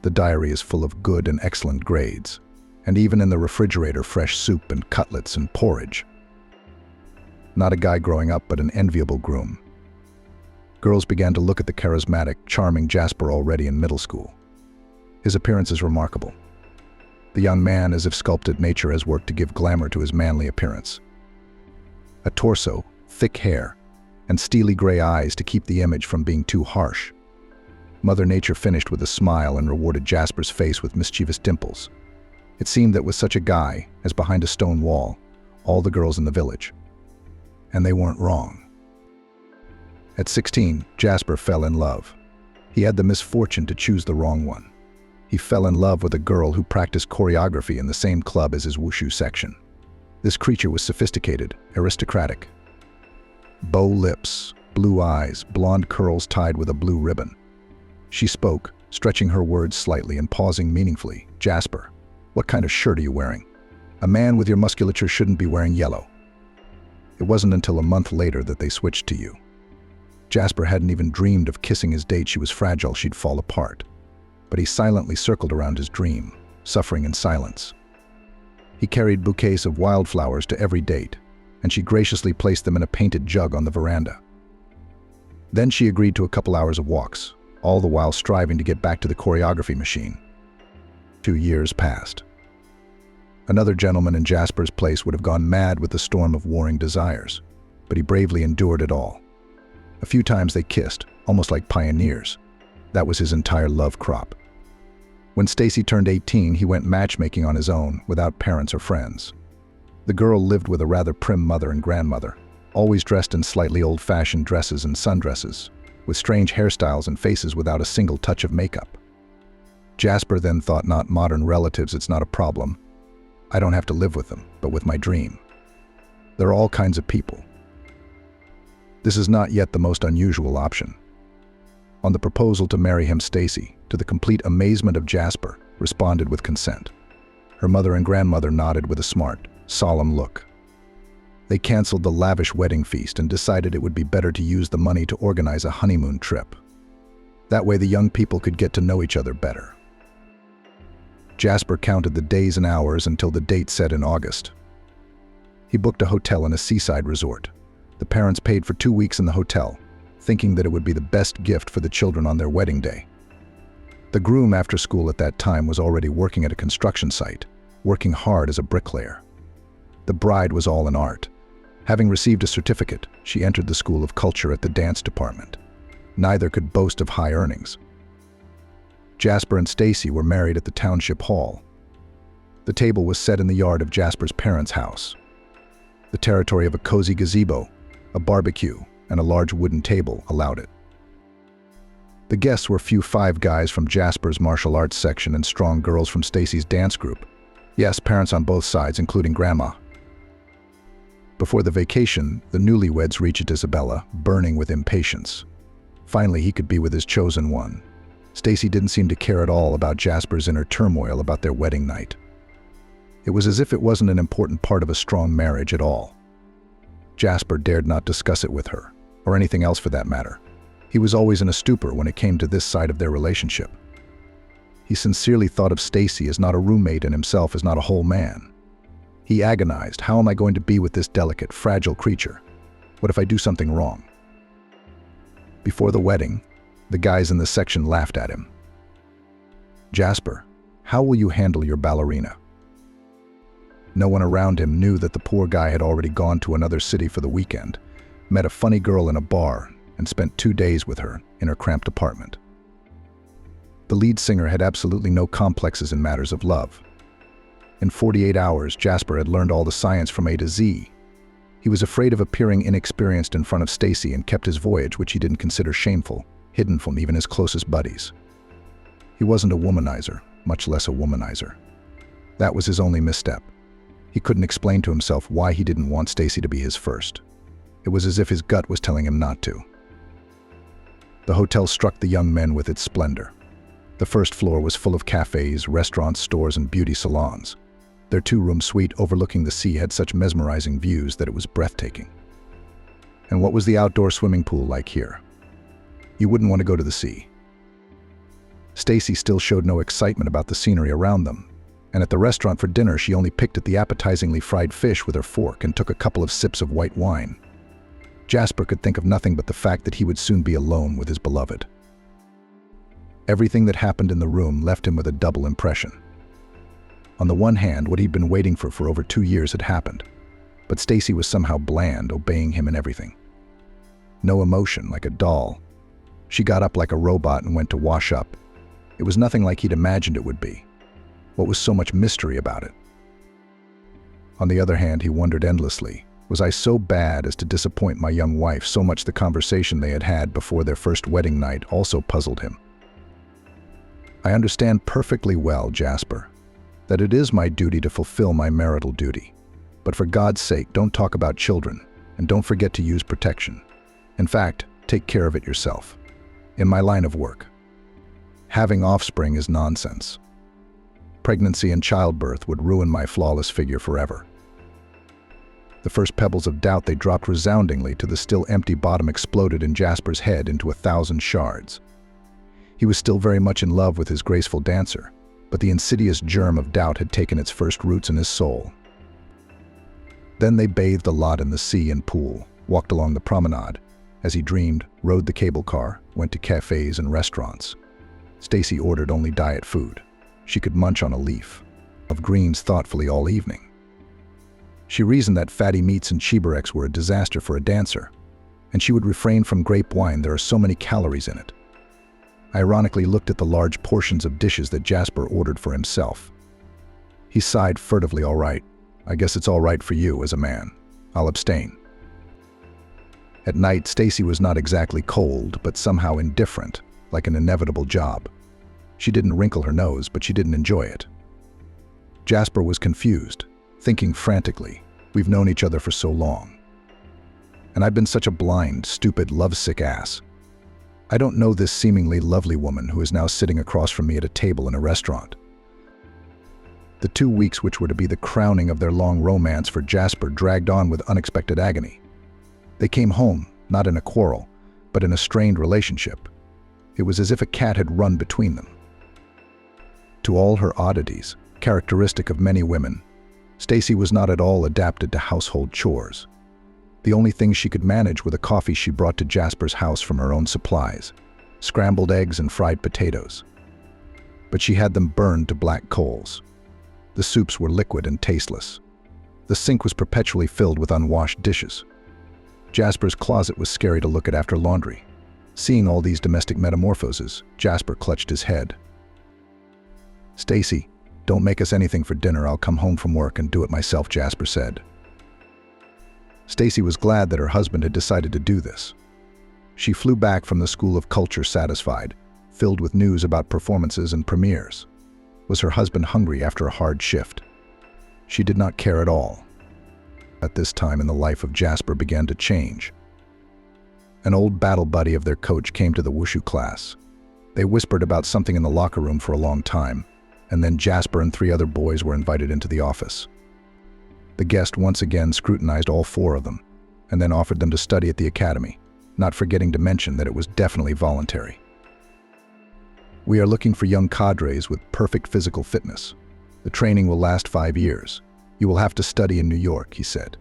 The diary is full of good and excellent grades, and even in the refrigerator fresh soup and cutlets and porridge. Not a guy growing up, but an enviable groom. Girls began to look at the charismatic, charming Jasper already in middle school. His appearance is remarkable. The young man, as if sculpted, nature has worked to give glamour to his manly appearance. A torso, thick hair, and steely gray eyes to keep the image from being too harsh. Mother Nature finished with a smile and rewarded Jasper's face with mischievous dimples. It seemed that with such a guy, as behind a stone wall, all the girls in the village. And they weren't wrong. At 16, Jasper fell in love. He had the misfortune to choose the wrong one. He fell in love with a girl who practiced choreography in the same club as his wushu section. This creature was sophisticated, aristocratic. Bow lips, blue eyes, blonde curls tied with a blue ribbon. She spoke, stretching her words slightly and pausing meaningfully. "Jasper, what kind of shirt are you wearing? A man with your musculature shouldn't be wearing yellow." It wasn't until a month later that they switched to you. Jasper hadn't even dreamed of kissing his date. She was fragile, she'd fall apart. But he silently circled around his dream, suffering in silence. He carried bouquets of wildflowers to every date, and she graciously placed them in a painted jug on the veranda. Then she agreed to a couple hours of walks, all the while striving to get back to the choreography machine. 2 years passed. Another gentleman in Jasper's place would have gone mad with the storm of warring desires, but he bravely endured it all. A few times they kissed, almost like pioneers. That was his entire love crop. When Stacy turned 18, he went matchmaking on his own, without parents or friends. The girl lived with a rather prim mother and grandmother, always dressed in slightly old-fashioned dresses and sundresses, with strange hairstyles and faces without a single touch of makeup. Jasper then thought, not modern relatives, it's not a problem. I don't have to live with them, but with my dream. There are all kinds of people. This is not yet the most unusual option. On the proposal to marry him, Stacy, to the complete amazement of Jasper, responded with consent. Her mother and grandmother nodded with a smart, solemn look. They canceled the lavish wedding feast and decided it would be better to use the money to organize a honeymoon trip. That way the young people could get to know each other better. Jasper counted the days and hours until the date set in August. He booked a hotel in a seaside resort. The parents paid for 2 weeks in the hotel, thinking that it would be the best gift for the children on their wedding day. The groom, after school at that time, was already working at a construction site, working hard as a bricklayer. The bride was all in art. Having received a certificate, she entered the School of Culture at the dance department. Neither could boast of high earnings. Jasper and Stacy were married at the township hall. The table was set in the yard of Jasper's parents' house. The territory of a cozy gazebo, a barbecue, and a large wooden table allowed it. The guests were 5 guys from Jasper's martial arts section and strong girls from Stacy's dance group. Yes, parents on both sides, including Grandma. Before the vacation, the newlyweds reached Isabella, burning with impatience. Finally, he could be with his chosen one. Stacy didn't seem to care at all about Jasper's inner turmoil about their wedding night. It was as if it wasn't an important part of a strong marriage at all. Jasper dared not discuss it with her, or anything else for that matter. He was always in a stupor when it came to this side of their relationship. He sincerely thought of Stacy as not a roommate and himself as not a whole man. He agonized, how am I going to be with this delicate, fragile creature? What if I do something wrong? Before the wedding, the guys in the section laughed at him. Jasper, how will you handle your ballerina? No one around him knew that the poor guy had already gone to another city for the weekend, met a funny girl in a bar, and spent 2 days with her in her cramped apartment. The lead singer had absolutely no complexes in matters of love. In 48 hours, Jasper had learned all the science from A to Z. He was afraid of appearing inexperienced in front of Stacy and kept his voyage, which he didn't consider shameful, hidden from even his closest buddies. He wasn't a womanizer, much less a womanizer. That was his only misstep. He couldn't explain to himself why he didn't want Stacy to be his first. It was as if his gut was telling him not to. The hotel struck the young men with its splendor. The first floor was full of cafes, restaurants, stores, and beauty salons. Their two-room suite overlooking the sea had such mesmerizing views that it was breathtaking. And what was the outdoor swimming pool like here? You wouldn't want to go to the sea. Stacy still showed no excitement about the scenery around them, and at the restaurant for dinner she only picked at the appetizingly fried fish with her fork and took a couple of sips of white wine. Jasper could think of nothing but the fact that he would soon be alone with his beloved. Everything that happened in the room left him with a double impression. On the one hand, what he'd been waiting for over 2 years had happened, but Stacy was somehow bland, obeying him in everything. No emotion, like a doll. She got up like a robot and went to wash up. It was nothing like he'd imagined it would be. What was so much mystery about it? On the other hand, he wondered endlessly, was I so bad as to disappoint my young wife so much? The conversation they had had before their first wedding night also puzzled him. I understand perfectly well, Jasper, that it is my duty to fulfill my marital duty. But for God's sake, don't talk about children, and don't forget to use protection. In fact, take care of it yourself. In my line of work, having offspring is nonsense. Pregnancy and childbirth would ruin my flawless figure forever. The first pebbles of doubt they dropped resoundingly to the still empty bottom exploded in Jasper's head into 1,000 shards. He was still very much in love with his graceful dancer, but the insidious germ of doubt had taken its first roots in his soul. Then they bathed a lot in the sea and pool, walked along the promenade, as he dreamed, rode the cable car, went to cafes and restaurants. Stacy ordered only diet food. She could munch on a leaf of greens thoughtfully all evening. She reasoned that fatty meats and cheeseburgers were a disaster for a dancer, and she would refrain from grape wine. There are so many calories in it. Ironically looked at the large portions of dishes that Jasper ordered for himself. He sighed furtively. All right, I guess it's all right for you as a man. I'll abstain. At night, Stacy was not exactly cold, but somehow indifferent, like an inevitable job. She didn't wrinkle her nose, but she didn't enjoy it. Jasper was confused, thinking frantically, we've known each other for so long. And I've been such a blind, stupid, lovesick ass. I don't know this seemingly lovely woman who is now sitting across from me at a table in a restaurant. The 2 weeks which were to be the crowning of their long romance for Jasper dragged on with unexpected agony. They came home, not in a quarrel, but in a strained relationship. It was as if a cat had run between them. To all her oddities, characteristic of many women, Stacy was not at all adapted to household chores. The only things she could manage were the coffee she brought to Jasper's house from her own supplies, scrambled eggs and fried potatoes. But she had them burned to black coals. The soups were liquid and tasteless. The sink was perpetually filled with unwashed dishes. Jasper's closet was scary to look at after laundry. Seeing all these domestic metamorphoses, Jasper clutched his head. Stacy, don't make us anything for dinner. I'll come home from work and do it myself, Jasper said. Stacy was glad that her husband had decided to do this. She flew back from the School of Culture satisfied, filled with news about performances and premieres. Was her husband hungry after a hard shift? She did not care at all. At this time in the life of Jasper began to change. An old battle buddy of their coach came to the wushu class. They whispered about something in the locker room for a long time, and then Jasper and 3 other boys were invited into the office. The guest once again scrutinized all 4 of them, and then offered them to study at the academy, not forgetting to mention that it was definitely voluntary. We are looking for young cadres with perfect physical fitness. The training will last 5 years. You will have to study in New York, he said.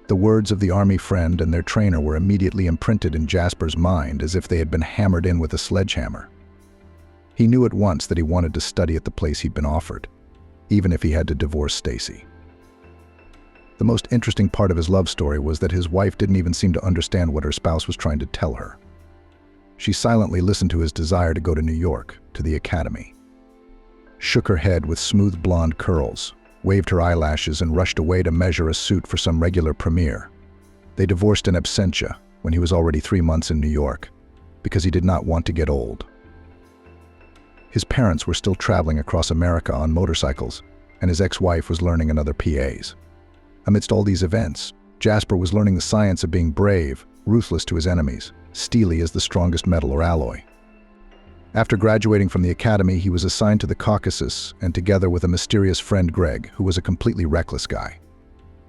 The words of the army friend and their trainer were immediately imprinted in Jasper's mind as if they had been hammered in with a sledgehammer. He knew at once that he wanted to study at the place he'd been offered, even if he had to divorce Stacy. The most interesting part of his love story was that his wife didn't even seem to understand what her spouse was trying to tell her. She silently listened to his desire to go to New York, to the academy. Shook her head with smooth blonde curls, waved her eyelashes and rushed away to measure a suit for some regular premiere. They divorced in absentia when he was already 3 months in New York, because he did not want to get old. His parents were still traveling across America on motorcycles, and his ex-wife was learning another PA's. Amidst all these events, Jasper was learning the science of being brave, ruthless to his enemies, steely as the strongest metal or alloy. After graduating from the academy, he was assigned to the Caucasus, and together with a mysterious friend, Greg, who was a completely reckless guy.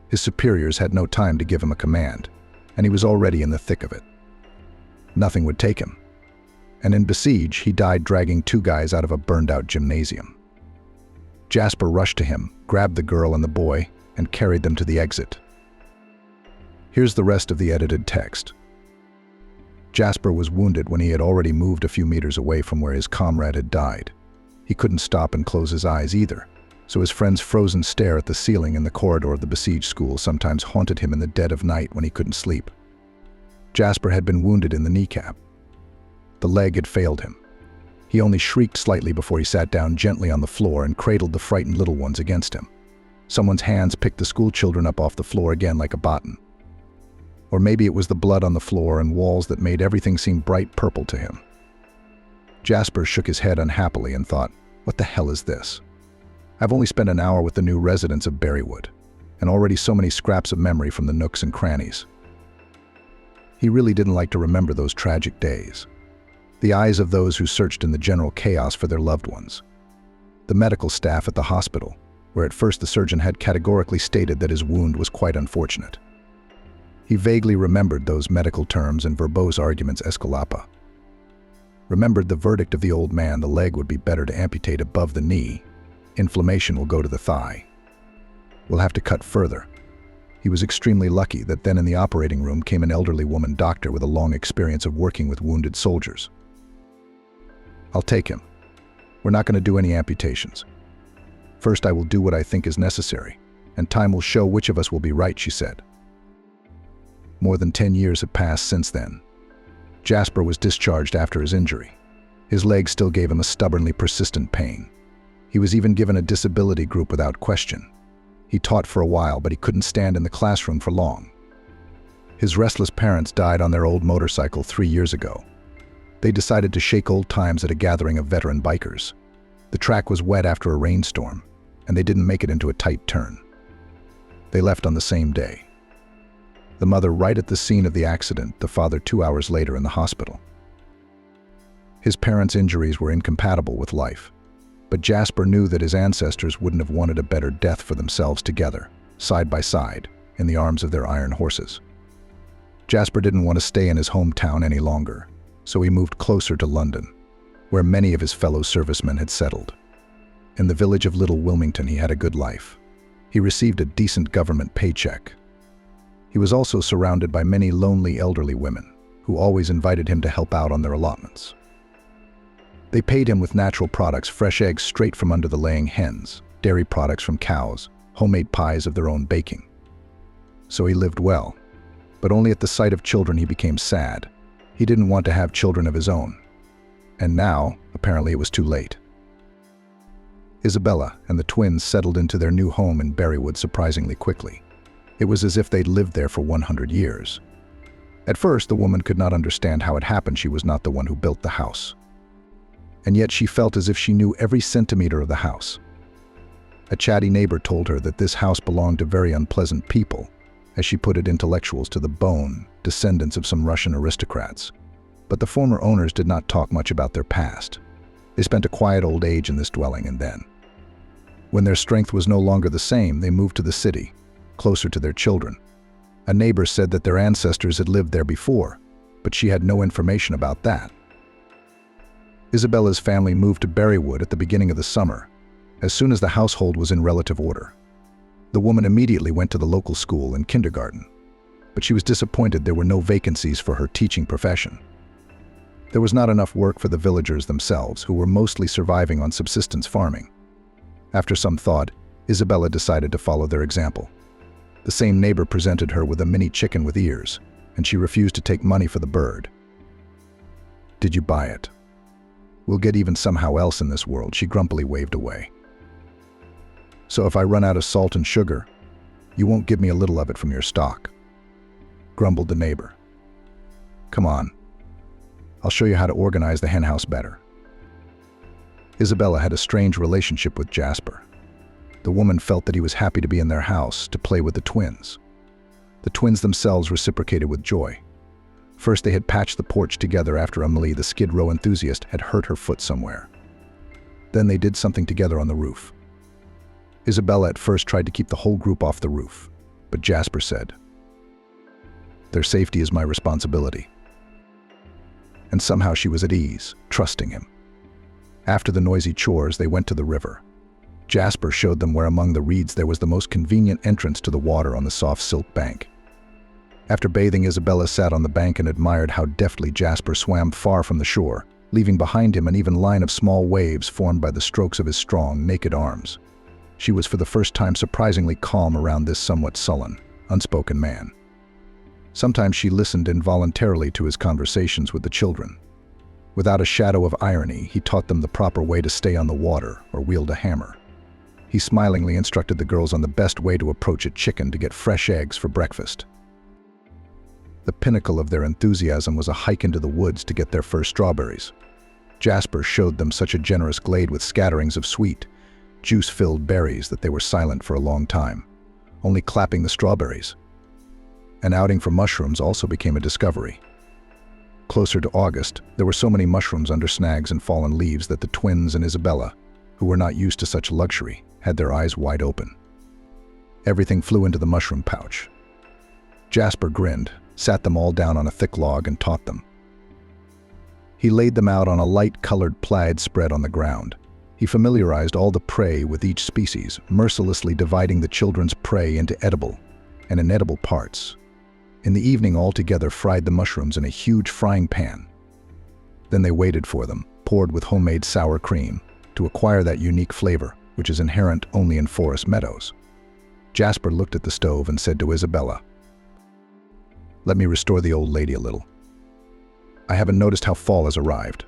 His superiors had no time to give him a command, and he was already in the thick of it. Nothing would take him. And in Besiege, he died dragging 2 guys out of a burned-out gymnasium. Jasper rushed to him, grabbed the girl and the boy, and carried them to the exit. Here's the rest of the edited text. Jasper was wounded when he had already moved a few meters away from where his comrade had died. He couldn't stop and close his eyes either, so his friend's frozen stare at the ceiling in the corridor of the besieged school sometimes haunted him in the dead of night when he couldn't sleep. Jasper had been wounded in the kneecap. The leg had failed him. He only shrieked slightly before he sat down gently on the floor and cradled the frightened little ones against him. Someone's hands picked the school children up off the floor again like a baton. Or maybe it was the blood on the floor and walls that made everything seem bright purple to him. Jasper shook his head unhappily and thought, what the hell is this? I've only spent an hour with the new residents of Berrywood, and already so many scraps of memory from the nooks and crannies. He really didn't like to remember those tragic days. The eyes of those who searched in the general chaos for their loved ones. The medical staff at the hospital, where at first the surgeon had categorically stated that his wound was quite unfortunate. He vaguely remembered those medical terms and verbose arguments escalapa. Remembered the verdict of the old man: the leg would be better to amputate above the knee. Inflammation will go to the thigh. We'll have to cut further. He was extremely lucky that then in the operating room came an elderly woman doctor with a long experience of working with wounded soldiers. I'll take him. We're not going to do any amputations. First, I will do what I think is necessary, and time will show which of us will be right, she said. More than 10 years have passed since then. Jasper was discharged after his injury. His leg still gave him a stubbornly persistent pain. He was even given a disability group without question. He taught for a while, but he couldn't stand in the classroom for long. His restless parents died on their old motorcycle 3 years ago. They decided to shake old times at a gathering of veteran bikers. The track was wet after a rainstorm, and they didn't make it into a tight turn. They left on the same day. The mother right at the scene of the accident, the father 2 hours later in the hospital. His parents' injuries were incompatible with life, but Jasper knew that his ancestors wouldn't have wanted a better death for themselves together, side by side, in the arms of their iron horses. Jasper didn't want to stay in his hometown any longer, so he moved closer to London, where many of his fellow servicemen had settled. In the village of Little Wilmington, he had a good life. He received a decent government paycheck. He was also surrounded by many lonely elderly women who always invited him to help out on their allotments. They paid him with natural products, fresh eggs straight from under the laying hens, dairy products from cows, homemade pies of their own baking. So he lived well, but only at the sight of children he became sad. He didn't want to have children of his own. And now, apparently it was too late. Isabella and the twins settled into their new home in Berrywood surprisingly quickly. It was as if they'd lived there for 100 years. At first, the woman could not understand how it happened she was not the one who built the house. And yet she felt as if she knew every centimeter of the house. A chatty neighbor told her that this house belonged to very unpleasant people, as she put it, intellectuals to the bone, descendants of some Russian aristocrats. But the former owners did not talk much about their past. They spent a quiet old age in this dwelling, and then, when their strength was no longer the same, they moved to the city, closer to their children. A neighbor said that their ancestors had lived there before, but she had no information about that. Isabella's family moved to Berrywood at the beginning of the summer, as soon as the household was in relative order. The woman immediately went to the local school and kindergarten, but she was disappointed there were no vacancies for her teaching profession. There was not enough work for the villagers themselves, who were mostly surviving on subsistence farming. After some thought, Isabella decided to follow their example. The same neighbor presented her with a mini chicken with ears, and she refused to take money for the bird. "Did you buy it? We'll get even somehow else in this world," she grumpily waved away. "So if I run out of salt and sugar, you won't give me a little of it from your stock?" grumbled the neighbor. "Come on. I'll show you how to organize the henhouse better." Isabella had a strange relationship with Jasper. The woman felt that he was happy to be in their house, to play with the twins. The twins themselves reciprocated with joy. First, they had patched the porch together after Amelie, the Skid Row enthusiast, had hurt her foot somewhere. Then they did something together on the roof. Isabella at first tried to keep the whole group off the roof, but Jasper said, "Their safety is my responsibility." And somehow she was at ease, trusting him. After the noisy chores, they went to the river. Jasper showed them where among the reeds there was the most convenient entrance to the water on the soft silt bank. After bathing, Isabella sat on the bank and admired how deftly Jasper swam far from the shore, leaving behind him an even line of small waves formed by the strokes of his strong, naked arms. She was for the first time surprisingly calm around this somewhat sullen, unspoken man. Sometimes she listened involuntarily to his conversations with the children. Without a shadow of irony, he taught them the proper way to stay on the water or wield a hammer. He smilingly instructed the girls on the best way to approach a chicken to get fresh eggs for breakfast. The pinnacle of their enthusiasm was a hike into the woods to get their first strawberries. Jasper showed them such a generous glade with scatterings of sweet, juice-filled berries that they were silent for a long time, only clapping the strawberries. An outing for mushrooms also became a discovery. Closer to August, there were so many mushrooms under snags and fallen leaves that the twins and Isabella, who were not used to such luxury, had their eyes wide open. Everything flew into the mushroom pouch. Jasper grinned, sat them all down on a thick log, and taught them. He laid them out on a light-colored plaid spread on the ground. He familiarized all the prey with each species, mercilessly dividing the children's prey into edible and inedible parts. In the evening, all together fried the mushrooms in a huge frying pan. Then they waited for them, poured with homemade sour cream, to acquire that unique flavor, which is inherent only in forest meadows. Jasper looked at the stove and said to Isabella, "Let me restore the old lady a little. I haven't noticed how fall has arrived.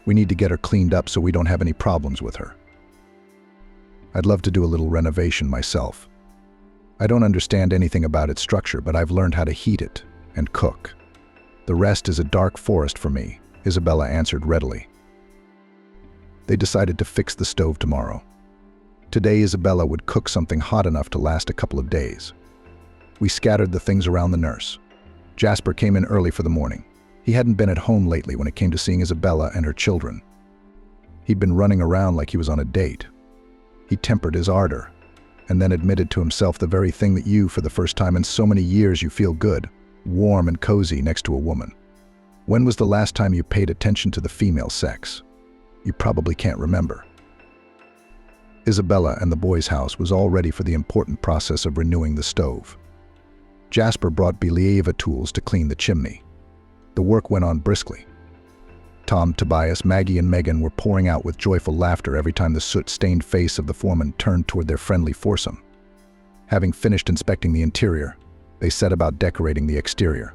We need to get her cleaned up so we don't have any problems with her. I'd love to do a little renovation myself. I don't understand anything about its structure, but I've learned how to heat it and cook. The rest is a dark forest for me," Isabella answered readily. They decided to fix the stove tomorrow. Today, Isabella would cook something hot enough to last a couple of days. We scattered the things around the nurse. Jasper came in early for the morning. He hadn't been at home lately when it came to seeing Isabella and her children. He'd been running around like he was on a date. He tempered his ardor, and then admitted to himself the very thing that you, for the first time in so many years, you feel good, warm and cozy next to a woman. When was the last time you paid attention to the female sex? You probably can't remember. Isabella and the boys' house was all ready for the important process of renewing the stove. Jasper brought Believa tools to clean the chimney. The work went on briskly. Tom, Tobias, Maggie, and Megan were pouring out with joyful laughter every time the soot-stained face of the foreman turned toward their friendly foursome. Having finished inspecting the interior, they set about decorating the exterior.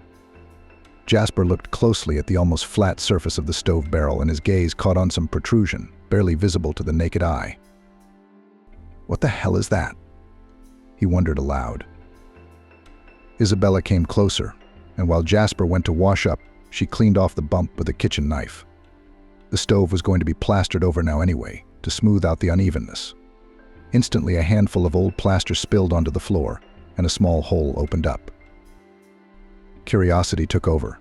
Jasper looked closely at the almost flat surface of the stove barrel, and his gaze caught on some protrusion, barely visible to the naked eye. "What the hell is that?" he wondered aloud. Isabella came closer, and while Jasper went to wash up, she cleaned off the bump with a kitchen knife. The stove was going to be plastered over now anyway, to smooth out the unevenness. Instantly, a handful of old plaster spilled onto the floor, and a small hole opened up. Curiosity took over.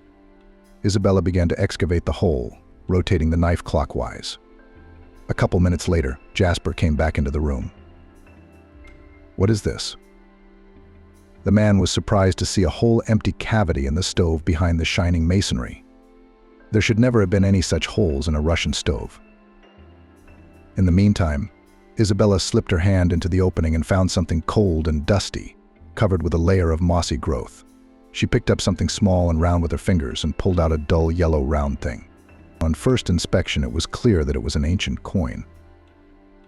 Isabella began to excavate the hole, rotating the knife clockwise. A couple minutes later, Jasper came back into the room. "What is this?" The man was surprised to see a whole empty cavity in the stove behind the shining masonry. There should never have been any such holes in a Russian stove. In the meantime, Isabella slipped her hand into the opening and found something cold and dusty, covered with a layer of mossy growth. She picked up something small and round with her fingers and pulled out a dull yellow round thing. On first inspection, it was clear that it was an ancient coin.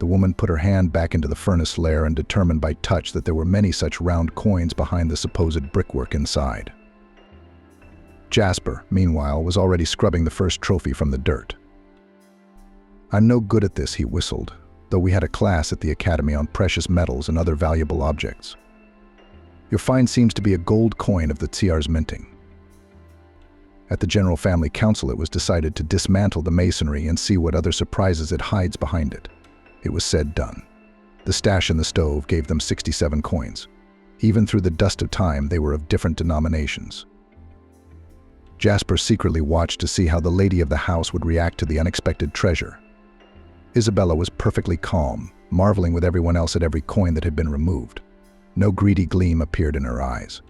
The woman put her hand back into the furnace lair and determined by touch that there were many such round coins behind the supposed brickwork inside. Jasper, meanwhile, was already scrubbing the first trophy from the dirt. "I'm no good at this," he whistled, though we had a class at the academy on precious metals and other valuable objects. "Your find seems to be a gold coin of the Tsar's minting." At the General Family Council, it was decided to dismantle the masonry and see what other surprises it hides behind it. It was said done. The stash in the stove gave them 67 coins. Even through the dust of time, they were of different denominations. Jasper secretly watched to see how the lady of the house would react to the unexpected treasure. Isabella was perfectly calm, marveling with everyone else at every coin that had been removed. No greedy gleam appeared in her eyes.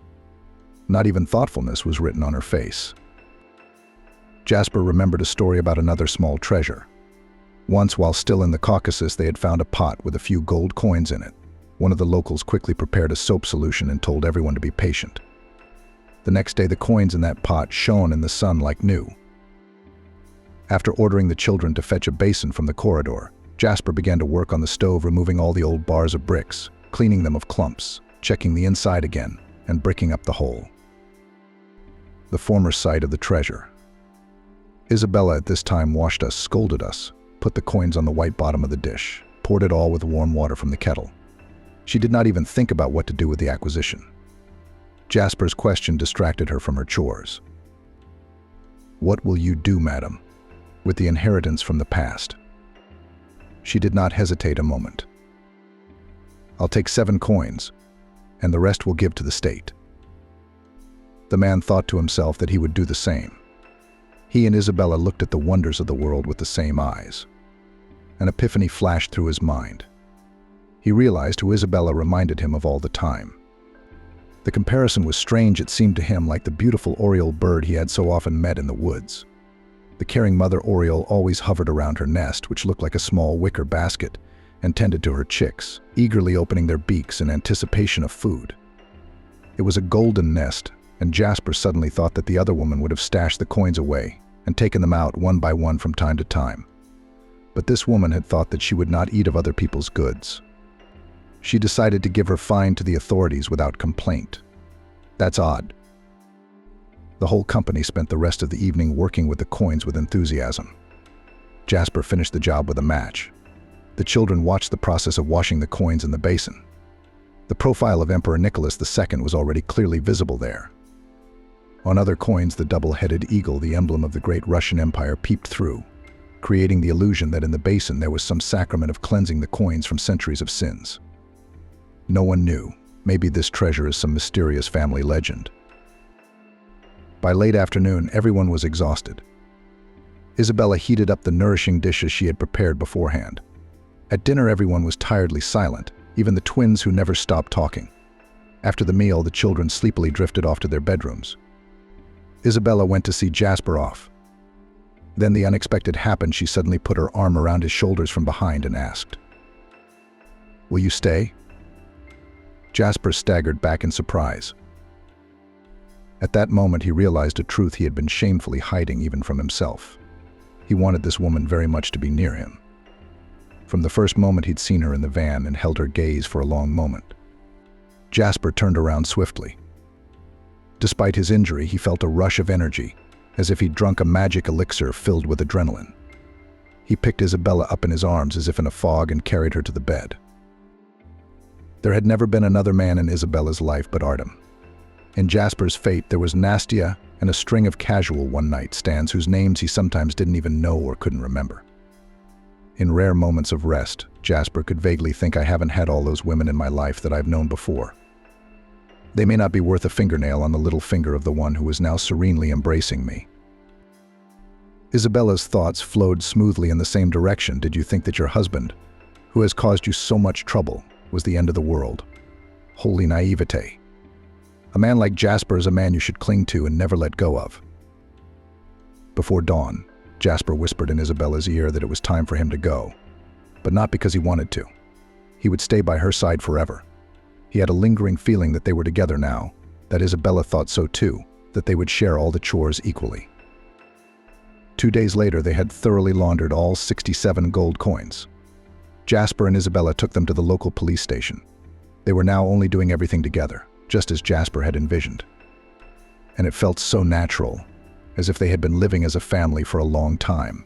Not even thoughtfulness was written on her face. Jasper remembered a story about another small treasure. Once, while still in the Caucasus, they had found a pot with a few gold coins in it. One of the locals quickly prepared a soap solution and told everyone to be patient. The next day, the coins in that pot shone in the sun like new. After ordering the children to fetch a basin from the corridor, Jasper began to work on the stove, removing all the old bars of bricks, cleaning them of clumps, checking the inside again, and bricking up the hole. The former site of the treasure. Isabella at this time washed us, scolded us, put the coins on the white bottom of the dish, poured it all with warm water from the kettle. She did not even think about what to do with the acquisition. Jasper's question distracted her from her chores. "What will you do, madam, with the inheritance from the past?" She did not hesitate a moment. "I'll take 7 coins, and the rest will give to the state." The man thought to himself that he would do the same. He and Isabella looked at the wonders of the world with the same eyes. An epiphany flashed through his mind. He realized who Isabella reminded him of all the time. The comparison was strange. It seemed to him like the beautiful oriole bird he had so often met in the woods. The caring mother oriole always hovered around her nest, which looked like a small wicker basket, and tended to her chicks, eagerly opening their beaks in anticipation of food. It was a golden nest, and Jasper suddenly thought that the other woman would have stashed the coins away and taken them out one by one from time to time. But this woman had thought that she would not eat of other people's goods. She decided to give her find to the authorities without complaint. That's odd. The whole company spent the rest of the evening working with the coins with enthusiasm. Jasper finished the job with a match. The children watched the process of washing the coins in the basin. The profile of Emperor Nicholas II was already clearly visible there. On other coins, the double-headed eagle, the emblem of the great Russian Empire, peeped through, creating the illusion that in the basin there was some sacrament of cleansing the coins from centuries of sins. No one knew. Maybe this treasure is some mysterious family legend. By late afternoon, everyone was exhausted. Isabella heated up the nourishing dishes she had prepared beforehand. At dinner, everyone was tiredly silent, even the twins who never stopped talking. After the meal, the children sleepily drifted off to their bedrooms. Isabella went to see Jasper off. Then the unexpected happened. She suddenly put her arm around his shoulders from behind and asked, "Will you stay?" Jasper staggered back in surprise. At that moment, he realized a truth he had been shamefully hiding even from himself. He wanted this woman very much to be near him. From the first moment he'd seen her in the van and held her gaze for a long moment. Jasper turned around swiftly. Despite his injury, he felt a rush of energy, as if he'd drunk a magic elixir filled with adrenaline. He picked Isabella up in his arms as if in a fog and carried her to the bed. There had never been another man in Isabella's life but Artem. In Jasper's fate, there was Nastia and a string of casual one-night stands whose names he sometimes didn't even know or couldn't remember. In rare moments of rest, Jasper could vaguely think, I haven't had all those women in my life that I've known before. They may not be worth a fingernail on the little finger of the one who is now serenely embracing me. Isabella's thoughts flowed smoothly in the same direction. Did you think that your husband, who has caused you so much trouble, was the end of the world? Holy naivete. A man like Jasper is a man you should cling to and never let go of. Before dawn, Jasper whispered in Isabella's ear that it was time for him to go, but not because he wanted to. He would stay by her side forever. He had a lingering feeling that they were together now, that Isabella thought so too, that they would share all the chores equally. 2 days later, they had thoroughly laundered all 67 gold coins. Jasper and Isabella took them to the local police station. They were now only doing everything together, just as Jasper had envisioned. And it felt so natural, as if they had been living as a family for a long time.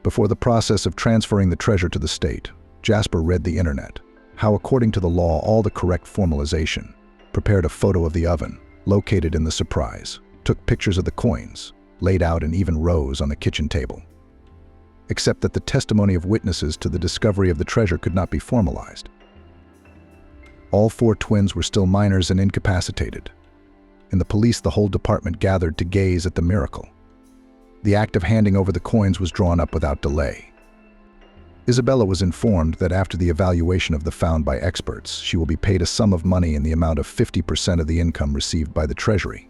Before the process of transferring the treasure to the state, Jasper read the internet, how according to the law all the correct formalization, prepared a photo of the oven, located in the surprise, took pictures of the coins, laid out in even rows on the kitchen table. Except that the testimony of witnesses to the discovery of the treasure could not be formalized. All 4 twins were still minors and incapacitated. In the police, the whole department gathered to gaze at the miracle. The act of handing over the coins was drawn up without delay. Isabella was informed that after the evaluation of the found by experts, she will be paid a sum of money in the amount of 50% of the income received by the Treasury.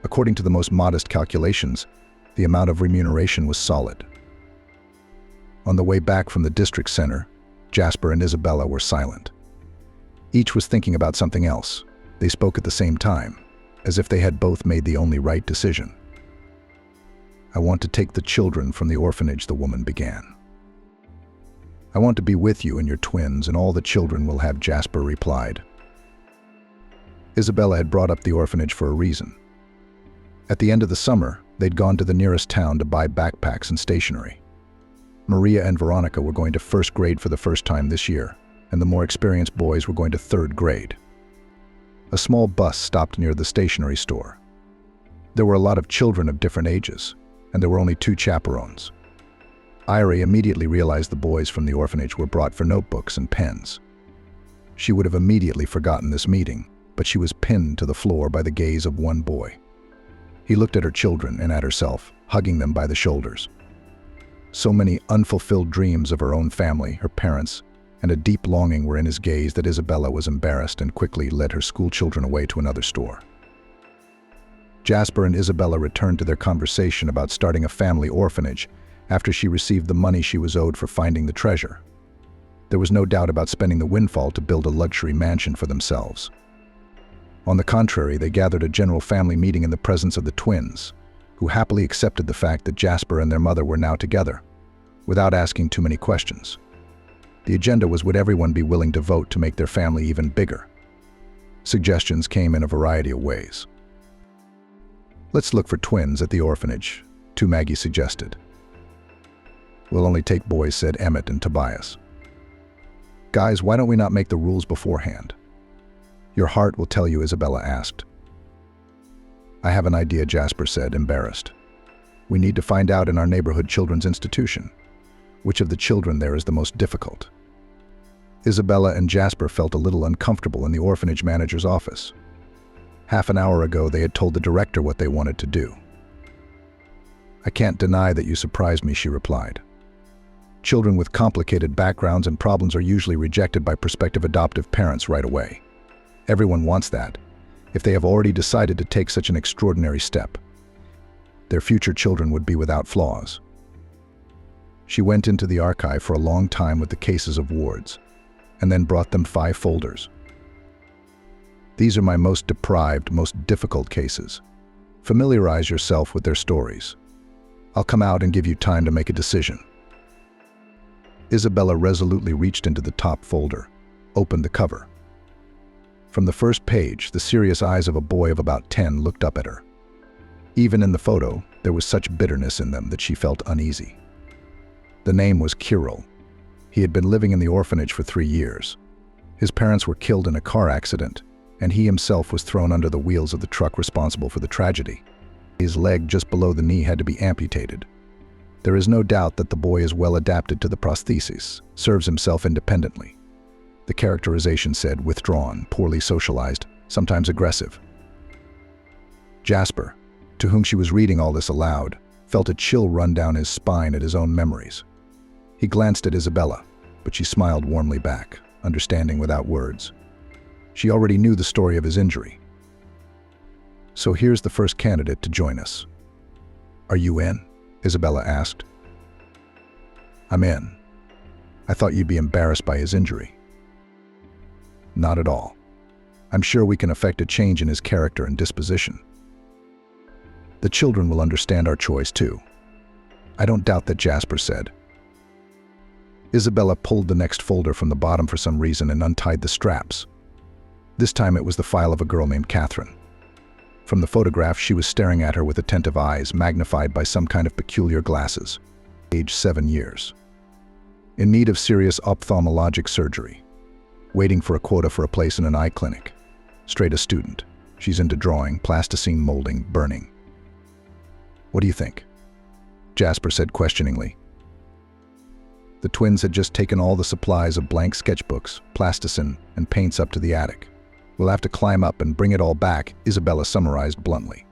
According to the most modest calculations, the amount of remuneration was solid. On the way back from the district center, Jasper and Isabella were silent. Each was thinking about something else. They spoke at the same time, as if they had both made the only right decision. "I want to take the children from the orphanage," the woman began. "I want to be with you and your twins, and all the children will have," Jasper replied. Isabella had brought up the orphanage for a reason. At the end of the summer, they'd gone to the nearest town to buy backpacks and stationery. Maria and Veronica were going to first grade for the first time this year, and the more experienced boys were going to third grade. A small bus stopped near the stationery store. There were a lot of children of different ages, and there were only 2 chaperones. Irie immediately realized the boys from the orphanage were brought for notebooks and pens. She would have immediately forgotten this meeting, but she was pinned to the floor by the gaze of one boy. He looked at her children and at herself, hugging them by the shoulders. So many unfulfilled dreams of her own family, her parents, and a deep longing were in his gaze that Isabella was embarrassed and quickly led her school children away to another store. Jasper and Isabella returned to their conversation about starting a family orphanage after she received the money she was owed for finding the treasure. There was no doubt about spending the windfall to build a luxury mansion for themselves. On the contrary, they gathered a general family meeting in the presence of the twins, who happily accepted the fact that Jasper and their mother were now together, without asking too many questions. The agenda was, would everyone be willing to vote to make their family even bigger? Suggestions came in a variety of ways. "Let's look for twins at the orphanage," Maggie suggested. "We'll only take boys," said Emmett and Tobias. "Guys, why don't we not make the rules beforehand?" "Your heart will tell you," Isabella asked. "I have an idea," Jasper said, embarrassed. "We need to find out in our neighborhood children's institution which of the children there is the most difficult." Isabella and Jasper felt a little uncomfortable in the orphanage manager's office. Half an hour ago, they had told the director what they wanted to do. "I can't deny that you surprised me," she replied. "Children with complicated backgrounds and problems are usually rejected by prospective adoptive parents right away. Everyone wants that, if they have already decided to take such an extraordinary step. Their future children would be without flaws." She went into the archive for a long time with the cases of wards, and then brought them 5 folders. "These are my most deprived, most difficult cases. Familiarize yourself with their stories. I'll come out and give you time to make a decision." Isabella resolutely reached into the top folder, opened the cover. From the first page, the serious eyes of a boy of about 10 looked up at her. Even in the photo, there was such bitterness in them that she felt uneasy. The name was Kirill. He had been living in the orphanage for 3 years. His parents were killed in a car accident, and he himself was thrown under the wheels of the truck responsible for the tragedy. His leg just below the knee had to be amputated. There is no doubt that the boy is well adapted to the prosthesis, serves himself independently. The characterization said withdrawn, poorly socialized, sometimes aggressive. Jasper, to whom she was reading all this aloud, felt a chill run down his spine at his own memories. He glanced at Isabella, but she smiled warmly back, understanding without words. She already knew the story of his injury. "So here's the first candidate to join us." "Are you in?" Isabella asked. "I'm in. I thought you'd be embarrassed by his injury." "Not at all. I'm sure we can effect a change in his character and disposition. The children will understand our choice too." "I don't doubt that," Jasper said. Isabella pulled the next folder from the bottom for some reason and untied the straps. This time it was the file of a girl named Catherine. From the photograph, she was staring at her with attentive eyes, magnified by some kind of peculiar glasses. Age 7 years. In need of serious ophthalmologic surgery. Waiting for a quota for a place in an eye clinic. Straight A student. She's into drawing, plasticine molding, burning. "What do you think?" Jasper said questioningly. The twins had just taken all the supplies of blank sketchbooks, plasticine, and paints up to the attic. "We'll have to climb up and bring it all back," Isabella summarized bluntly.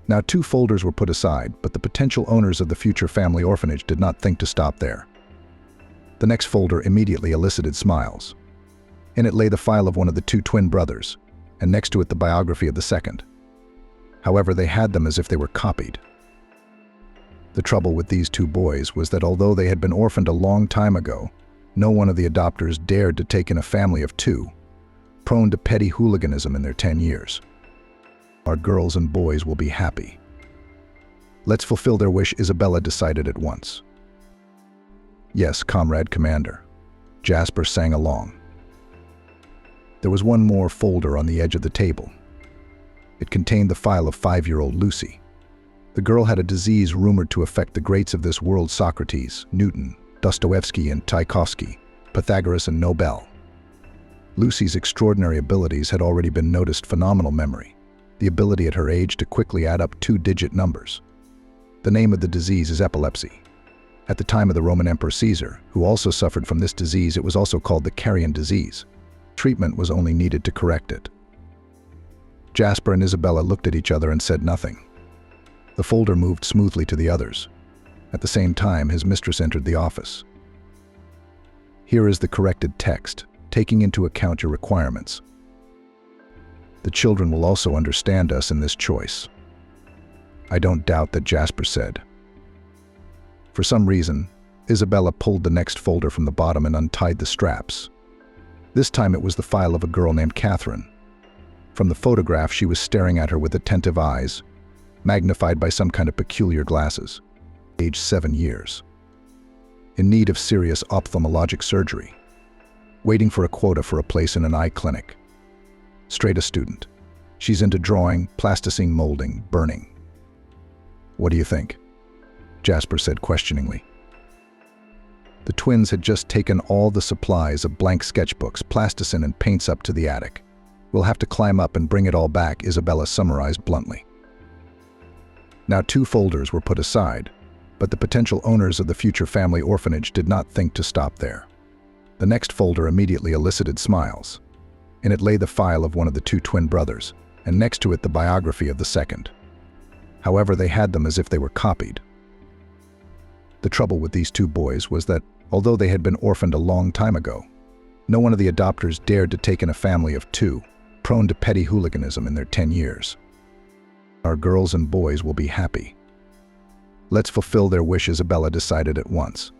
Now 2 folders were put aside, but the potential owners of the future family orphanage did not think to stop there. The next folder immediately elicited smiles. In it lay the file of one of the 2 twin brothers, and next to it the biography of the second. However, they had them as if they were copied. The trouble with these 2 boys was that although they had been orphaned a long time ago, no one of the adopters dared to take in a family of 2, prone to petty hooliganism in their 10 years. "Our girls and boys will be happy. Let's fulfill their wish," Isabella decided at once. "Yes, Comrade Commander," Jasper sang along. There was one more folder on the edge of the table. It contained the file of 5-year-old Lucy. The girl had a disease rumored to affect the greats of this world: Socrates, Newton, Dostoevsky and Tchaikovsky, Pythagoras and Nobel. Lucy's extraordinary abilities had already been noticed: phenomenal memory, the ability at her age to quickly add up 2-digit numbers. The name of the disease is epilepsy. At the time of the Roman Emperor Caesar, who also suffered from this disease, it was also called the carrion disease. Treatment was only needed to correct it. Jasper and Isabella looked at each other and said nothing. The folder moved smoothly to the others. At the same time, his mistress entered the office. "Here is the corrected text, taking into account your requirements. The children will also understand us in this choice." "I don't doubt that," Jasper said. For some reason, Isabella pulled the next folder from the bottom and untied the straps. This time it was the file of a girl named Catherine. From the photograph, she was staring at her with attentive eyes, magnified by some kind of peculiar glasses. Age 7 years. In need of serious ophthalmologic surgery. Waiting for a quota for a place in an eye clinic. Straight A student. She's into drawing, plasticine, molding, burning. "What do you think?" Jasper said questioningly. The twins had just taken all the supplies of blank sketchbooks, plasticine, and paints up to the attic. "We'll have to climb up and bring it all back," Isabella summarized bluntly. Now 2 folders were put aside, but the potential owners of the future family orphanage did not think to stop there. The next folder immediately elicited smiles. In it lay the file of one of the 2 twin brothers, and next to it the biography of the second. However, they had them as if they were copied. The trouble with these 2 boys was that, although they had been orphaned a long time ago, no one of the adopters dared to take in a family of 2, prone to petty hooliganism in their 10 years. "Our girls and boys will be happy. Let's fulfill their wish," Isabella decided at once.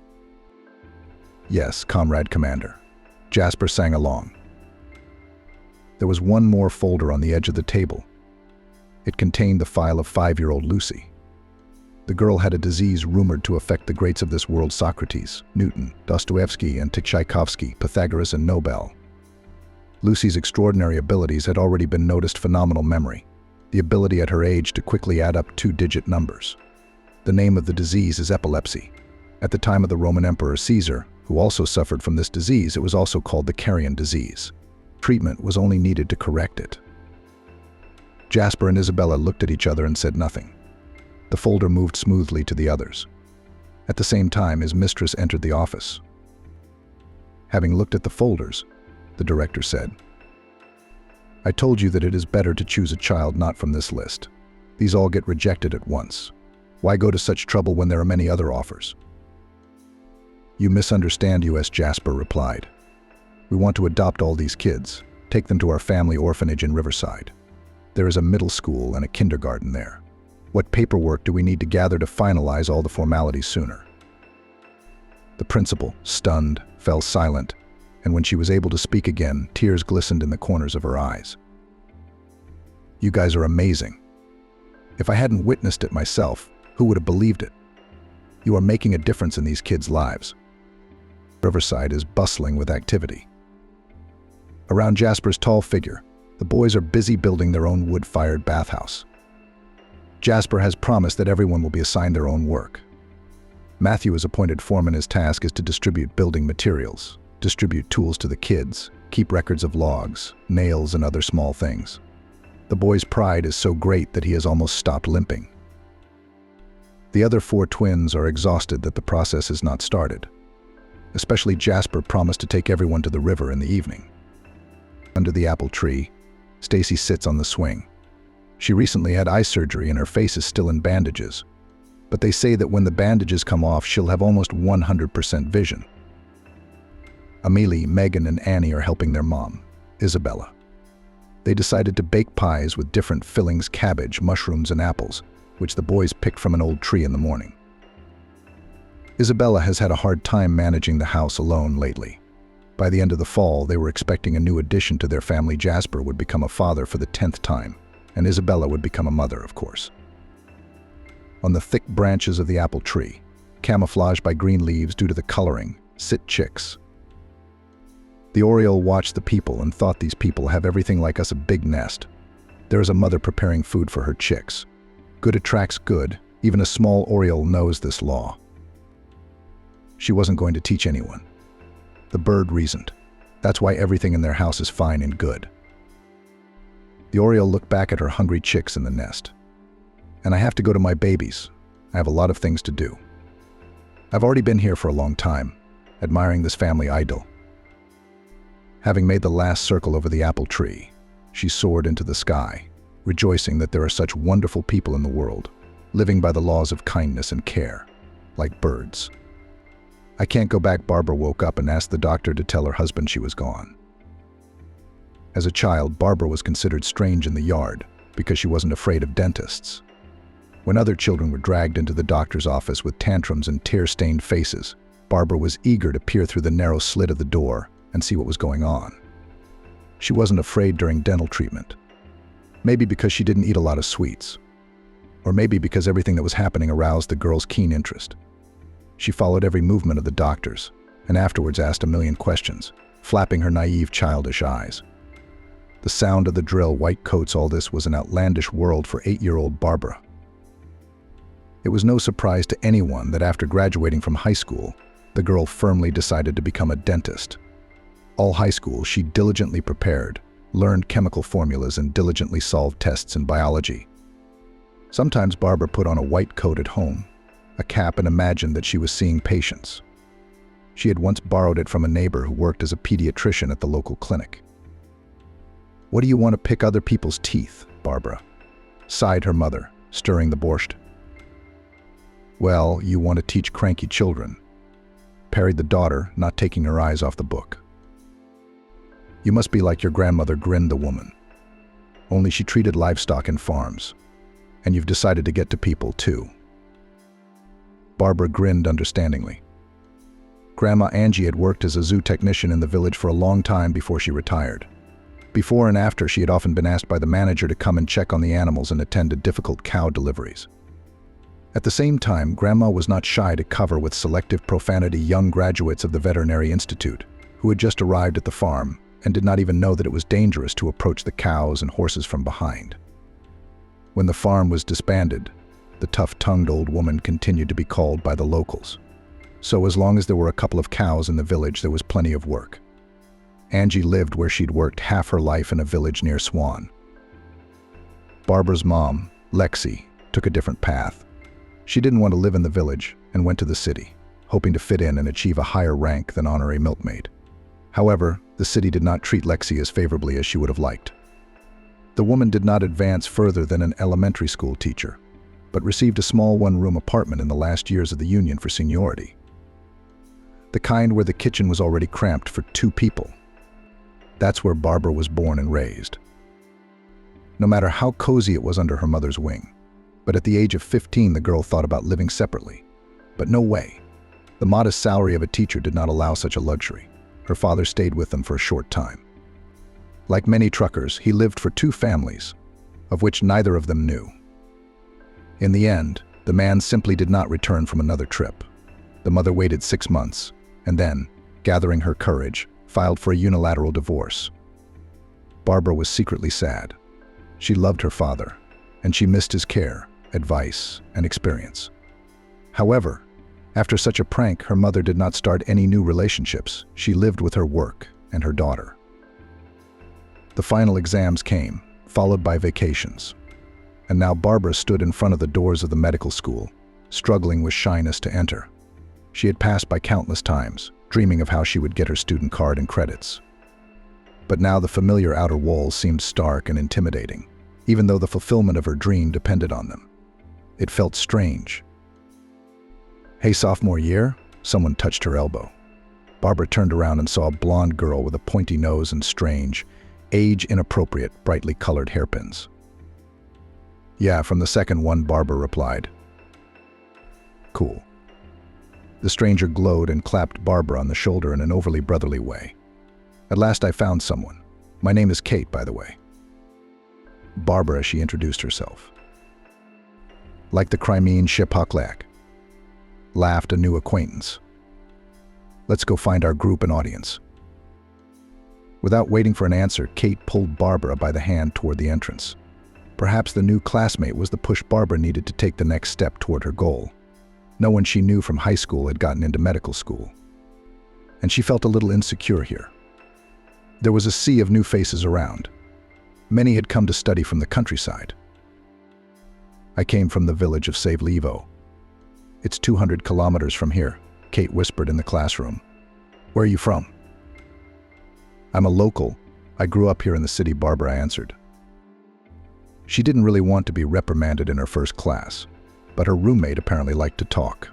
"Yes, Comrade Commander," Jasper sang along. There was one more folder on the edge of the table. It contained the file of 5-year-old Lucy. The girl had a disease rumored to affect the greats of this world: Socrates, Newton, Dostoevsky and Tchaikovsky, Pythagoras and Nobel. Lucy's extraordinary abilities had already been noticed: phenomenal memory, the ability at her age to quickly add up 2-digit numbers. The name of the disease is epilepsy. At the time of the Roman Emperor Caesar, who also suffered from this disease, it was also called the carrion disease. Treatment was only needed to correct it. Jasper and Isabella looked at each other and said nothing. The folder moved smoothly to the others. At the same time, his mistress entered the office. Having looked at the folders, the director said, "I told you that it is better to choose a child not from this list. These all get rejected at once. Why go to such trouble when there are many other offers?" "You misunderstand us," Jasper replied. "We want to adopt all these kids, take them to our family orphanage in Riverside. There is a middle school and a kindergarten there. What paperwork do we need to gather to finalize all the formalities sooner?" The principal, stunned, fell silent, and when she was able to speak again, tears glistened in the corners of her eyes. "You guys are amazing. If I hadn't witnessed it myself, who would have believed it? You are making a difference in these kids' lives." Riverside is bustling with activity. Around Jasper's tall figure, the boys are busy building their own wood-fired bathhouse. Jasper has promised that everyone will be assigned their own work. Matthew is appointed foreman. His task is to distribute building materials, distribute tools to the kids, keep records of logs, nails, and other small things. The boy's pride is so great that he has almost stopped limping. The other four twins are exhausted that the process is not started. Especially Jasper promised to take everyone to the river in the evening. Under the apple tree, Stacy sits on the swing. She recently had eye surgery and her face is still in bandages. But they say that when the bandages come off, she'll have almost 100% vision. Amelie, Megan, and Annie are helping their mom, Isabella. They decided to bake pies with different fillings, cabbage, mushrooms, and apples, which the boys picked from an old tree in the morning. Isabella has had a hard time managing the house alone lately. By the end of the fall, they were expecting a new addition to their family. Jasper would become a father for the 10th time, and Isabella would become a mother, of course. On the thick branches of the apple tree, camouflaged by green leaves due to the coloring, sit chicks. The oriole watched the people and thought these people have everything like us, a big nest. There is a mother preparing food for her chicks. Good attracts good. Even a small oriole knows this law. She wasn't going to teach anyone. The bird reasoned. That's why everything in their house is fine and good. The oriole looked back at her hungry chicks in the nest. And I have to go to my babies. I have a lot of things to do. I've already been here for a long time, admiring this family idyll. Having made the last circle over the apple tree, she soared into the sky, rejoicing that there are such wonderful people in the world, living by the laws of kindness and care, like birds. I can't go back. Barbara woke up and asked the doctor to tell her husband she was gone. As a child, Barbara was considered strange in the yard because she wasn't afraid of dentists. When other children were dragged into the doctor's office with tantrums and tear-stained faces, Barbara was eager to peer through the narrow slit of the door and see what was going on. She wasn't afraid during dental treatment. Maybe because she didn't eat a lot of sweets. Or maybe because everything that was happening aroused the girl's keen interest. She followed every movement of the doctors, and afterwards asked a million questions, flapping her naive, childish eyes. The sound of the drill, white coats, all this was an outlandish world for 8-year-old Barbara. It was no surprise to anyone that after graduating from high school, the girl firmly decided to become a dentist. All high school, she diligently prepared, learned chemical formulas, and diligently solved tests in biology. Sometimes Barbara put on a white coat at home, a cap, and imagined that she was seeing patients. She had once borrowed it from a neighbor who worked as a pediatrician at the local clinic. "What do you want to pick other people's teeth, Barbara?" sighed her mother, stirring the borscht. "Well, you want to teach cranky children," parried the daughter, not taking her eyes off the book. "You must be like your grandmother," grinned the woman. "Only she treated livestock and farms. And you've decided to get to people, too." Barbara grinned understandingly. Grandma Angie had worked as a zoo technician in the village for a long time before she retired. Before and after, she had often been asked by the manager to come and check on the animals and attend to difficult cow deliveries. At the same time, Grandma was not shy to cover with selective profanity young graduates of the Veterinary Institute who had just arrived at the farm and did not even know that it was dangerous to approach the cows and horses from behind. When the farm was disbanded, the tough-tongued old woman continued to be called by the locals. So as long as there were a couple of cows in the village, there was plenty of work. Angie lived where she'd worked half her life in a village near Swan. Barbara's mom, Lexi, took a different path. She didn't want to live in the village and went to the city, hoping to fit in and achieve a higher rank than honorary milkmaid. However, the city did not treat Lexi as favorably as she would have liked. The woman did not advance further than an elementary school teacher, but received a small one-room apartment in the last years of the union for seniority. The kind where the kitchen was already cramped for 2 people. That's where Barbara was born and raised. No matter how cozy it was under her mother's wing, but at the age of 15 the girl thought about living separately. But no way. The modest salary of a teacher did not allow such a luxury. Her father stayed with them for a short time. Like many truckers, he lived for 2 families, of which neither of them knew. In the end, the man simply did not return from another trip. The mother waited 6 months, and then, gathering her courage, filed for a unilateral divorce. Barbara was secretly sad. She loved her father, and she missed his care, advice, and experience. However, after such a prank, her mother did not start any new relationships. She lived with her work and her daughter. The final exams came, followed by vacations. And now Barbara stood in front of the doors of the medical school, struggling with shyness to enter. She had passed by countless times, dreaming of how she would get her student card and credits. But now the familiar outer walls seemed stark and intimidating, even though the fulfillment of her dream depended on them. It felt strange. "Hey, sophomore year?" Someone touched her elbow. Barbara turned around and saw a blonde girl with a pointy nose and strange, age-inappropriate, brightly colored hairpins. "Yeah, from the second one," Barbara replied. "Cool." The stranger glowed and clapped Barbara on the shoulder in an overly brotherly way. "At last I found someone. My name is Kate, by the way." Barbara, she introduced herself. "Like the Crimean ship Hucklack," laughed a new acquaintance. "Let's go find our group and audience." Without waiting for an answer, Kate pulled Barbara by the hand toward the entrance. Perhaps the new classmate was the push Barbara needed to take the next step toward her goal. No one she knew from high school had gotten into medical school, and she felt a little insecure here. There was a sea of new faces around. Many had come to study from the countryside. "I came from the village of Savlevo. It's 200 kilometers from here," Kate whispered in the classroom. "Where are you from?" "I'm a local. I grew up here in the city," Barbara answered. She didn't really want to be reprimanded in her first class, but her roommate apparently liked to talk.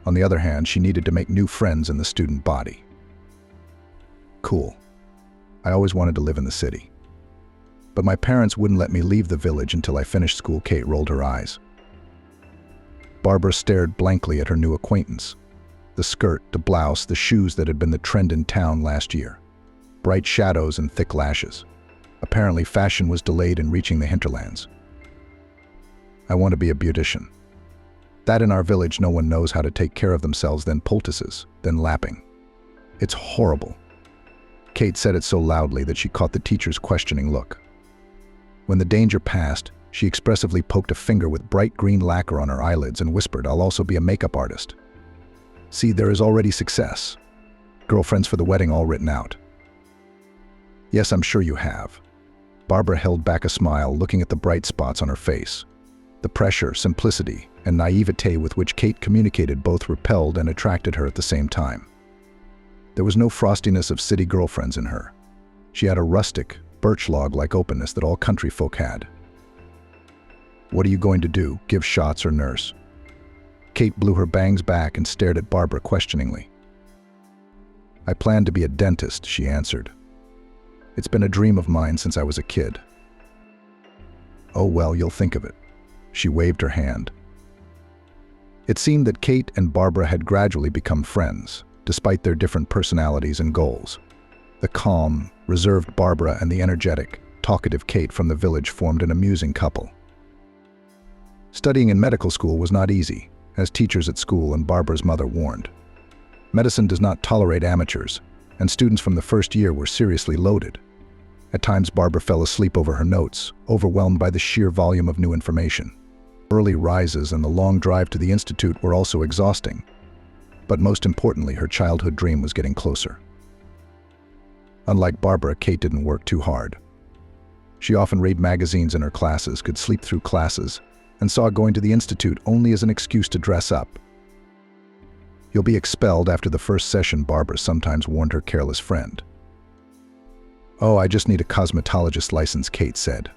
On the other hand, she needed to make new friends in the student body. "Cool. I always wanted to live in the city. But my parents wouldn't let me leave the village until I finished school." Kate rolled her eyes. Barbara stared blankly at her new acquaintance. The skirt, the blouse, the shoes that had been the trend in town last year. Bright shadows and thick lashes. Apparently fashion was delayed in reaching the hinterlands. "I want to be a beautician. That in our village no one knows how to take care of themselves, then poultices, then lapping. It's horrible." Kate said it so loudly that she caught the teacher's questioning look. When the danger passed, she expressively poked a finger with bright green lacquer on her eyelids and whispered, "I'll also be a makeup artist. See, there is already success. Girlfriends for the wedding all written out." "Yes, I'm sure you have." Barbara held back a smile, looking at the bright spots on her face. The pressure, simplicity, and naivete with which Kate communicated both repelled and attracted her at the same time. There was no frostiness of city girlfriends in her. She had a rustic, birch log-like openness that all country folk had. "What are you going to do? Give shots or nurse?" Kate blew her bangs back and stared at Barbara questioningly. "I plan to be a dentist," she answered. "It's been a dream of mine since I was a kid." "Oh well, you'll think of it." She waved her hand. It seemed that Kate and Barbara had gradually become friends, despite their different personalities and goals. The calm, reserved Barbara and the energetic, talkative Kate from the village formed an amusing couple. Studying in medical school was not easy, as teachers at school and Barbara's mother warned. Medicine does not tolerate amateurs, and students from the first year were seriously loaded. At times Barbara fell asleep over her notes, overwhelmed by the sheer volume of new information. Early rises and the long drive to the institute were also exhausting. But most importantly, her childhood dream was getting closer. Unlike Barbara, Kate didn't work too hard. She often read magazines in her classes, could sleep through classes, and saw going to the institute only as an excuse to dress up. "You'll be expelled after the first session," Barbara sometimes warned her careless friend. "Oh, I just need a cosmetologist license," Kate said.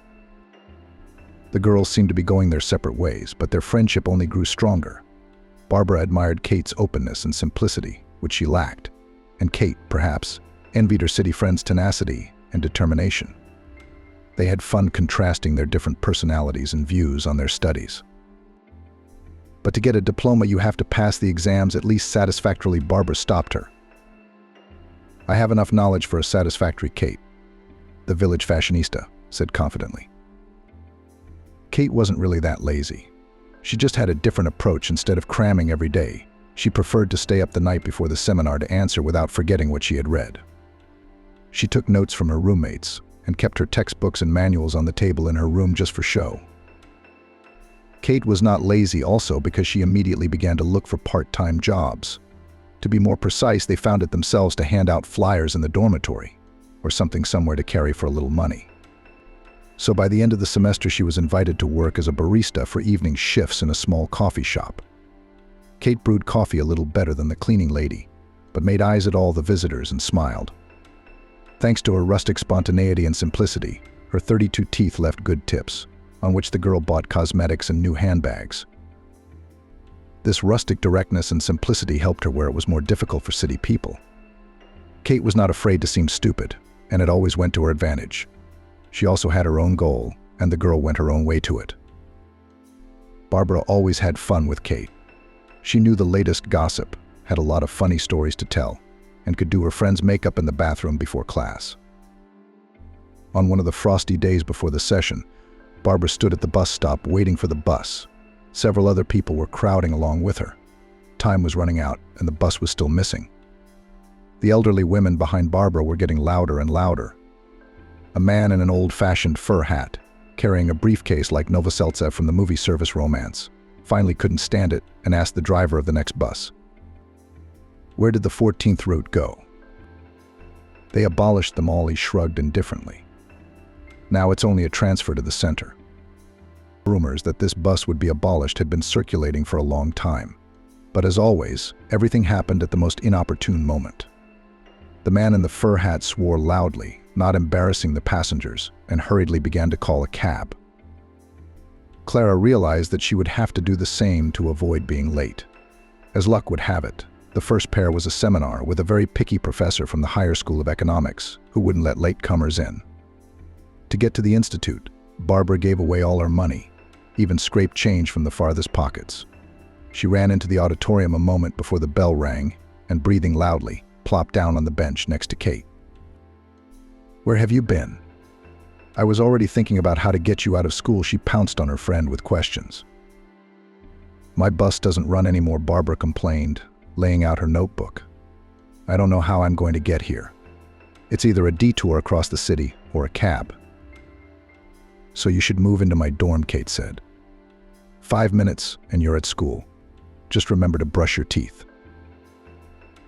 The girls seemed to be going their separate ways, but their friendship only grew stronger. Barbara admired Kate's openness and simplicity, which she lacked, and Kate, perhaps, envied her city friend's tenacity and determination. They had fun contrasting their different personalities and views on their studies. "But to get a diploma, you have to pass the exams at least satisfactorily," Barbara stopped her. "I have enough knowledge for a satisfactory," Kate, the village fashionista, said confidently. Kate wasn't really that lazy. She just had a different approach. Instead of cramming every day, she preferred to stay up the night before the seminar to answer without forgetting what she had read. She took notes from her roommates and kept her textbooks and manuals on the table in her room just for show. Kate was not lazy also because she immediately began to look for part-time jobs. To be more precise, they found it themselves to hand out flyers in the dormitory, or something somewhere to carry for a little money. So by the end of the semester, she was invited to work as a barista for evening shifts in a small coffee shop. Kate brewed coffee a little better than the cleaning lady, but made eyes at all the visitors and smiled. Thanks to her rustic spontaneity and simplicity, her 32 teeth left good tips, on which the girl bought cosmetics and new handbags. This rustic directness and simplicity helped her where it was more difficult for city people. Kate was not afraid to seem stupid, and it always went to her advantage. She also had her own goal, and the girl went her own way to it. Barbara always had fun with Kate. She knew the latest gossip, had a lot of funny stories to tell, and could do her friends' makeup in the bathroom before class. On one of the frosty days before the session, Barbara stood at the bus stop waiting for the bus. Several other people were crowding along with her. Time was running out, and the bus was still missing. The elderly women behind Barbara were getting louder and louder. A man in an old-fashioned fur hat, carrying a briefcase like Novoseltsev from the movie Service Romance, finally couldn't stand it and asked the driver of the next bus, "Where did the 14th route go?" "They abolished them all," he shrugged indifferently. "Now it's only a transfer to the center." Rumors that this bus would be abolished had been circulating for a long time. But as always, everything happened at the most inopportune moment. The man in the fur hat swore loudly, not embarrassing the passengers, and hurriedly began to call a cab. Clara realized that she would have to do the same to avoid being late. As luck would have it, the first pair was a seminar with a very picky professor from the Higher School of Economics who wouldn't let latecomers in. To get to the institute, Barbara gave away all her money, even scraped change from the farthest pockets. She ran into the auditorium a moment before the bell rang and, breathing loudly, plopped down on the bench next to Kate. "Where have you been?" "I was already thinking about how to get you out of school," she pounced on her friend with questions. "My bus doesn't run anymore," Barbara complained, laying out her notebook. "I don't know how I'm going to get here. It's either a detour across the city or a cab." "So you should move into my dorm," Kate said. 5 minutes and you're at school. Just remember to brush your teeth."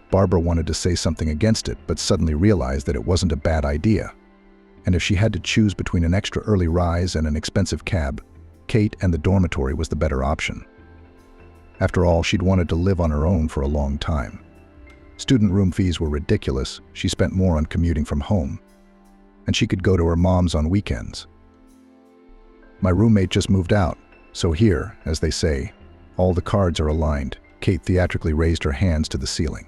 Barbara wanted to say something against it, but suddenly realized that it wasn't a bad idea. And if she had to choose between an extra early rise and an expensive cab, Kate and the dormitory was the better option. After all, she'd wanted to live on her own for a long time. Student room fees were ridiculous. She spent more on commuting from home. And she could go to her mom's on weekends. "My roommate just moved out, so here, as they say, all the cards are aligned." Kate theatrically raised her hands to the ceiling.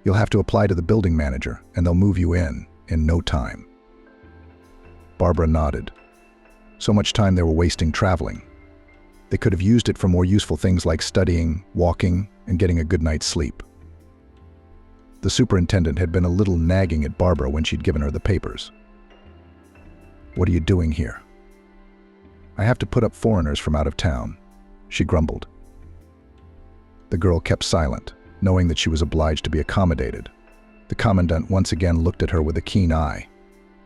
"You'll have to apply to the building manager, and they'll move you in no time." Barbara nodded. So much time they were wasting traveling. They could have used it for more useful things like studying, walking, and getting a good night's sleep. The superintendent had been a little nagging at Barbara when she'd given her the papers. "What are you doing here?" "I have to put up foreigners from out of town," she grumbled. The girl kept silent, knowing that she was obliged to be accommodated. The commandant once again looked at her with a keen eye,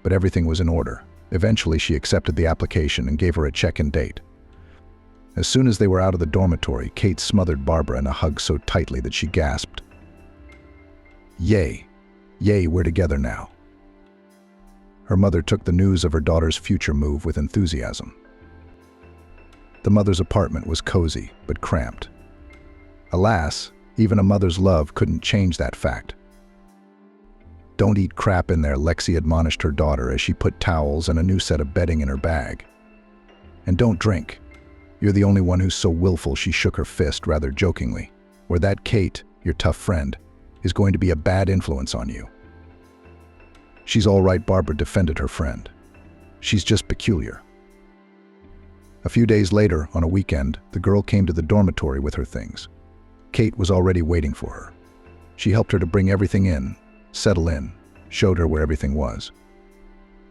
but everything was in order. Eventually she accepted the application and gave her a check and date. As soon as they were out of the dormitory, Kate smothered Barbara in a hug so tightly that she gasped. "Yay! Yay, we're together now." Her mother took the news of her daughter's future move with enthusiasm. The mother's apartment was cozy, but cramped. Alas, even a mother's love couldn't change that fact. "Don't eat crap in there," Lexi admonished her daughter as she put towels and a new set of bedding in her bag. "And don't drink. You're the only one who's so willful," she shook her fist rather jokingly, "or that Kate, your tough friend, is going to be a bad influence on you." "She's all right," Barbara defended her friend. "She's just peculiar." A few days later, on a weekend, the girl came to the dormitory with her things. Kate was already waiting for her. She helped her to bring everything in, settle in, showed her where everything was.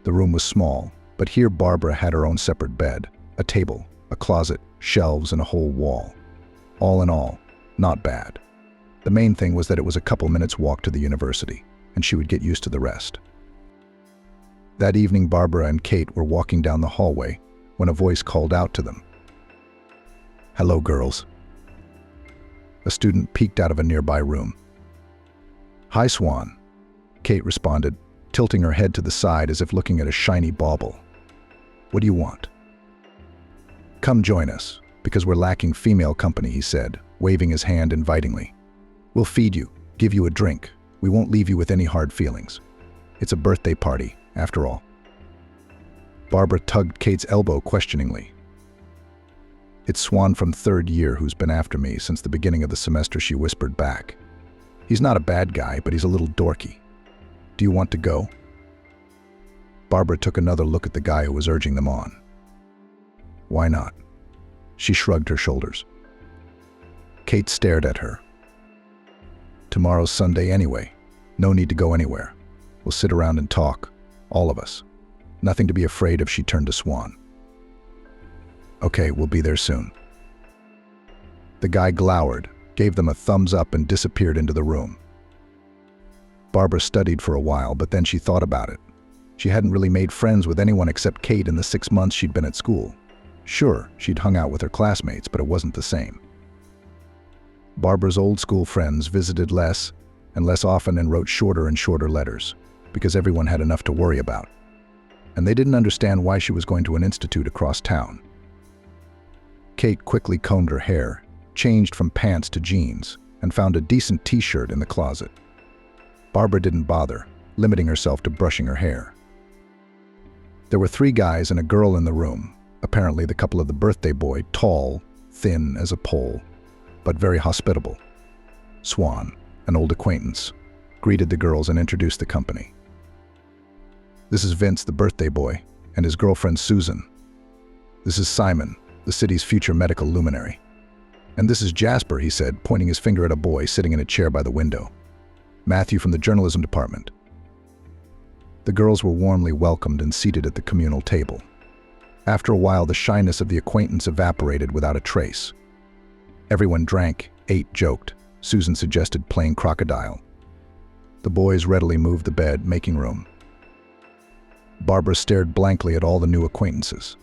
The room was small, but here Barbara had her own separate bed, a table, a closet, shelves, and a whole wall. All in all, not bad. The main thing was that it was a couple minutes' walk to the university, and she would get used to the rest. That evening, Barbara and Kate were walking down the hallway when a voice called out to them. "Hello, girls." A student peeked out of a nearby room. "Hi, Swan," Kate responded, tilting her head to the side as if looking at a shiny bauble. "What do you want?" "Come join us, because we're lacking female company," he said, waving his hand invitingly. "We'll feed you, give you a drink. We won't leave you with any hard feelings. It's a birthday party, after all." Barbara tugged Kate's elbow questioningly. "It's Swan from third year who's been after me since the beginning of the semester," she whispered back. "He's not a bad guy, but he's a little dorky. Do you want to go?" Barbara took another look at the guy who was urging them on. "Why not?" She shrugged her shoulders. Kate stared at her. "Tomorrow's Sunday anyway. No need to go anywhere. We'll sit around and talk, all of us. Nothing to be afraid of," she turned to Swan. "Okay, we'll be there soon." The guy glowered, gave them a thumbs up and disappeared into the room. Barbara studied for a while, but then she thought about it. She hadn't really made friends with anyone except Kate in the 6 months she'd been at school. Sure, she'd hung out with her classmates, but it wasn't the same. Barbara's old school friends visited less and less often and wrote shorter and shorter letters, because everyone had enough to worry about. And they didn't understand why she was going to an institute across town. Kate quickly combed her hair, changed from pants to jeans, and found a decent t-shirt in the closet. Barbara didn't bother, limiting herself to brushing her hair. There were 3 guys and a girl in the room, apparently the couple of the birthday boy, tall, thin as a pole, but very hospitable. Swan, an old acquaintance, greeted the girls and introduced the company. "This is Vince, the birthday boy, and his girlfriend Susan. This is Simon, the city's future medical luminary. And this is Jasper," he said, pointing his finger at a boy sitting in a chair by the window. "Matthew from the journalism department." The girls were warmly welcomed and seated at the communal table. After a while, the shyness of the acquaintance evaporated without a trace. Everyone drank, ate, joked. Susan suggested playing crocodile. The boys readily moved the bed, making room. Barbara stared blankly at all the new acquaintances.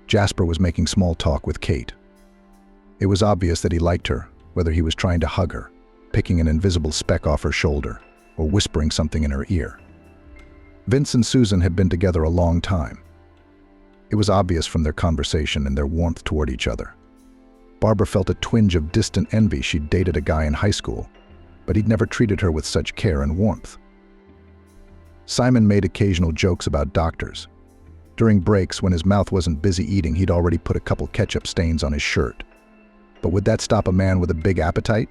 Jasper was making small talk with Kate. It was obvious that he liked her, whether he was trying to hug her, picking an invisible speck off her shoulder, or whispering something in her ear. Vince and Susan had been together a long time. It was obvious from their conversation and their warmth toward each other. Barbara felt a twinge of distant envy. She'd dated a guy in high school, but he'd never treated her with such care and warmth. Simon made occasional jokes about doctors. During breaks, when his mouth wasn't busy eating, he'd already put a couple ketchup stains on his shirt. But would that stop a man with a big appetite?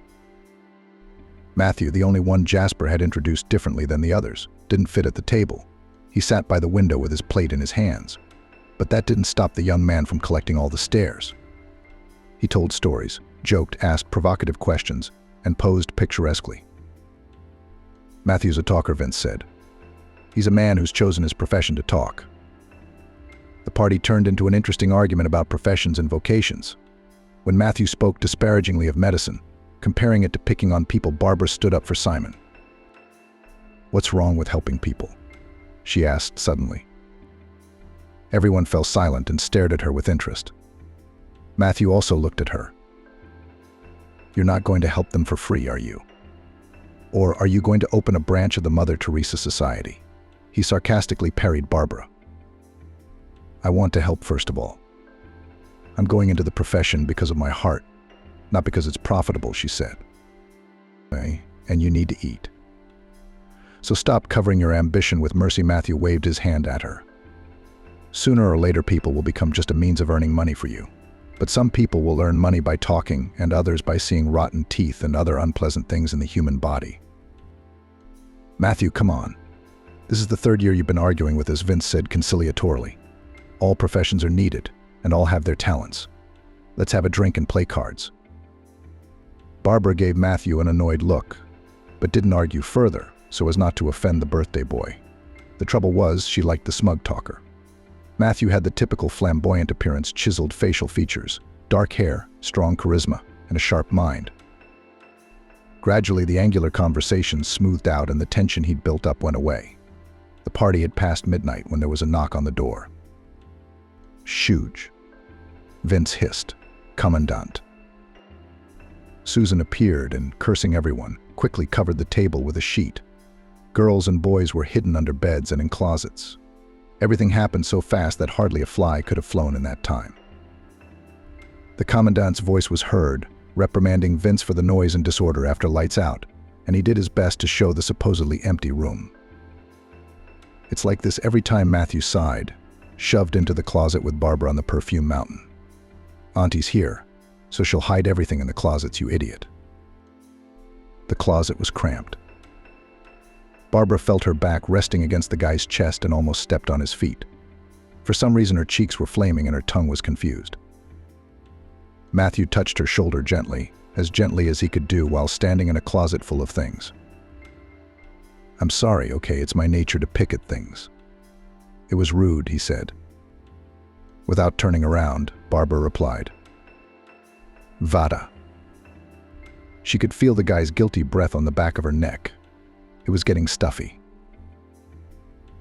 Matthew, the only one Jasper had introduced differently than the others, didn't fit at the table. He sat by the window with his plate in his hands. But that didn't stop the young man from collecting all the stares. He told stories, joked, asked provocative questions, and posed picturesquely. "Matthew's a talker," Vince said. "He's a man who's chosen his profession to talk." The party turned into an interesting argument about professions and vocations. When Matthew spoke disparagingly of medicine, comparing it to picking on people, Barbara stood up for Simon. "What's wrong with helping people?" she asked suddenly. Everyone fell silent and stared at her with interest. Matthew also looked at her. "You're not going to help them for free, are you? Or are you going to open a branch of the Mother Teresa Society?" He sarcastically parried Barbara. "I want to help first of all. I'm going into the profession because of my heart, not because it's profitable," she said. "Okay, and you need to eat. So stop covering your ambition with mercy." Matthew waved his hand at her. "Sooner or later, people will become just a means of earning money for you. But some people will earn money by talking, and others by seeing rotten teeth and other unpleasant things in the human body." "Matthew, come on. This is the 3rd year you've been arguing with us," Vince said conciliatorily. "All professions are needed, and all have their talents. Let's have a drink and play cards." Barbara gave Matthew an annoyed look, but didn't argue further, so as not to offend the birthday boy. The trouble was, she liked the smug talker. Matthew had the typical flamboyant appearance, chiseled facial features, dark hair, strong charisma, and a sharp mind. Gradually, the angular conversation smoothed out and the tension he'd built up went away. The party had passed midnight when there was a knock on the door. "Shooge," Vince hissed. "Commandant." Susan appeared and, cursing everyone, quickly covered the table with a sheet. Girls and boys were hidden under beds and in closets. Everything happened so fast that hardly a fly could have flown in that time. The commandant's voice was heard, reprimanding Vince for the noise and disorder after lights out, and he did his best to show the supposedly empty room. It's like this every time Matthew sighed, shoved into the closet with Barbara on the perfume mountain. Auntie's here, so she'll hide everything in the closets, you idiot. The closet was cramped. Barbara felt her back resting against the guy's chest and almost stepped on his feet. For some reason, her cheeks were flaming and her tongue was confused. Matthew touched her shoulder gently as he could do while standing in a closet full of things. "I'm sorry, okay, it's my nature to pick at things." "It was rude," he said. Without turning around, Barbara replied, "Vada." She could feel the guy's guilty breath on the back of her neck. It was getting stuffy.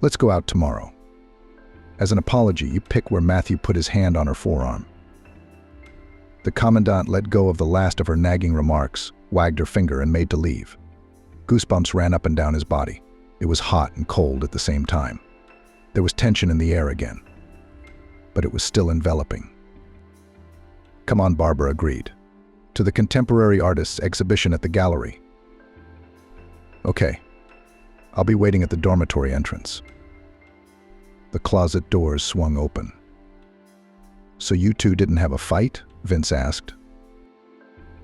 "Let's go out tomorrow." As an apology, you pick where Matthew put his hand on her forearm. The commandant let go of the last of her nagging remarks, wagged her finger, and made to leave. Goosebumps ran up and down his body. It was hot and cold at the same time. There was tension in the air again, but it was still enveloping. "Come on," Barbara agreed. "To the contemporary artists exhibition at the gallery." "Okay. I'll be waiting at the dormitory entrance." The closet doors swung open. "So you two didn't have a fight?" Vince asked.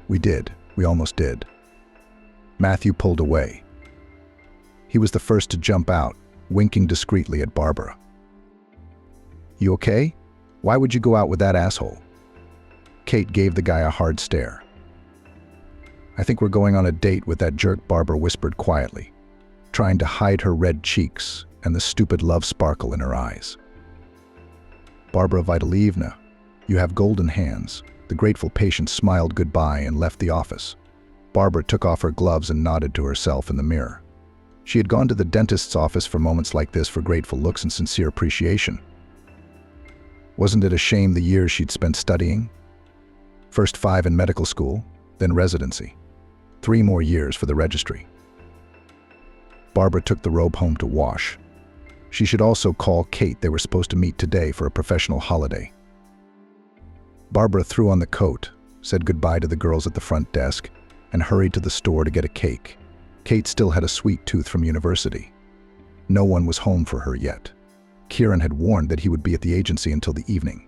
"We did. We almost did." Matthew pulled away. He was the first to jump out, winking discreetly at Barbara. "You okay? Why would you go out with that asshole?" Kate gave the guy a hard stare. "I think we're going on a date with that jerk," Barbara whispered quietly, trying to hide her red cheeks and the stupid love sparkle in her eyes. "Barbara Vitalievna, you have golden hands." The grateful patient smiled goodbye and left the office. Barbara took off her gloves and nodded to herself in the mirror. She had gone to the dentist's office for moments like this, for grateful looks and sincere appreciation. Wasn't it a shame the years she'd spent studying? First 5 in medical school, then residency. 3 more years for the registry. Barbara took the robe home to wash. She should also call Kate. They were supposed to meet today for a professional holiday. Barbara threw on the coat, said goodbye to the girls at the front desk, and hurried to the store to get a cake. Kate still had a sweet tooth from university. No one was home for her yet. Kieran had warned that he would be at the agency until the evening.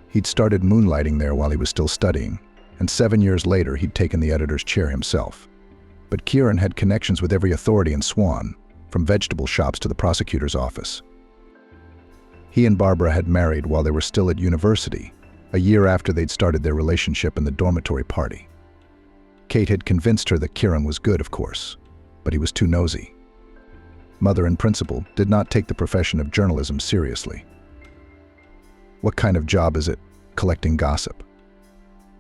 He'd started moonlighting there while he was still studying, and 7 years later he'd taken the editor's chair himself. But Kieran had connections with every authority in Swan, from vegetable shops to the prosecutor's office. He and Barbara had married while they were still at university, a year after they'd started their relationship in the dormitory party. Kate had convinced her that Kieran was good, of course, but he was too nosy. Mother and principal did not take the profession of journalism seriously. What kind of job is it, collecting gossip?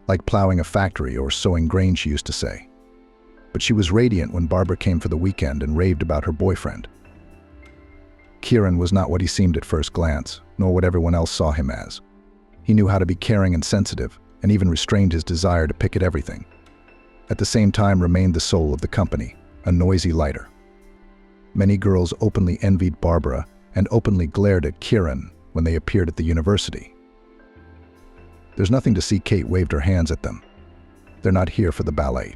Like plowing a factory or sowing grain, she used to say. But she was radiant when Barbara came for the weekend and raved about her boyfriend. Kieran was not what he seemed at first glance, nor what everyone else saw him as. He knew how to be caring and sensitive, and even restrained his desire to pick at everything. At the same time remained the soul of the company, a noisy lighter. Many girls openly envied Barbara and openly glared at Kieran when they appeared at the university. There's nothing to see. Kate waved her hands at them. They're not here for the ballet.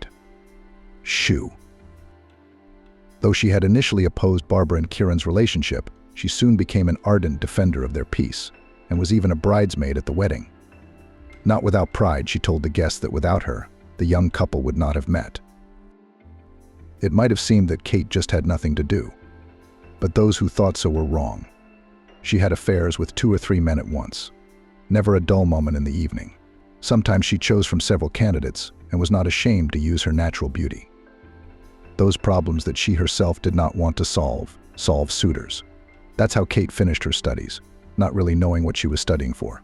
Shoo. Though she had initially opposed Barbara and Kieran's relationship, she soon became an ardent defender of their peace, and was even a bridesmaid at the wedding. Not without pride, she told the guests that without her, the young couple would not have met. It might have seemed that Kate just had nothing to do, but those who thought so were wrong. She had affairs with 2 or 3 men at once. Never a dull moment in the evening. Sometimes she chose from several candidates and was not ashamed to use her natural beauty. Those problems that she herself did not want to solve suitors. That's how Kate finished her studies, not really knowing what she was studying for.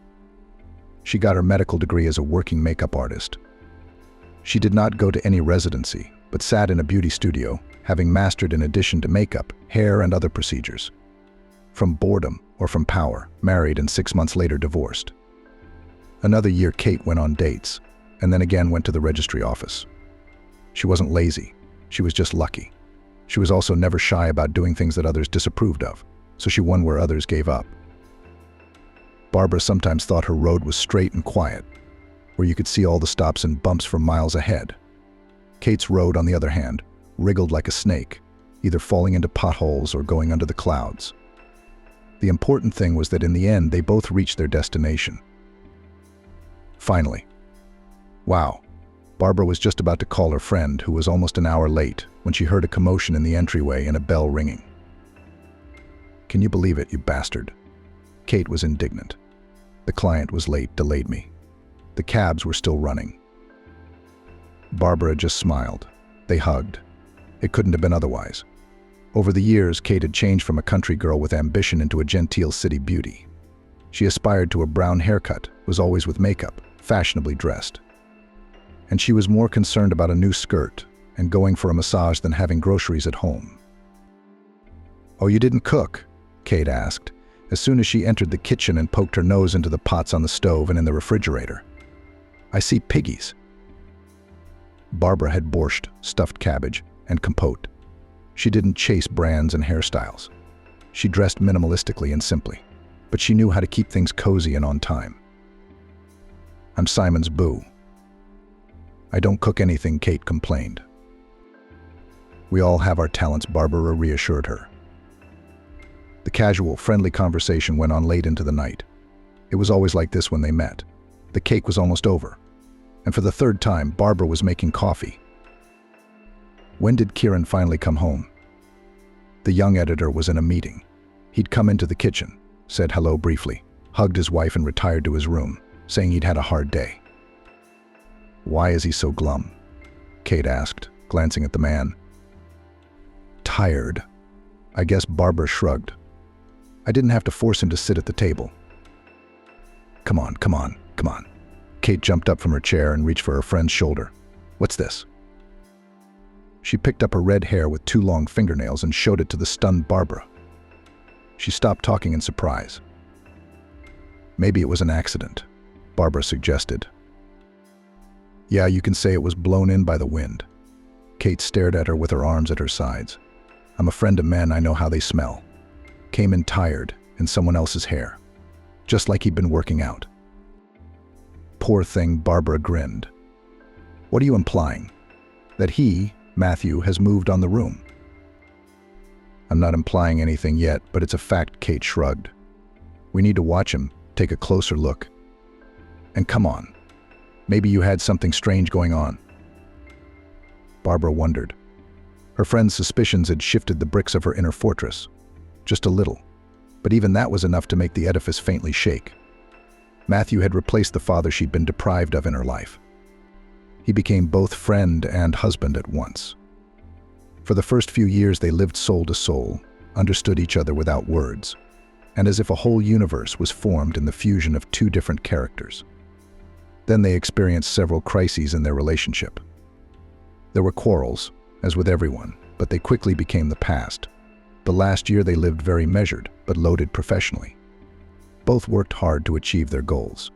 She got her medical degree as a working makeup artist. She did not go to any residency, but sat in a beauty studio, having mastered in addition to makeup, hair and other procedures. From boredom or from power, married and 6 months later divorced. Another year Kate went on dates, and then again went to the registry office. She wasn't lazy, she was just lucky. She was also never shy about doing things that others disapproved of, so she won where others gave up. Barbara sometimes thought her road was straight and quiet, where you could see all the stops and bumps from miles ahead. Kate's road, on the other hand, wriggled like a snake, either falling into potholes or going under the clouds. The important thing was that in the end, they both reached their destination. Finally. Wow. Barbara was just about to call her friend, who was almost an hour late, when she heard a commotion in the entryway and a bell ringing. "Can you believe it, you bastard?" Kate was indignant. "The client was late, delayed me. The cabs were still running." Barbara just smiled. They hugged. It couldn't have been otherwise. Over the years, Kate had changed from a country girl with ambition into a genteel city beauty. She aspired to a brown haircut, was always with makeup, fashionably dressed. And she was more concerned about a new skirt and going for a massage than having groceries at home. "Oh, you didn't cook?" Kate asked, as soon as she entered the kitchen and poked her nose into the pots on the stove and in the refrigerator. "I see piggies." Barbara had borscht, stuffed cabbage, and compote. She didn't chase brands and hairstyles. She dressed minimalistically and simply, but she knew how to keep things cozy and on time. "I'm Simon's boo." "I don't cook anything," Kate complained. "We all have our talents," Barbara reassured her. The casual, friendly conversation went on late into the night. It was always like this when they met. The cake was almost over, and for the third time, Barbara was making coffee. When did Kieran finally come home? The young editor was in a meeting. He'd come into the kitchen, said hello briefly, hugged his wife and retired to his room, saying he'd had a hard day. "Why is he so glum?" Kate asked, glancing at the man. "Tired." I guess Barbara shrugged. "I didn't have to force him to sit at the table." Come on. Kate jumped up from her chair and reached for her friend's shoulder. "What's this?" She picked up her red hair with 2 long fingernails and showed it to the stunned Barbara. She stopped talking in surprise. "Maybe it was an accident," Barbara suggested. "Yeah, you can say it was blown in by the wind." Kate stared at her with her arms at her sides. "I'm a friend of men, I know how they smell. Came in tired, in someone else's hair. Just like he'd been working out." "Poor thing," Barbara grinned. "What are you implying? That he, Matthew, has moved on the room?" "I'm not implying anything yet, but it's a fact," Kate shrugged. "We need to watch him, take a closer look. And come on. Maybe you had something strange going on." Barbara wondered. Her friend's suspicions had shifted the bricks of her inner fortress. Just a little. But even that was enough to make the edifice faintly shake. Matthew had replaced the father she'd been deprived of in her life. He became both friend and husband at once. For the first few years they lived soul to soul, understood each other without words, and as if a whole universe was formed in the fusion of 2 different characters. Then they experienced several crises in their relationship. There were quarrels, as with everyone, but they quickly became the past. The last year they lived very measured, but loaded professionally. Both worked hard to achieve their goals.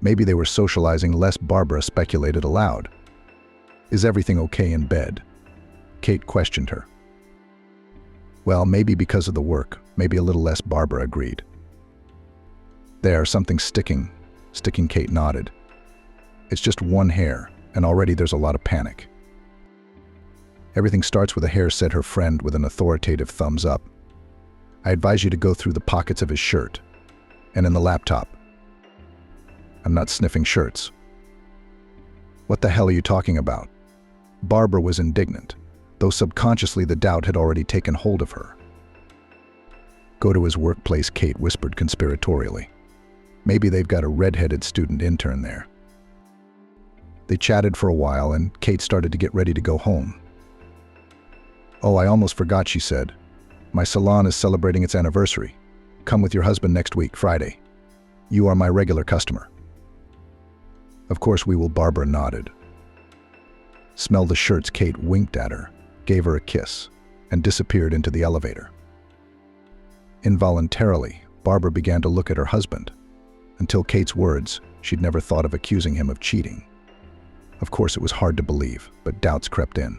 Maybe they were socializing less, Barbara speculated aloud. "Is everything okay in bed?" Kate questioned her. "Well, maybe because of the work, maybe a little less," Barbara agreed. Something sticking, Kate nodded. "It's just one hair, and already there's a lot of panic." "Everything starts with a hair," said her friend with an authoritative thumbs up. "I advise you to go through the pockets of his shirt, and in the laptop." "I'm not sniffing shirts." "What the hell are you talking about?" Barbara was indignant, though subconsciously the doubt had already taken hold of her. "Go to his workplace," Kate whispered conspiratorially. "Maybe they've got a red-headed student intern there." They chatted for a while, and Kate started to get ready to go home. "Oh, I almost forgot," she said. "My salon is celebrating its anniversary. Come with your husband next week, Friday. You are my regular customer." "Of course we will," Barbara nodded. "Smell the shirts," Kate winked at her, gave her a kiss, and disappeared into the elevator. Involuntarily, Barbara began to look at her husband. Until Kate's words, she'd never thought of accusing him of cheating. Of course, it was hard to believe, but doubts crept in.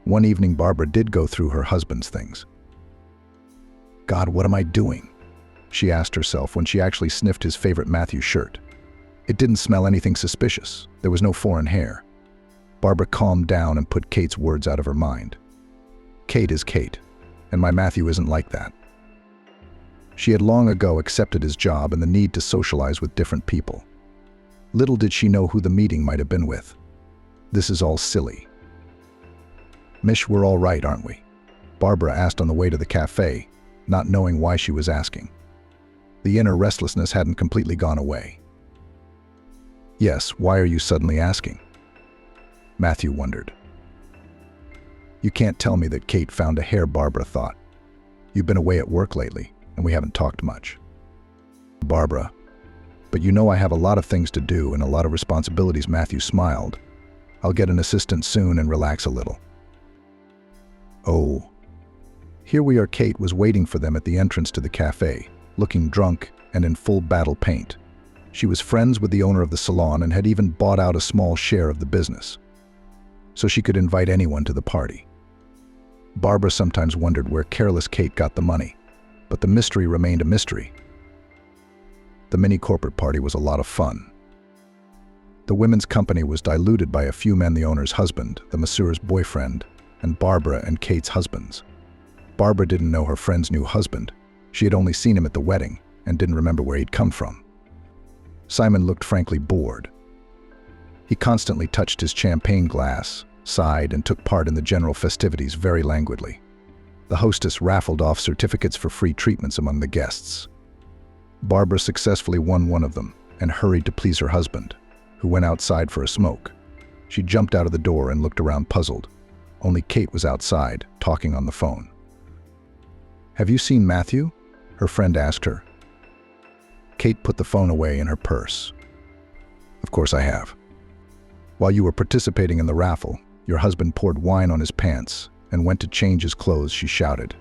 One evening, Barbara did go through her husband's things. "God, what am I doing?" she asked herself when she actually sniffed his favorite Matthew shirt. It didn't smell anything suspicious. There was no foreign hair. Barbara calmed down and put Kate's words out of her mind. Kate is Kate, and my Matthew isn't like that. She had long ago accepted his job and the need to socialize with different people. Little did she know who the meeting might have been with. This is all silly. Mish, we're all right, aren't we? Barbara asked on the way to the cafe, not knowing why she was asking. The inner restlessness hadn't completely gone away. Yes, why are you suddenly asking? Matthew wondered. You can't tell me that Kate found a hair, Barbara thought. You've been away at work lately, and we haven't talked much. Barbara, but you know I have a lot of things to do and a lot of responsibilities. Matthew smiled. I'll get an assistant soon and relax a little. Oh. Here we are. Kate was waiting for them at the entrance to the cafe, looking drunk and in full battle paint. She was friends with the owner of the salon and had even bought out a small share of the business, so she could invite anyone to the party. Barbara sometimes wondered where careless Kate got the money, but the mystery remained a mystery. The mini-corporate party was a lot of fun. The women's company was diluted by a few men: the owner's husband, the masseur's boyfriend, and Barbara and Kate's husbands. Barbara didn't know her friend's new husband. She had only seen him at the wedding and didn't remember where he'd come from. Simon looked frankly bored. He constantly touched his champagne glass, sighed, and took part in the general festivities very languidly. The hostess raffled off certificates for free treatments among the guests. Barbara successfully won one of them and hurried to please her husband, who went outside for a smoke. She jumped out of the door and looked around puzzled. Only Kate was outside, talking on the phone. Have you seen Matthew? Her friend asked her. Kate put the phone away in her purse. Of course I have. While you were participating in the raffle, your husband poured wine on his pants and went to change his clothes, she shouted.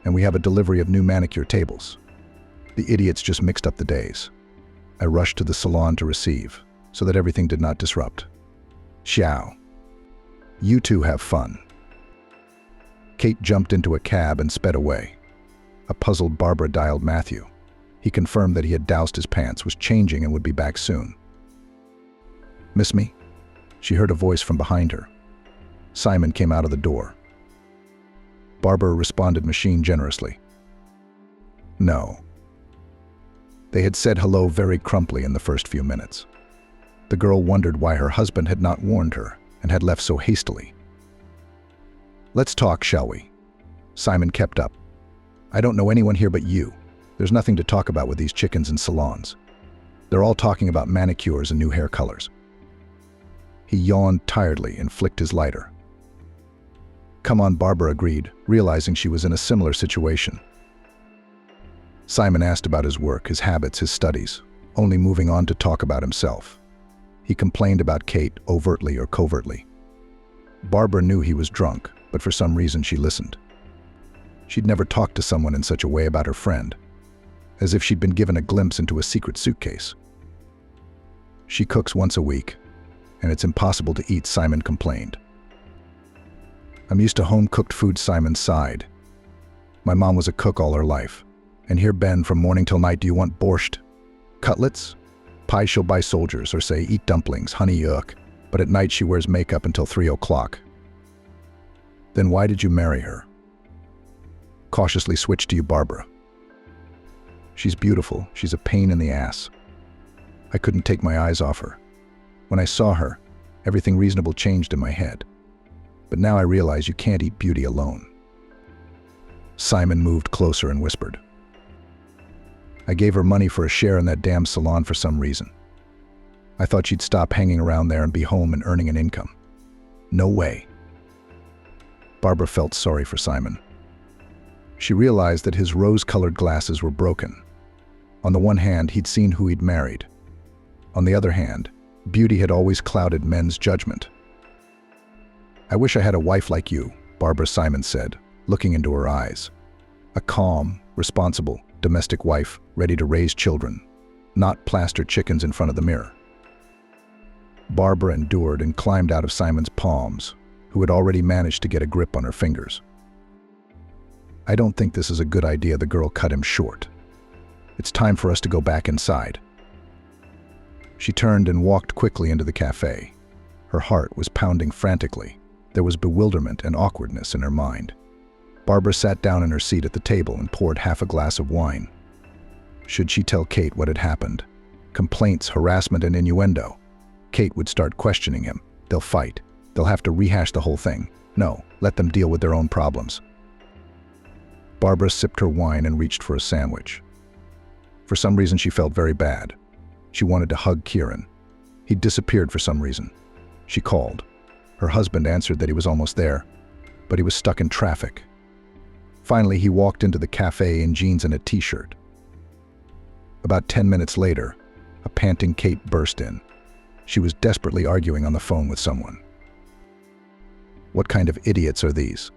And we have a delivery of new manicure tables. The idiots just mixed up the days. I rushed to the salon to receive, so that everything did not disrupt. Xiao. You two have fun. Kate jumped into a cab and sped away. A puzzled Barbara dialed Matthew. He confirmed that he had doused his pants, was changing, and would be back soon. Miss me? She heard a voice from behind her. Simon came out of the door. Barbara responded machine generously. No. They had said hello very crumply in the first few minutes. The girl wondered why her husband had not warned her and had left so hastily. Let's talk, shall we? Simon kept up. I don't know anyone here but you. There's nothing to talk about with these chickens in salons. They're all talking about manicures and new hair colors. He yawned tiredly and flicked his lighter. Come on, Barbara agreed, realizing she was in a similar situation. Simon asked about his work, his habits, his studies, only moving on to talk about himself. He complained about Kate, overtly or covertly. Barbara knew he was drunk, but for some reason she listened. She'd never talked to someone in such a way about her friend, as if she'd been given a glimpse into a secret suitcase. She cooks once a week, and it's impossible to eat, Simon complained. I'm used to home-cooked food, Simon sighed. My mom was a cook all her life, and here Ben from morning till night. Do you want borscht? Cutlets? Pie she'll buy soldiers, or say eat dumplings, honey yuck, but at night she wears makeup until 3 o'clock. Then why did you marry her? Cautiously switched to you, Barbara. She's beautiful, she's a pain in the ass. I couldn't take my eyes off her. When I saw her, everything reasonable changed in my head. But now I realize you can't eat beauty alone. Simon moved closer and whispered. I gave her money for a share in that damn salon for some reason. I thought she'd stop hanging around there and be home and earning an income. No way. Barbara felt sorry for Simon. She realized that his rose-colored glasses were broken. On the one hand, he'd seen who he'd married. On the other hand, beauty had always clouded men's judgment. I wish I had a wife like you, Barbara, Simon said, looking into her eyes. A calm, responsible, domestic wife, ready to raise children, not plaster chickens in front of the mirror. Barbara endured and climbed out of Simon's palms, who had already managed to get a grip on her fingers. I don't think this is a good idea, the girl cut him short. It's time for us to go back inside. She turned and walked quickly into the cafe. Her heart was pounding frantically. There was bewilderment and awkwardness in her mind. Barbara sat down in her seat at the table and poured half a glass of wine. Should she tell Kate what had happened? Complaints, harassment, and innuendo. Kate would start questioning him. They'll fight. They'll have to rehash the whole thing. No, let them deal with their own problems. Barbara sipped her wine and reached for a sandwich. For some reason, she felt very bad. She wanted to hug Kieran. He'd disappeared for some reason. She called. Her husband answered that he was almost there, but he was stuck in traffic. Finally, he walked into the cafe in jeans and a t-shirt. About 10 minutes later, a panting Kate burst in. She was desperately arguing on the phone with someone. What kind of idiots are these?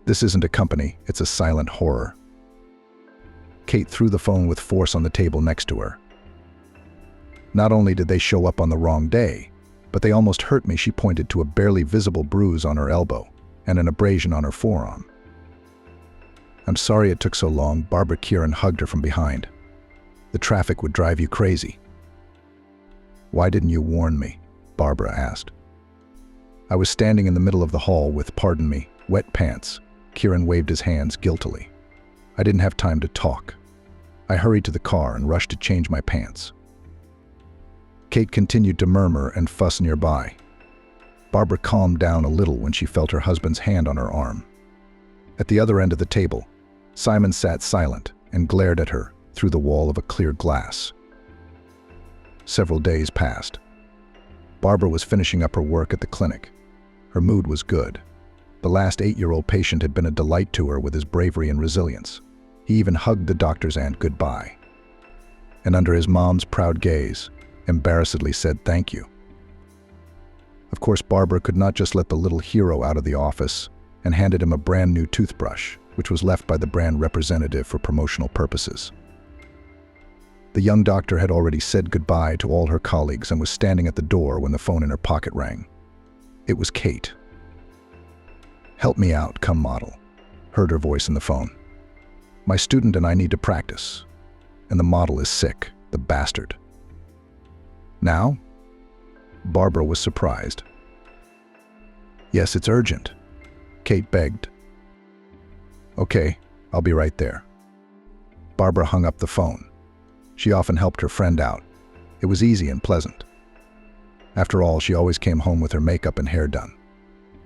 This isn't a company, it's a silent horror. Kate threw the phone with force on the table next to her. Not only did they show up on the wrong day, but they almost hurt me. She pointed to a barely visible bruise on her elbow and an abrasion on her forearm. I'm sorry it took so long. Barbara. Kieran hugged her from behind. The traffic would drive you crazy. Why didn't you warn me? Barbara asked. I was standing in the middle of the hall with, pardon me, wet pants. Kieran waved his hands guiltily. I didn't have time to talk. I hurried to the car and rushed to change my pants. Kate continued to murmur and fuss nearby. Barbara calmed down a little when she felt her husband's hand on her arm. At the other end of the table, Simon sat silent and glared at her through the wall of a clear glass. Several days passed. Barbara was finishing up her work at the clinic. Her mood was good. The last 8-year-old patient had been a delight to her with his bravery and resilience. He even hugged the doctor's aunt goodbye. And under his mom's proud gaze, embarrassedly said thank you. Of course, Barbara could not just let the little hero out of the office and handed him a brand new toothbrush, which was left by the brand representative for promotional purposes. The young doctor had already said goodbye to all her colleagues and was standing at the door when the phone in her pocket rang. It was Kate. Help me out, come model, heard her voice in the phone. My student and I need to practice, and the model is sick, the bastard. Now? Barbara was surprised. Yes, it's urgent, Kate begged. Okay, I'll be right there. Barbara hung up the phone. She often helped her friend out. It was easy and pleasant. After all, she always came home with her makeup and hair done,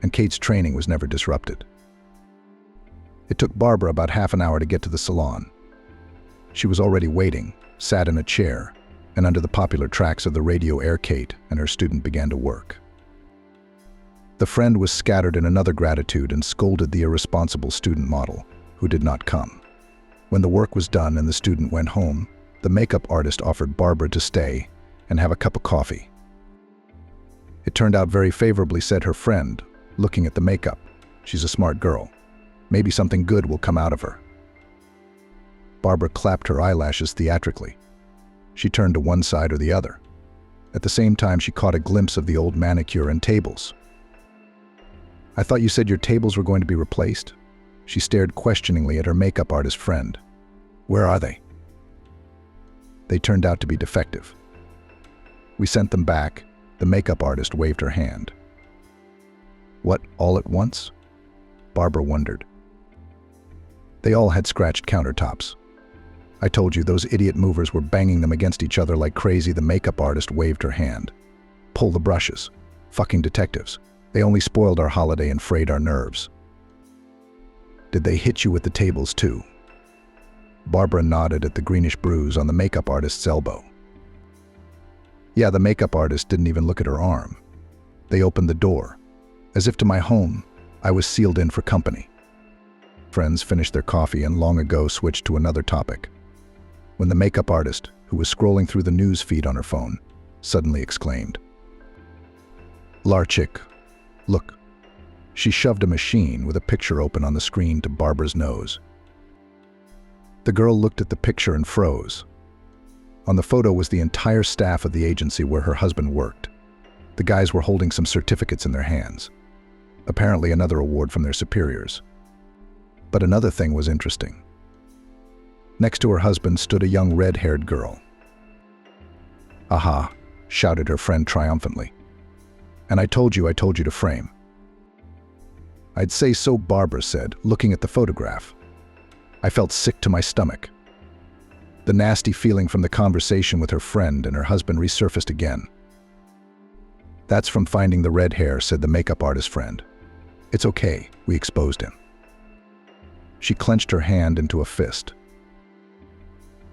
and Kate's training was never disrupted. It took Barbara about half an hour to get to the salon. She was already waiting, sat in a chair, and under the popular tracks of the radio air, Kate and her student began to work. The friend was scattered in another gratitude and scolded the irresponsible student model, who did not come. When the work was done and the student went home, the makeup artist offered Barbara to stay and have a cup of coffee. It turned out very favorably, said her friend, looking at the makeup. She's a smart girl. Maybe something good will come out of her. Barbara clapped her eyelashes theatrically. She turned to one side or the other. At the same time, she caught a glimpse of the old manicure and tables. I thought you said your tables were going to be replaced? She stared questioningly at her makeup artist friend. Where are they? They turned out to be defective. We sent them back. The makeup artist waved her hand. What, all at once? Barbara wondered. They all had scratched countertops. I told you, those idiot movers were banging them against each other like crazy. The makeup artist waved her hand. Pull the brushes. Fucking detectives. They only spoiled our holiday and frayed our nerves. Did they hit you with the tables too? Barbara nodded at the greenish bruise on the makeup artist's elbow. Yeah, the makeup artist didn't even look at her arm. They opened the door. As if to my home, I was sealed in for company. Friends finished their coffee and long ago switched to another topic, when the makeup artist, who was scrolling through the news feed on her phone, suddenly exclaimed, Larchik, look. She shoved a machine with a picture open on the screen to Barbara's nose. The girl looked at the picture and froze. On the photo was the entire staff of the agency where her husband worked. The guys were holding some certificates in their hands, apparently another award from their superiors. But another thing was interesting. Next to her husband stood a young red-haired girl. "Aha," shouted her friend triumphantly. "And I told you to frame." "I'd say so," Barbara said, looking at the photograph. I felt sick to my stomach. The nasty feeling from the conversation with her friend and her husband resurfaced again. "That's from finding the red hair," said the makeup artist friend. "It's okay, we exposed him." She clenched her hand into a fist.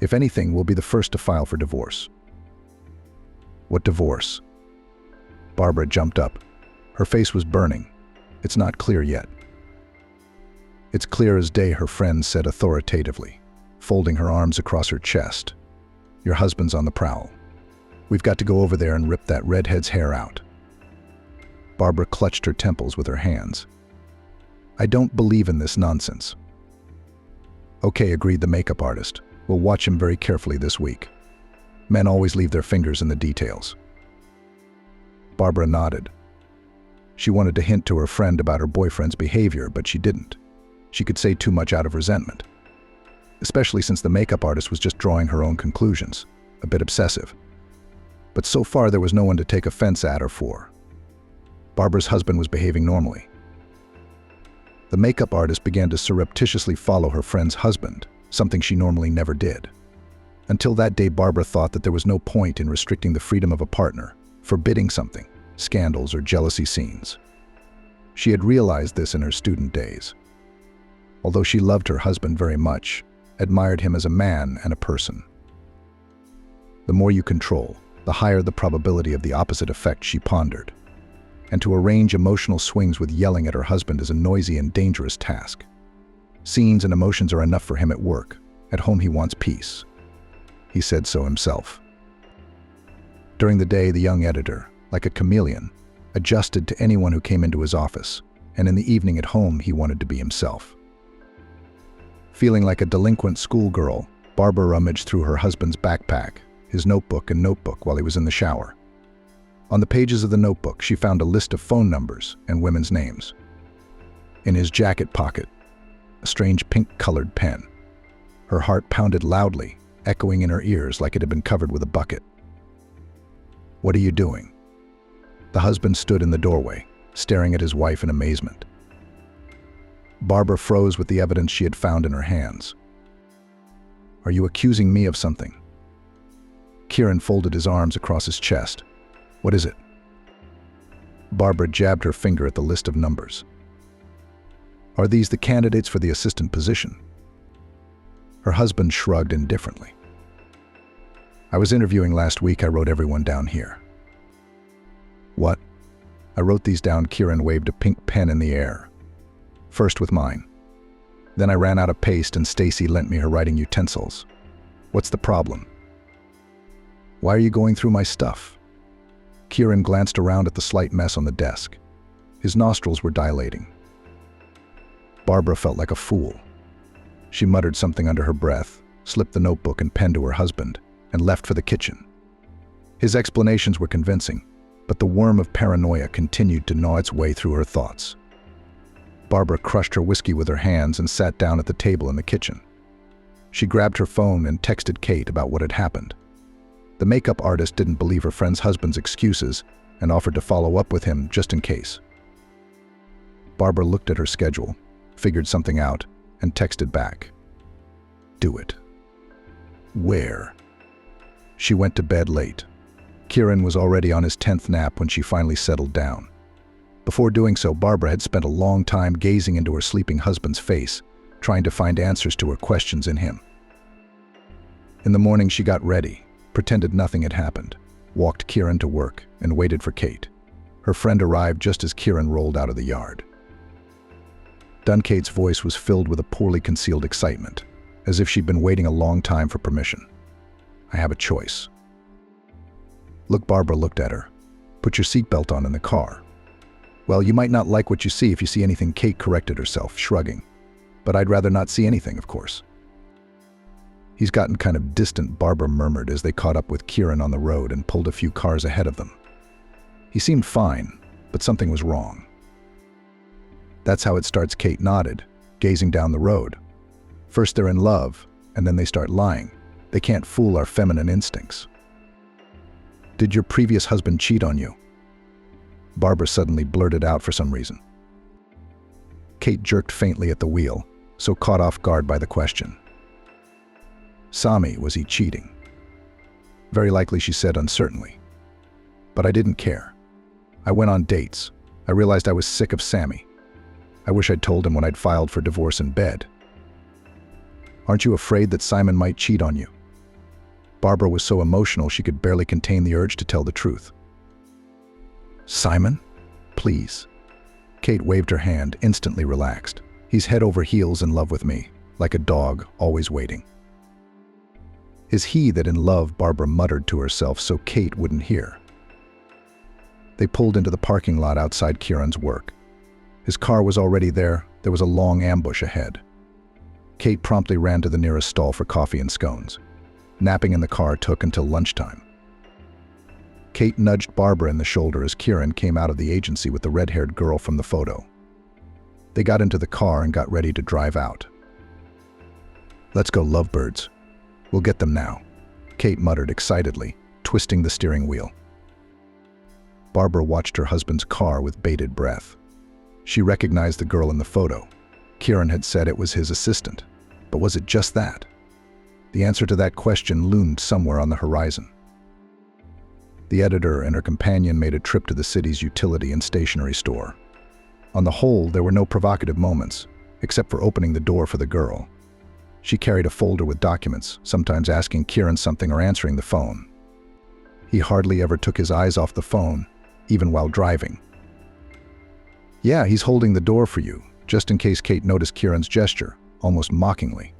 "If anything, we'll be the first to file for divorce." "What divorce?" Barbara jumped up. Her face was burning. "It's not clear yet." "It's clear as day," her friend said authoritatively, folding her arms across her chest. "Your husband's on the prowl. We've got to go over there and rip that redhead's hair out." Barbara clutched her temples with her hands. "I don't believe in this nonsense." "Okay," agreed the makeup artist. "We'll watch him very carefully this week. Men always leave their fingers in the details." Barbara nodded. She wanted to hint to her friend about her boyfriend's behavior, but she didn't. She could say too much out of resentment, especially since the makeup artist was just drawing her own conclusions, a bit obsessive. But so far there was no one to take offense at or for. Barbara's husband was behaving normally. The makeup artist began to surreptitiously follow her friend's husband, something she normally never did. Until that day, Barbara thought that there was no point in restricting the freedom of a partner, forbidding something, scandals or jealousy scenes. She had realized this in her student days. Although she loved her husband very much, admired him as a man and a person. The more you control, the higher the probability of the opposite effect, she pondered. And to arrange emotional swings with yelling at her husband is a noisy and dangerous task. Scenes and emotions are enough for him at work. At home he wants peace. He said so himself. During the day, the young editor, like a chameleon, adjusted to anyone who came into his office, and in the evening at home he wanted to be himself. Feeling like a delinquent schoolgirl, Barbara rummaged through her husband's backpack, his notebook while he was in the shower. On the pages of the notebook, she found a list of phone numbers and women's names. In his jacket pocket, a strange pink-colored pen. Her heart pounded loudly, echoing in her ears like it had been covered with a bucket. "What are you doing?" The husband stood in the doorway, staring at his wife in amazement. Barbara froze with the evidence she had found in her hands. "Are you accusing me of something?" Kieran folded his arms across his chest. "What is it?" Barbara jabbed her finger at the list of numbers. "Are these the candidates for the assistant position?" Her husband shrugged indifferently. "I was interviewing last week. I wrote everyone down here." "What?" "I wrote these down." Kieran waved a pink pen in the air. "First with mine. Then I ran out of paste and Stacy lent me her writing utensils. What's the problem?" "Why are you going through my stuff?" Kieran glanced around at the slight mess on the desk. His nostrils were dilating. Barbara felt like a fool. She muttered something under her breath, slipped the notebook and pen to her husband, and left for the kitchen. His explanations were convincing, but the worm of paranoia continued to gnaw its way through her thoughts. Barbara crushed her whiskey with her hands and sat down at the table in the kitchen. She grabbed her phone and texted Kate about what had happened. The makeup artist didn't believe her friend's husband's excuses and offered to follow up with him just in case. Barbara looked at her schedule, figured something out, and texted back. "Do it." "Where?" She went to bed late. Kieran was already on his 10th nap when she finally settled down. Before doing so, Barbara had spent a long time gazing into her sleeping husband's face, trying to find answers to her questions in him. In the morning, she got ready, pretended nothing had happened, walked Kieran to work, and waited for Kate. Her friend arrived just as Kieran rolled out of the yard. Dunkate's voice was filled with a poorly concealed excitement, as if she'd been waiting a long time for permission. "I have a choice." "Look," Barbara looked at her. "Put your seatbelt on in the car." "Well, you might not like what you see if you see anything," Kate corrected herself, shrugging. "But I'd rather not see anything, of course." "He's gotten kind of distant," Barbara murmured as they caught up with Kieran on the road and pulled a few cars ahead of them. "He seemed fine, but something was wrong." "That's how it starts," Kate nodded, gazing down the road. "First they're in love, and then they start lying. They can't fool our feminine instincts." Did your previous husband cheat on you? Barbara suddenly blurted out for some reason. Kate jerked faintly at the wheel, so caught off guard by the question. Sami, was he cheating? Very likely, she said uncertainly. But I didn't care. I went on dates. I realized I was sick of Sammy. I wish I'd told him when I'd filed for divorce in bed. Aren't you afraid that Simon might cheat on you? Barbara was so emotional she could barely contain the urge to tell the truth. Simon? Please. Kate waved her hand, instantly relaxed. He's head over heels in love with me, like a dog, always waiting. Is he that in love? Barbara muttered to herself so Kate wouldn't hear. They pulled into the parking lot outside Kieran's work. His car was already there. There was a long ambush ahead. Kate promptly ran to the nearest stall for coffee and scones. Napping in the car took until lunchtime. Kate nudged Barbara in the shoulder as Kieran came out of the agency with the red-haired girl from the photo. They got into the car and got ready to drive out. Let's go, lovebirds. We'll get them now, Kate muttered excitedly, twisting the steering wheel. Barbara watched her husband's car with bated breath. She recognized the girl in the photo. Kieran had said it was his assistant. But was it just that? The answer to that question loomed somewhere on the horizon. The editor and her companion made a trip to the city's utility and stationery store. On the whole, there were no provocative moments, except for opening the door for the girl. She carried a folder with documents, sometimes asking Kieran something or answering the phone. He hardly ever took his eyes off the phone, even while driving. Yeah, he's holding the door for you, just in case Kate noticed Kieran's gesture, almost mockingly.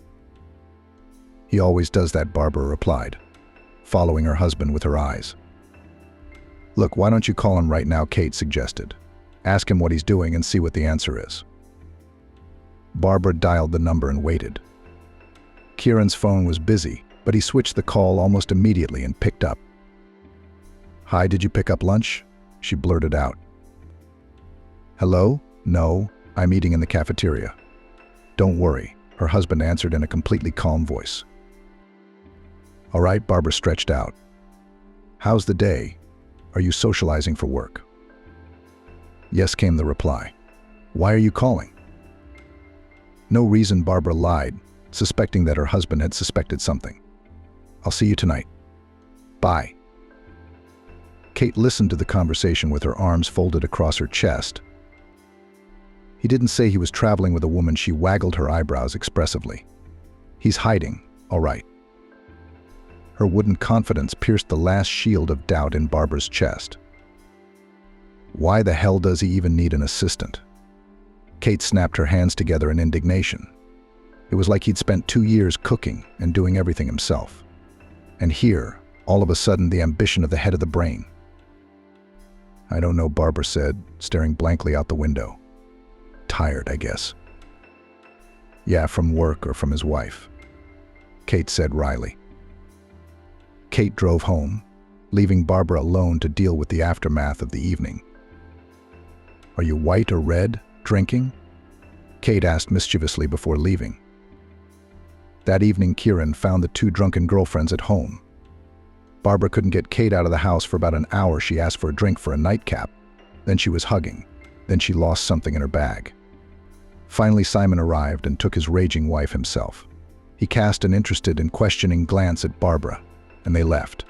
He always does that, Barbara replied, following her husband with her eyes. Look, why don't you call him right now, Kate suggested. Ask him what he's doing and see what the answer is. Barbara dialed the number and waited. Kieran's phone was busy, but he switched the call almost immediately and picked up. Hi, did you pick up lunch? She blurted out. Hello? No, I'm eating in the cafeteria. Don't worry, her husband answered in a completely calm voice. All right, Barbara stretched out. How's the day? Are you socializing for work? Yes, came the reply. Why are you calling? No reason, Barbara lied, suspecting that her husband had suspected something. I'll see you tonight. Bye. Kate listened to the conversation with her arms folded across her chest. He didn't say he was traveling with a woman. She waggled her eyebrows expressively. He's hiding, all right. Her wooden confidence pierced the last shield of doubt in Barbara's chest. Why the hell does he even need an assistant? Kate snapped her hands together in indignation. It was like he'd spent 2 years cooking and doing everything himself. And here, all of a sudden, the ambition of the head of the brain. I don't know, Barbara said, staring blankly out the window. Tired, I guess. Yeah, from work or from his wife, Kate said wryly. Kate drove home, leaving Barbara alone to deal with the aftermath of the evening. Are you white or red, drinking? Kate asked mischievously before leaving. That evening, Kieran found the 2 drunken girlfriends at home. Barbara couldn't get Kate out of the house for about an hour. She asked for a drink for a nightcap. Then she was hugging. Then she lost something in her bag. Finally, Simon arrived and took his raging wife himself. He cast an interested and questioning glance at Barbara, and they left.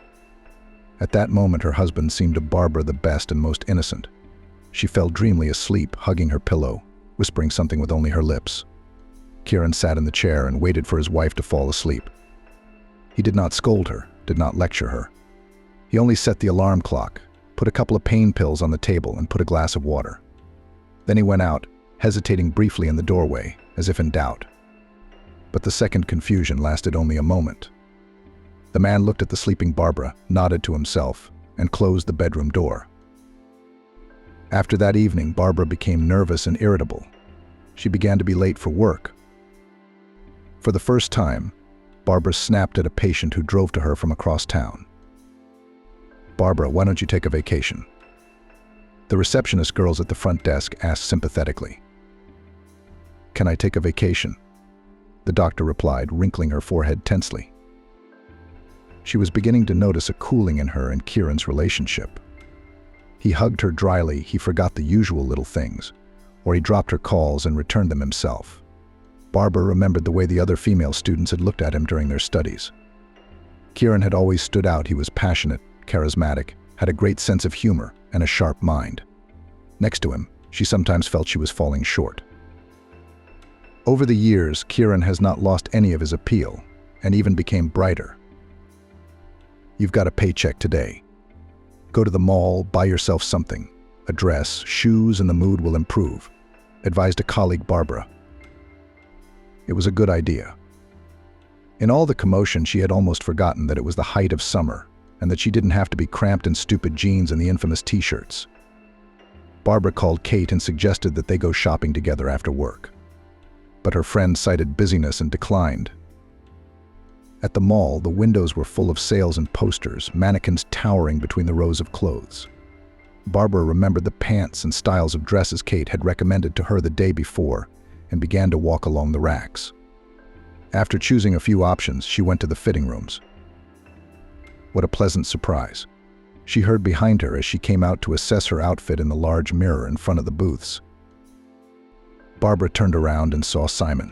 At that moment, her husband seemed to Barbara the best and most innocent. She fell dreamily asleep, hugging her pillow, whispering something with only her lips. Kieran sat in the chair and waited for his wife to fall asleep. He did not scold her, did not lecture her. He only set the alarm clock, put a couple of pain pills on the table, and put a glass of water. Then he went out, hesitating briefly in the doorway, as if in doubt. But the second confusion lasted only a moment. The man looked at the sleeping Barbara, nodded to himself, and closed the bedroom door. After that evening, Barbara became nervous and irritable. She began to be late for work. For the first time, Barbara snapped at a patient who drove to her from across town. Barbara, why don't you take a vacation? The receptionist girls at the front desk asked sympathetically. Can I take a vacation? The doctor replied, wrinkling her forehead tensely. she was beginning to notice a cooling in her and Kieran's relationship. He hugged her dryly, he forgot the usual little things, or he dropped her calls and returned them himself. Barbara remembered the way the other female students had looked at him during their studies. Kieran had always stood out. He was passionate, charismatic, had a great sense of humor, and a sharp mind. Next to him, she sometimes felt she was falling short. Over the years, Kieran has not lost any of his appeal, and even became brighter. You've got a paycheck today. Go to the mall, buy yourself something, a dress, shoes, and the mood will improve, advised a colleague, Barbara. It was a good idea. In all the commotion, she had almost forgotten that it was the height of summer, and that she didn't have to be cramped in stupid jeans and the infamous t-shirts. Barbara called Kate and suggested that they go shopping together after work. But her friend cited busyness and declined. At the mall, the windows were full of sales and posters, mannequins towering between the rows of clothes. Barbara remembered the pants and styles of dresses Kate had recommended to her the day before and began to walk along the racks. After choosing a few options, she went to the fitting rooms. What a pleasant surprise. She heard behind her as she came out to assess her outfit in the large mirror in front of the booths. Barbara turned around and saw Simon.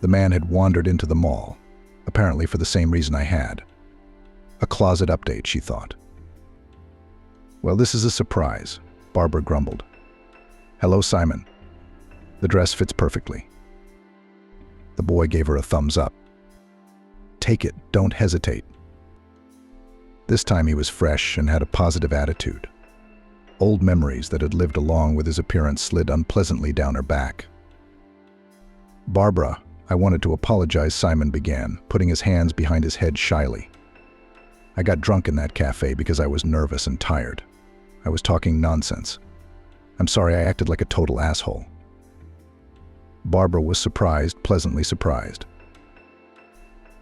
The man had wandered into the mall, apparently for the same reason I had. A closet update, she thought. Well, this is a surprise, Barbara grumbled. Hello, Simon. The dress fits perfectly. The boy gave her a thumbs up. Take it, don't hesitate. This time he was fresh and had a positive attitude. Old memories that had lived along with his appearance slid unpleasantly down her back. Barbara, I wanted to apologize, Simon began, putting his hands behind his head shyly. I got drunk in that cafe because I was nervous and tired. I was talking nonsense. I'm sorry, I acted like a total asshole. Barbara was surprised, pleasantly surprised.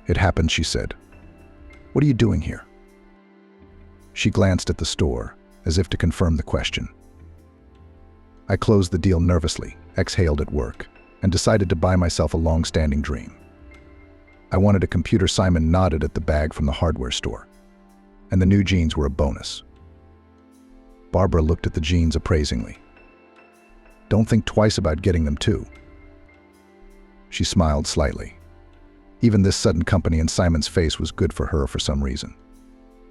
It happened, she said. What are you doing here? She glanced at the store, as if to confirm the question. I closed the deal nervously, exhaled at work, and decided to buy myself a long-standing dream. I wanted a computer. Simon nodded at the bag from the hardware store. And the new jeans were a bonus. Barbara looked at the jeans appraisingly. Don't think twice about getting them too. She smiled slightly. Even this sudden company in Simon's face was good for her for some reason.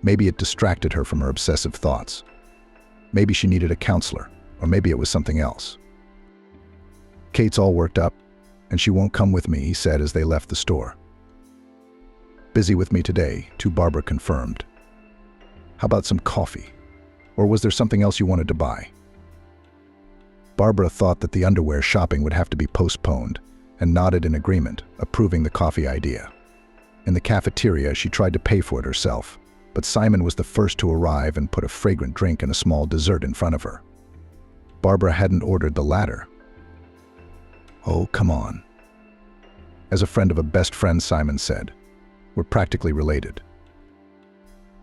Maybe it distracted her from her obsessive thoughts. Maybe she needed a counselor, or maybe it was something else. Kate's all worked up, and she won't come with me, he said as they left the store. Busy with me today, too, Barbara confirmed. How about some coffee? Or was there something else you wanted to buy? Barbara thought that the underwear shopping would have to be postponed, and nodded in agreement, approving the coffee idea. In the cafeteria, she tried to pay for it herself, but Simon was the first to arrive and put a fragrant drink and a small dessert in front of her. Barbara hadn't ordered the latter. Oh, come on. As a friend of a best friend, Simon said, we're practically related.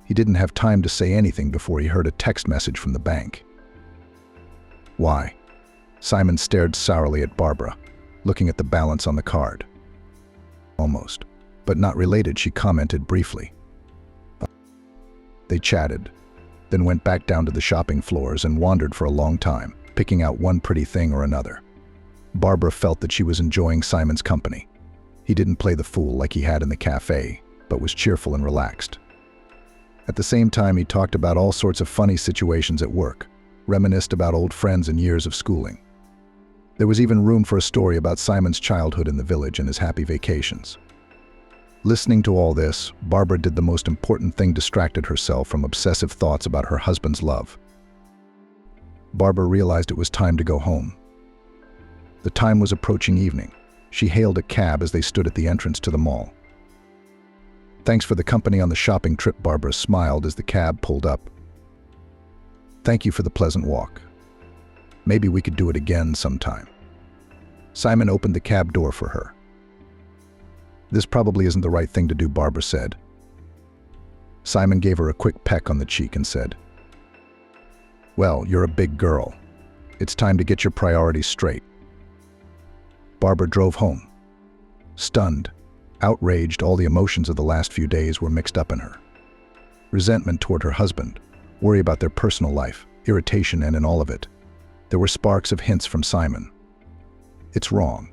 He didn't have time to say anything before he heard a text message from the bank. Why? Simon stared sourly at Barbara, looking at the balance on the card. Almost, but not related, she commented briefly. They chatted, then went back down to the shopping floors and wandered for a long time, picking out one pretty thing or another. Barbara felt that she was enjoying Simon's company. He didn't play the fool like he had in the cafe, but was cheerful and relaxed. At the same time, he talked about all sorts of funny situations at work, reminisced about old friends and years of schooling. There was even room for a story about Simon's childhood in the village and his happy vacations. Listening to all this, Barbara did the most important thing: distracted herself from obsessive thoughts about her husband's love. Barbara realized it was time to go home. The time was approaching evening. She hailed a cab as they stood at the entrance to the mall. Thanks for the company on the shopping trip, Barbara smiled as the cab pulled up. Thank you for the pleasant walk. Maybe we could do it again sometime. Simon opened the cab door for her. This probably isn't the right thing to do, Barbara said. Simon gave her a quick peck on the cheek and said, Well, you're a big girl. It's time to get your priorities straight. Barbara drove home, stunned, Outraged, all the emotions of the last few days were mixed up in her. Resentment toward her husband, worry about their personal life, irritation, and in all of it, there were sparks of hints from Simon. It's wrong.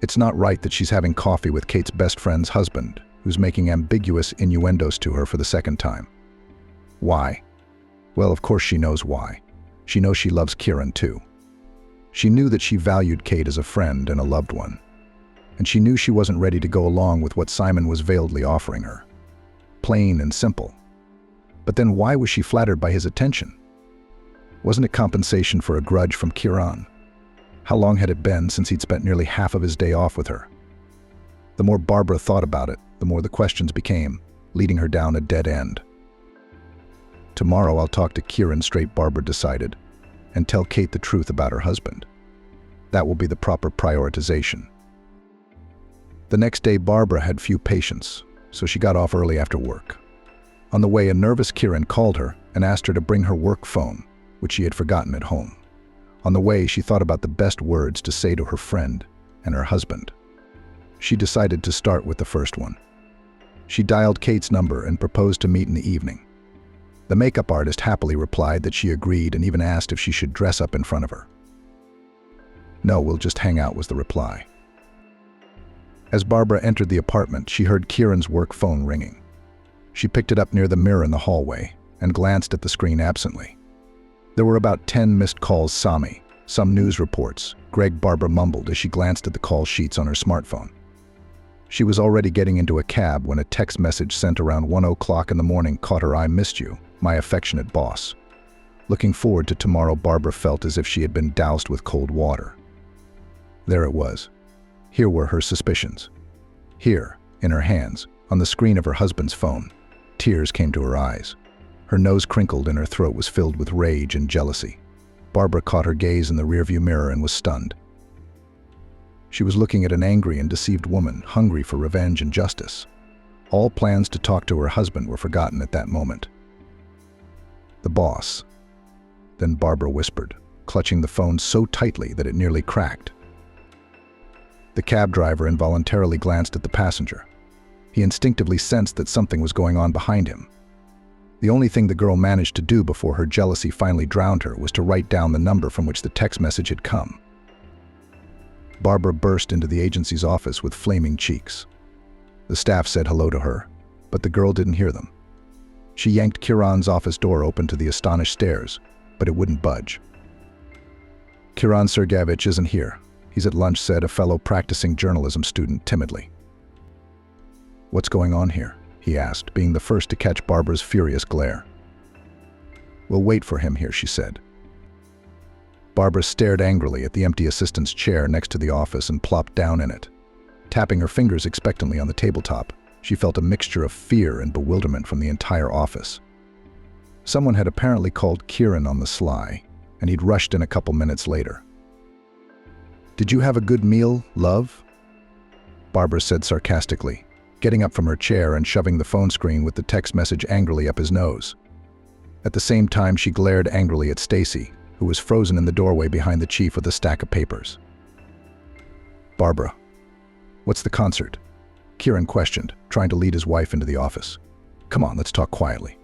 It's not right that she's having coffee with Kate's best friend's husband, who's making ambiguous innuendos to her for the second time. Why? Well, of course she knows why. She knows she loves Kieran too. She knew that she valued Kate as a friend and a loved one. And she knew she wasn't ready to go along with what Simon was veiledly offering her. Plain and simple. But then why was she flattered by his attention? Wasn't it compensation for a grudge from Kieran? How long had it been since he'd spent nearly half of his day off with her? The more Barbara thought about it, the more the questions became, leading her down a dead end. Tomorrow I'll talk to Kieran straight, Barbara decided, and tell Kate the truth about her husband. That will be the proper prioritization. The next day Barbara had few patience, so she got off early after work. On the way, a nervous Kieran called her and asked her to bring her work phone, which she had forgotten at home. On the way, she thought about the best words to say to her friend and her husband. She decided to start with the first one. She dialed Kate's number and proposed to meet in the evening. The makeup artist happily replied that she agreed and even asked if she should dress up in front of her. "No, we'll just hang out," was the reply. As Barbara entered the apartment, she heard Kieran's work phone ringing. She picked it up near the mirror in the hallway and glanced at the screen absently. There were about 10 missed calls, some news reports, Greg, Barbara mumbled as she glanced at the call sheets on her smartphone. She was already getting into a cab when a text message sent around 1:00 in the morning caught her eye. "Missed you, my affectionate boss." Looking forward to tomorrow, Barbara felt as if she had been doused with cold water. There it was. Here were her suspicions. Here, in her hands, on the screen of her husband's phone. Tears came to her eyes. Her nose crinkled and her throat was filled with rage and jealousy. Barbara caught her gaze in the rearview mirror and was stunned. She was looking at an angry and deceived woman, hungry for revenge and justice. All plans to talk to her husband were forgotten at that moment. "The boss." Then Barbara whispered, clutching the phone so tightly that it nearly cracked. The cab driver involuntarily glanced at the passenger. He instinctively sensed that something was going on behind him. The only thing the girl managed to do before her jealousy finally drowned her was to write down the number from which the text message had come. Barbara burst into the agency's office with flaming cheeks. The staff said hello to her, but the girl didn't hear them. She yanked Kieran's office door open to the astonished stares, but it wouldn't budge. "Kieran Sergeyevich isn't here. He's at lunch," said a fellow practicing journalism student timidly. "What's going on here?" he asked, being the first to catch Barbara's furious glare. "We'll wait for him here," she said. Barbara stared angrily at the empty assistant's chair next to the office and plopped down in it. Tapping her fingers expectantly on the tabletop, she felt a mixture of fear and bewilderment from the entire office. Someone had apparently called Kieran on the sly, and he'd rushed in a couple minutes later. "Did you have a good meal, love?" Barbara said sarcastically, getting up from her chair and shoving the phone screen with the text message angrily up his nose. At the same time, she glared angrily at Stacy, who was frozen in the doorway behind the chief with a stack of papers. "Barbara, what's the concert?" Kieran questioned, trying to lead his wife into the office. "Come on, let's talk quietly."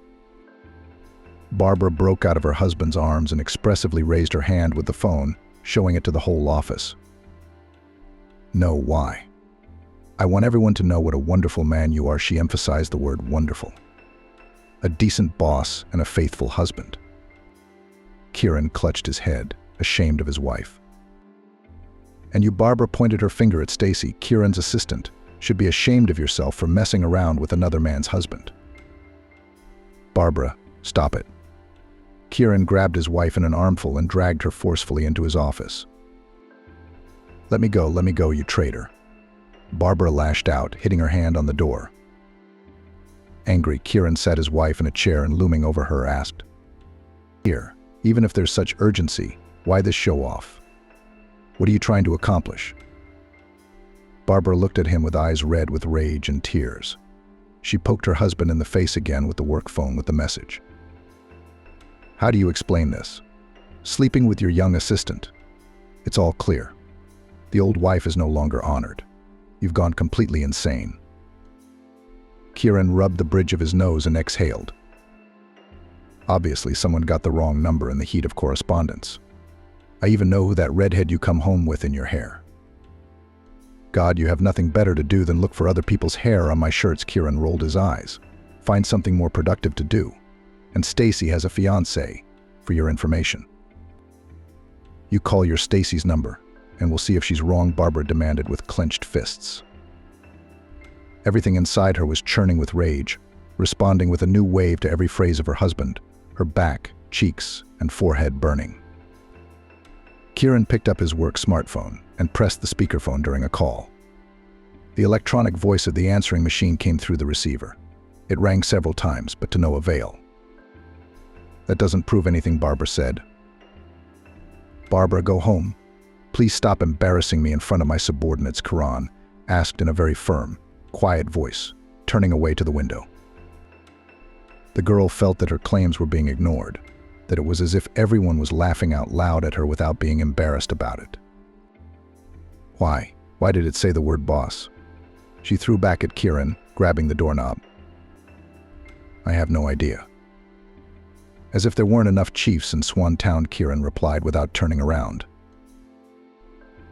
Barbara broke out of her husband's arms and expressively raised her hand with the phone, showing it to the whole office. "No, why? I want everyone to know what a wonderful man you are," she emphasized the word wonderful. "A decent boss and a faithful husband." Kieran clutched his head, ashamed of his wife. "And you," Barbara pointed her finger at Stacy, Kieran's assistant, "should be ashamed of yourself for messing around with another man's husband." "Barbara, stop it." Kieran grabbed his wife in an armful and dragged her forcefully into his office. Let me go, you traitor." Barbara lashed out, hitting her hand on the door. Angry, Kieran sat his wife in a chair and, looming over her, asked, "Here, even if there's such urgency, why this show-off? What are you trying to accomplish?" Barbara looked at him with eyes red with rage and tears. She poked her husband in the face again with the work phone with the message. "How do you explain this? Sleeping with your young assistant. It's all clear. The old wife is no longer honored. You've gone completely insane." Kieran rubbed the bridge of his nose and exhaled. Obviously, someone got the wrong number in the heat of correspondence. "I even know who that redhead you come home with in your hair." "God, you have nothing better to do than look for other people's hair on my shirts." Kieran rolled his eyes. "Find something more productive to do. And Stacy has a fiancé, for your information." "You call your Stacy's number, and we'll see if she's wrong," Barbara demanded with clenched fists. Everything inside her was churning with rage, responding with a new wave to every phrase of her husband, her back, cheeks, and forehead burning. Kieran picked up his work smartphone and pressed the speakerphone during a call. The electronic voice of the answering machine came through the receiver. It rang several times, but to no avail. "That doesn't prove anything," Barbara said. "Barbara, go home. Please stop embarrassing me in front of my subordinates," Karan asked in a very firm, quiet voice, turning away to the window. The girl felt that her claims were being ignored, that it was as if everyone was laughing out loud at her without being embarrassed about it. Why? Why did it say the word boss? She threw back at Kieran, grabbing the doorknob. "I have no idea." "As if there weren't enough chiefs in Swan Town," Kieran replied without turning around.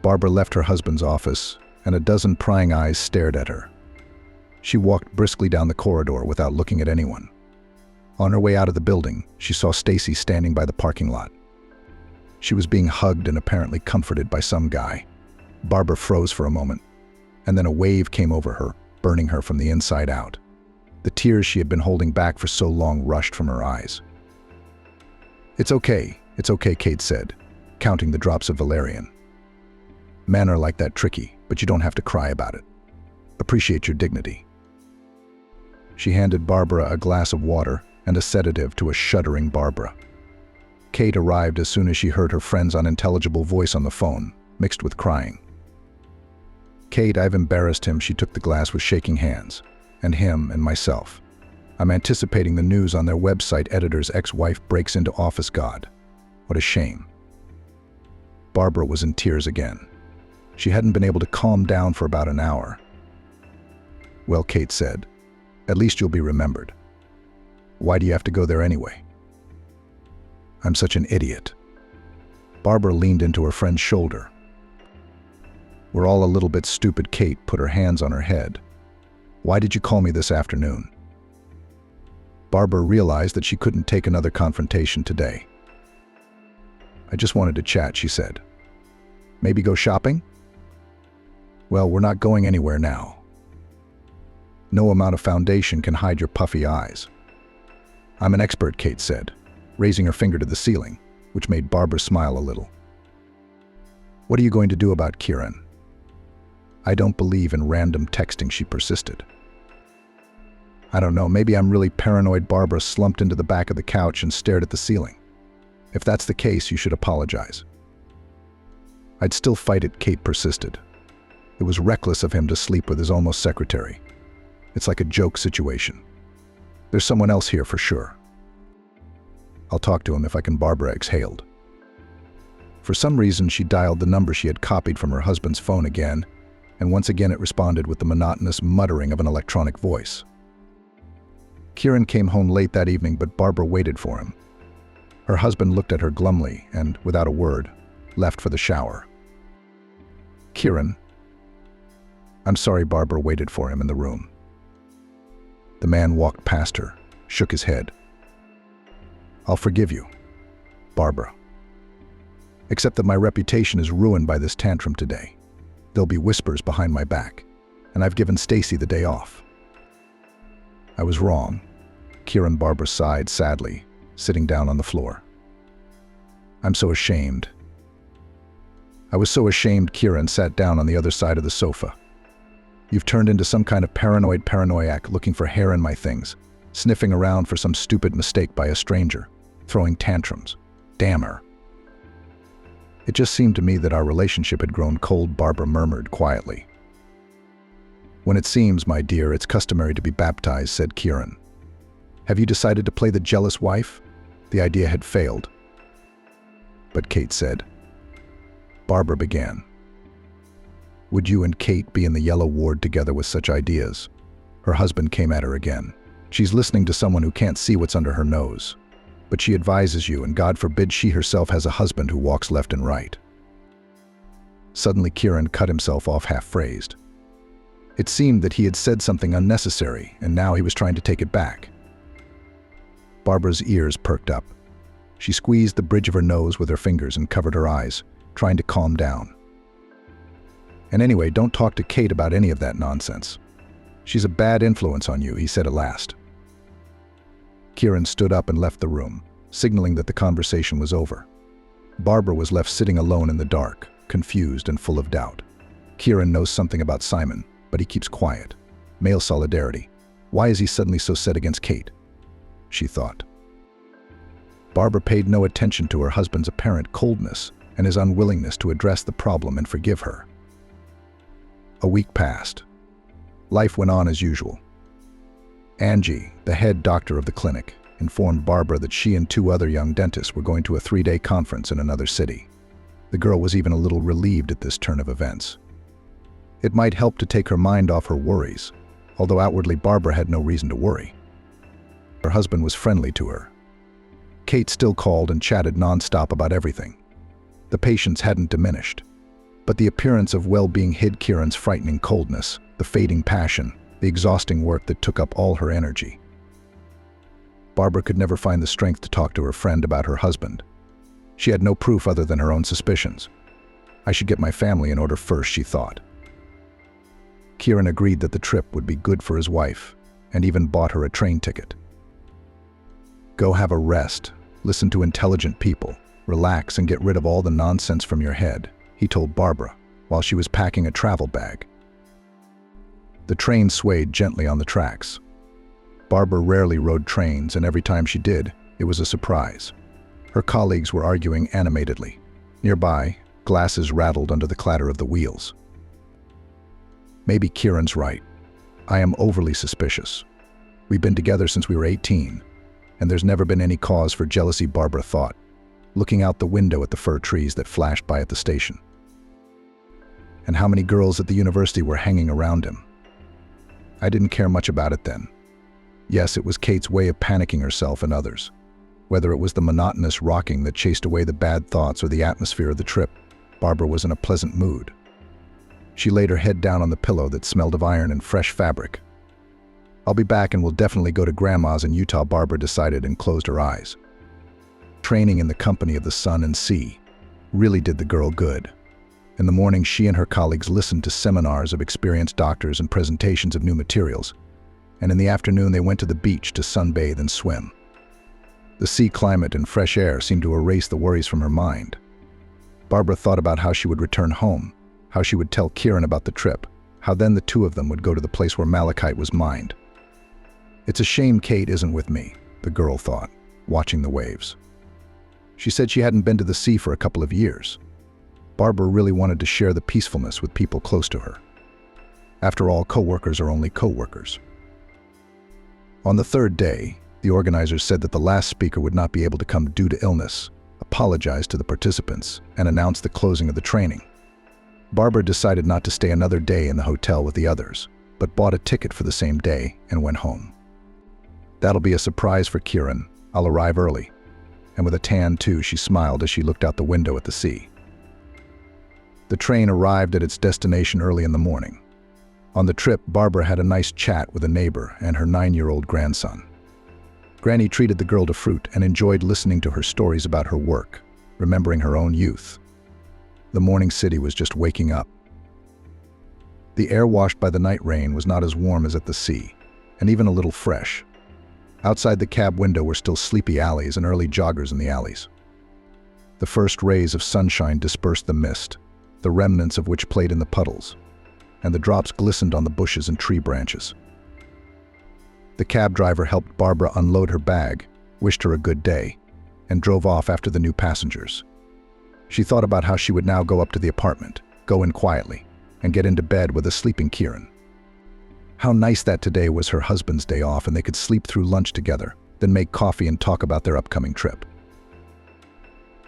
Barbara left her husband's office, and a dozen prying eyes stared at her. She walked briskly down the corridor without looking at anyone. On her way out of the building, she saw Stacy standing by the parking lot. She was being hugged and apparently comforted by some guy. Barbara froze for a moment, and then a wave came over her, burning her from the inside out. The tears she had been holding back for so long rushed from her eyes. It's okay, Kate said, counting the drops of valerian. "Men are like that, tricky, but you don't have to cry about it. Appreciate your dignity." She handed Barbara a glass of water and a sedative to a shuddering Barbara. Kate arrived as soon as she heard her friend's unintelligible voice on the phone, mixed with crying. "Kate, I've embarrassed him," she took the glass with shaking hands. "And him and myself. I'm anticipating the news on their website. Editor's ex-wife breaks into office. God, what a shame." Barbara was in tears again. She hadn't been able to calm down for about an hour. "Well," Kate said, "at least you'll be remembered. Why do you have to go there anyway?" "I'm such an idiot." Barbara leaned into her friend's shoulder. "We're all a little bit stupid." Kate put her hands on her head. "Why did you call me this afternoon?" Barbara realized that she couldn't take another confrontation today. "I just wanted to chat," she said. "Maybe go shopping?" "Well, we're not going anywhere now." "No amount of foundation can hide your puffy eyes." "I'm an expert," Kate said, raising her finger to the ceiling, which made Barbara smile a little. "What are you going to do about Kieran?" "I don't believe in random texting," she persisted. "I don't know, maybe I'm really paranoid." Barbara slumped into the back of the couch and stared at the ceiling. "If that's the case, you should apologize." "I'd still fight it," Kate persisted. "It was reckless of him to sleep with his almost secretary. It's like a joke situation. There's someone else here for sure." "I'll talk to him if I can," Barbara exhaled. For some reason, she dialed the number she had copied from her husband's phone again, and once again it responded with the monotonous muttering of an electronic voice. Kieran came home late that evening, but Barbara waited for him. Her husband looked at her glumly and, without a word, left for the shower. "Kieran." "I'm sorry." Barbara waited for him in the room. The man walked past her, shook his head. "I'll forgive you, Barbara. Except that my reputation is ruined by this tantrum today. There'll be whispers behind my back, and I've given Stacy the day off." "I was wrong." Kieran. Barbara sighed sadly, sitting down on the floor. "I'm so ashamed." "I was so ashamed." Kieran sat down on the other side of the sofa. "You've turned into some kind of paranoiac looking for hair in my things, sniffing around for some stupid mistake by a stranger, throwing tantrums. Damn her." "It just seemed to me that our relationship had grown cold," Barbara murmured quietly. "When it seems, my dear, it's customary to be baptized," said Kieran. "Have you decided to play the jealous wife?" The idea had failed. "But," Kate said. Barbara began. Would you and Kate be in the yellow ward together with such ideas? Her husband came at her again. She's listening to someone who can't see what's under her nose. But she advises you, and God forbid she herself has a husband who walks left and right. Suddenly Kieran cut himself off half-phrased. It seemed that he had said something unnecessary, and now he was trying to take it back. Barbara's ears perked up. She squeezed the bridge of her nose with her fingers and covered her eyes, trying to calm down. And anyway, don't talk to Kate about any of that nonsense. She's a bad influence on you, he said at last. Kieran stood up and left the room, signaling that the conversation was over. Barbara was left sitting alone in the dark, confused and full of doubt. Kieran knows something about Simon, but he keeps quiet. Male solidarity. Why is he suddenly so set against Kate? She thought. Barbara paid no attention to her husband's apparent coldness and his unwillingness to address the problem and forgive her. A week passed. Life went on as usual. Angie, the head doctor of the clinic, informed Barbara that she and 2 other young dentists were going to a 3-day conference in another city. The girl was even a little relieved at this turn of events. It might help to take her mind off her worries, although outwardly Barbara had no reason to worry. Her husband was friendly to her. Kate still called and chatted non-stop about everything. The patients hadn't diminished, but the appearance of well-being hid Kieran's frightening coldness, the fading passion, the exhausting work that took up all her energy. Barbara could never find the strength to talk to her friend about her husband. She had no proof other than her own suspicions. I should get my family in order first, she thought. Kieran agreed that the trip would be good for his wife, and even bought her a train ticket. Go have a rest, listen to intelligent people, relax and get rid of all the nonsense from your head, he told Barbara, while she was packing a travel bag. The train swayed gently on the tracks. Barbara rarely rode trains, and every time she did, it was a surprise. Her colleagues were arguing animatedly. Nearby, glasses rattled under the clatter of the wheels. Maybe Kieran's right. I am overly suspicious. We've been together since we were 18, and there's never been any cause for jealousy, Barbara thought, looking out the window at the fir trees that flashed by at the station. And how many girls at the university were hanging around him? I didn't care much about it then. Yes, it was Kate's way of panicking herself and others. Whether it was the monotonous rocking that chased away the bad thoughts or the atmosphere of the trip, Barbara was in a pleasant mood. She laid her head down on the pillow that smelled of iron and fresh fabric. I'll be back and we'll definitely go to Grandma's in Utah, Barbara decided and closed her eyes. Training in the company of the sun and sea really did the girl good. In the morning, she and her colleagues listened to seminars of experienced doctors and presentations of new materials, and in the afternoon they went to the beach to sunbathe and swim. The sea climate and fresh air seemed to erase the worries from her mind. Barbara thought about how she would return home, how she would tell Kieran about the trip, how then the 2 of them would go to the place where malachite was mined. It's a shame Kate isn't with me, the girl thought, watching the waves. She said she hadn't been to the sea for a couple of years. Barbara really wanted to share the peacefulness with people close to her. After all, co-workers are only co-workers. On the 3rd day, the organizers said that the last speaker would not be able to come due to illness, apologized to the participants, and announced the closing of the training. Barbara decided not to stay another day in the hotel with the others, but bought a ticket for the same day and went home. That'll be a surprise for Kieran. I'll arrive early. And with a tan too, she smiled as she looked out the window at the sea. The train arrived at its destination early in the morning. On the trip, Barbara had a nice chat with a neighbor and her 9-year-old grandson. Granny treated the girl to fruit and enjoyed listening to her stories about her work, remembering her own youth. The morning city was just waking up. The air washed by the night rain was not as warm as at the sea, and even a little fresh. Outside the cab window were still sleepy alleys and early joggers in the alleys. The first rays of sunshine dispersed the mist, the remnants of which played in the puddles, and the drops glistened on the bushes and tree branches. The cab driver helped Barbara unload her bag, wished her a good day, and drove off after the new passengers. She thought about how she would now go up to the apartment, go in quietly, and get into bed with a sleeping Kieran. How nice that today was her husband's day off and they could sleep through lunch together, then make coffee and talk about their upcoming trip.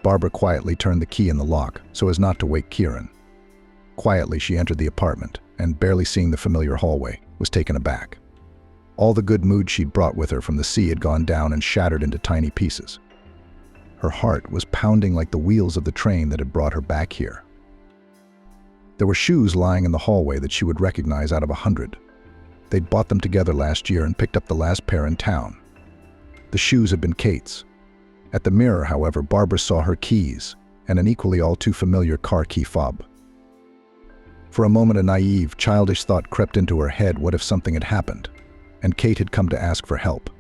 Barbara quietly turned the key in the lock so as not to wake Kieran. Quietly, she entered the apartment and, barely seeing the familiar hallway, was taken aback. All the good mood she'd brought with her from the sea had gone down and shattered into tiny pieces. Her heart was pounding like the wheels of the train that had brought her back here. There were shoes lying in the hallway that she would recognize out of 100. They'd bought them together last year and picked up the last pair in town. The shoes had been Kate's. At the mirror, however, Barbara saw her keys and an equally all too familiar car key fob. For a moment, a naive, childish thought crept into her head: what if something had happened, and Kate had come to ask for help?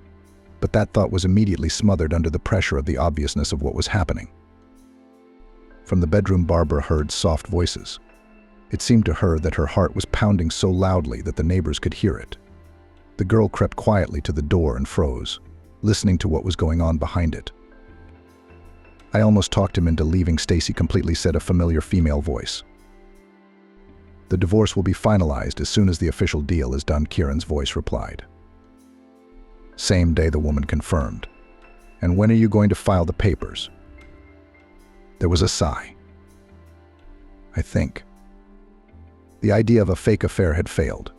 But that thought was immediately smothered under the pressure of the obviousness of what was happening. From the bedroom, Barbara heard soft voices. It seemed to her that her heart was pounding so loudly that the neighbors could hear it. The girl crept quietly to the door and froze, listening to what was going on behind it. "I almost talked him into leaving Stacy completely," said a familiar female voice. "The divorce will be finalized as soon as the official deal is done," Kieran's voice replied. "Same day," the woman confirmed. "And when are you going to file the papers?" There was a sigh. "I think." The idea of a fake affair had failed.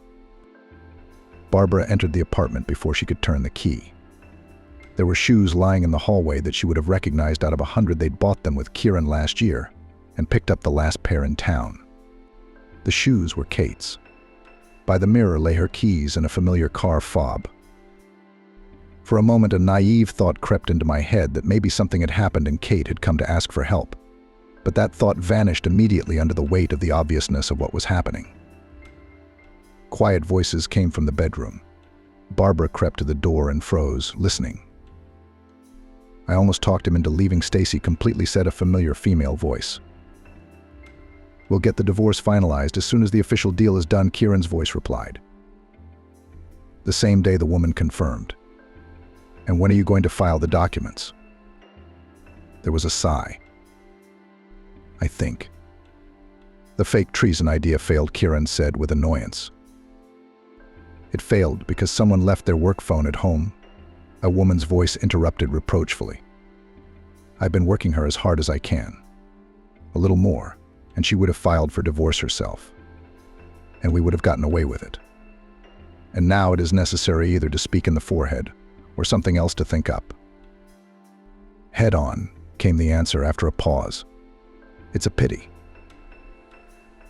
Barbara entered the apartment before she could turn the key. There were shoes lying in the hallway that she would have recognized out of 100. They'd bought them with Kieran last year and picked up the last pair in town. The shoes were Kate's. By the mirror lay her keys and a familiar car fob. For a moment, a naive thought crept into my head that maybe something had happened and Kate had come to ask for help. But that thought vanished immediately under the weight of the obviousness of what was happening. Quiet voices came from the bedroom. Barbara crept to the door and froze, listening. "I almost talked him into leaving Stacy completely," said a familiar female voice. "We'll get the divorce finalized as soon as the official deal is done," Kieran's voice replied. The same day, the woman confirmed. "And when are you going to file the documents?" There was a sigh. "I think." "The fake treason idea failed," Kieran said with annoyance. "It failed because someone left their work phone at home," a woman's voice interrupted reproachfully. "I've been working her as hard as I can. A little more, and she would have filed for divorce herself. And we would have gotten away with it. And now it is necessary either to speak in the forehead or something else to think up." "Head on," came the answer after a pause. "It's a pity.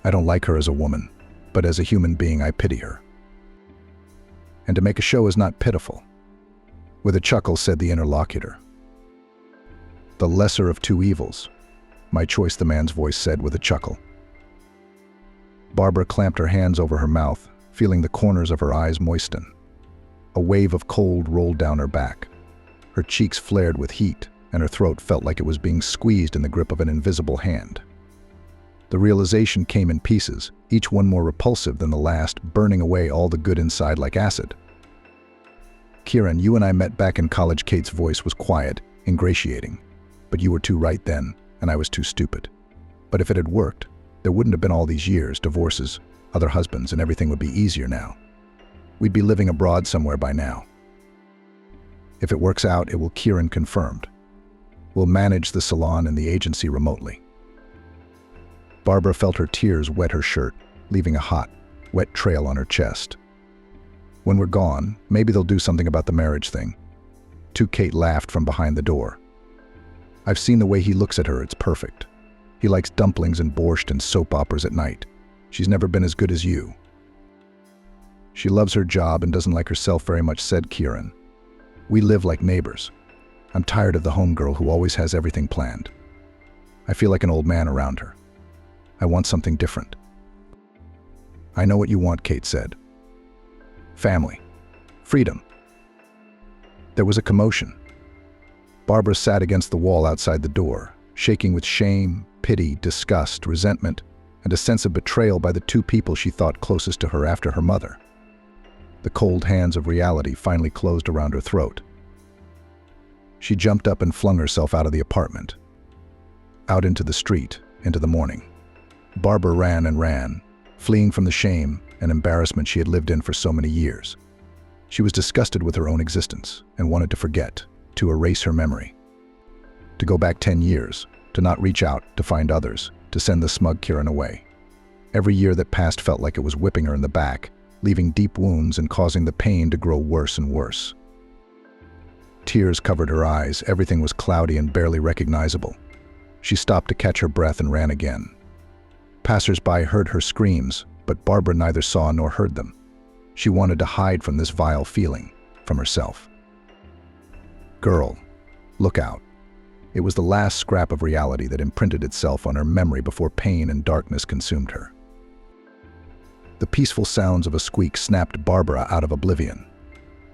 I don't like her as a woman, but as a human being I pity her. And to make a show is not pitiful," with a chuckle said the interlocutor. "The lesser of two evils. My choice," the man's voice said with a chuckle. Barbara clamped her hands over her mouth, feeling the corners of her eyes moisten. A wave of cold rolled down her back. Her cheeks flared with heat, and her throat felt like it was being squeezed in the grip of an invisible hand. The realization came in pieces, each one more repulsive than the last, burning away all the good inside like acid. "Kieran, you and I met back in college." Kate's voice was quiet, ingratiating. "But you were too right then, and I was too stupid. But if it had worked, there wouldn't have been all these years, divorces, other husbands, and everything would be easier now. We'd be living abroad somewhere by now. If it works out, it will," Kieran confirmed. "We'll manage the salon and the agency remotely." Barbara felt her tears wet her shirt, leaving a hot, wet trail on her chest. "When we're gone, maybe they'll do something about the marriage thing." Kate laughed from behind the door. "I've seen the way he looks at her, it's perfect. He likes dumplings and borscht and soap operas at night. She's never been as good as you." "She loves her job and doesn't like herself very much," said Kieran. "We live like neighbors. I'm tired of the homegirl who always has everything planned. I feel like an old man around her. I want something different." "I know what you want," Kate said. "Family. Freedom." There was a commotion. Barbara sat against the wall outside the door, shaking with shame, pity, disgust, resentment, and a sense of betrayal by the two people she thought closest to her after her mother. The cold hands of reality finally closed around her throat. She jumped up and flung herself out of the apartment. Out into the street, into the morning. Barbara ran and ran, fleeing from the shame and embarrassment she had lived in for so many years. She was disgusted with her own existence and wanted to forget, to erase her memory. To go back 10 years, to not reach out, to find others, to send the smug Kieran away. Every year that passed felt like it was whipping her in the back, leaving deep wounds and causing the pain to grow worse and worse. Tears covered her eyes, everything was cloudy and barely recognizable. She stopped to catch her breath and ran again. Passers-by heard her screams, but Barbara neither saw nor heard them. She wanted to hide from this vile feeling, from herself. Girl, look out. It was the last scrap of reality that imprinted itself on her memory before pain and darkness consumed her. The peaceful sounds of a squeak snapped Barbara out of oblivion.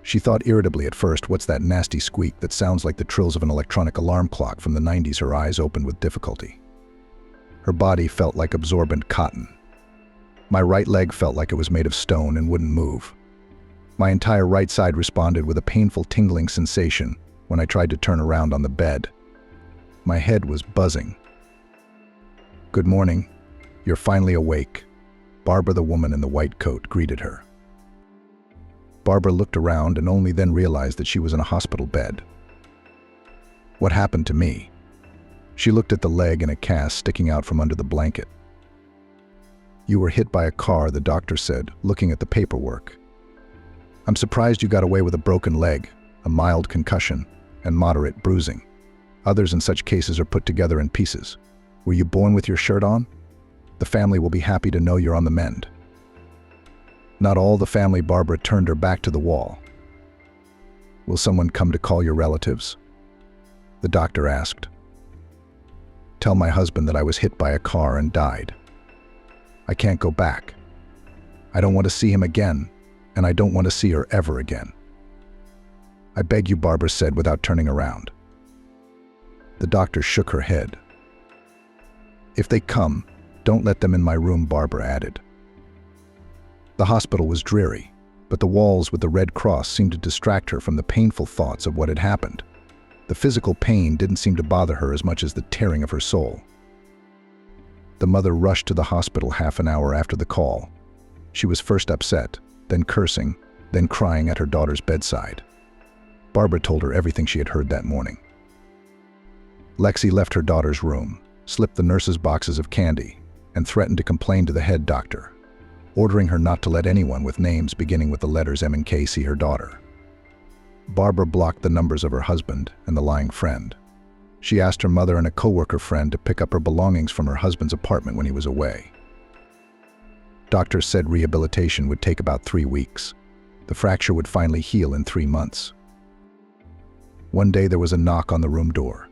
She thought irritably at first, what's that nasty squeak that sounds like the trills of an electronic alarm clock from the 90s? Her eyes opened with difficulty. Her body felt like absorbent cotton. My right leg felt like it was made of stone and wouldn't move. My entire right side responded with a painful tingling sensation when I tried to turn around on the bed. My head was buzzing. "Good morning. You're finally awake." Barbara, the woman in the white coat, greeted her. Barbara looked around and only then realized that she was in a hospital bed. "What happened to me?" She looked at the leg in a cast sticking out from under the blanket. "You were hit by a car," the doctor said, looking at the paperwork. "I'm surprised you got away with a broken leg, a mild concussion, and moderate bruising. Others in such cases are put together in pieces. Were you born with your shirt on? The family will be happy to know you're on the mend." Not all the family. Barbara turned her back to the wall. "Will someone come to call your relatives?" The doctor asked. "Tell my husband that I was hit by a car and died. I can't go back. I don't want to see him again, and I don't want to see her ever again." "I beg you," Barbara said without turning around. The doctor shook her head. "If they come, don't let them in my room," Barbara added. The hospital was dreary, but the walls with the Red Cross seemed to distract her from the painful thoughts of what had happened. The physical pain didn't seem to bother her as much as the tearing of her soul. The mother rushed to the hospital half an hour after the call. She was first upset, then cursing, then crying at her daughter's bedside. Barbara told her everything she had heard that morning. Lexi left her daughter's room, slipped the nurses boxes of candy, and threatened to complain to the head doctor, ordering her not to let anyone with names beginning with the letters M and K see her daughter. Barbara blocked the numbers of her husband and the lying friend. She asked her mother and a coworker friend to pick up her belongings from her husband's apartment when he was away. Doctors said rehabilitation would take about 3 weeks. The fracture would finally heal in 3 months. One day there was a knock on the room door.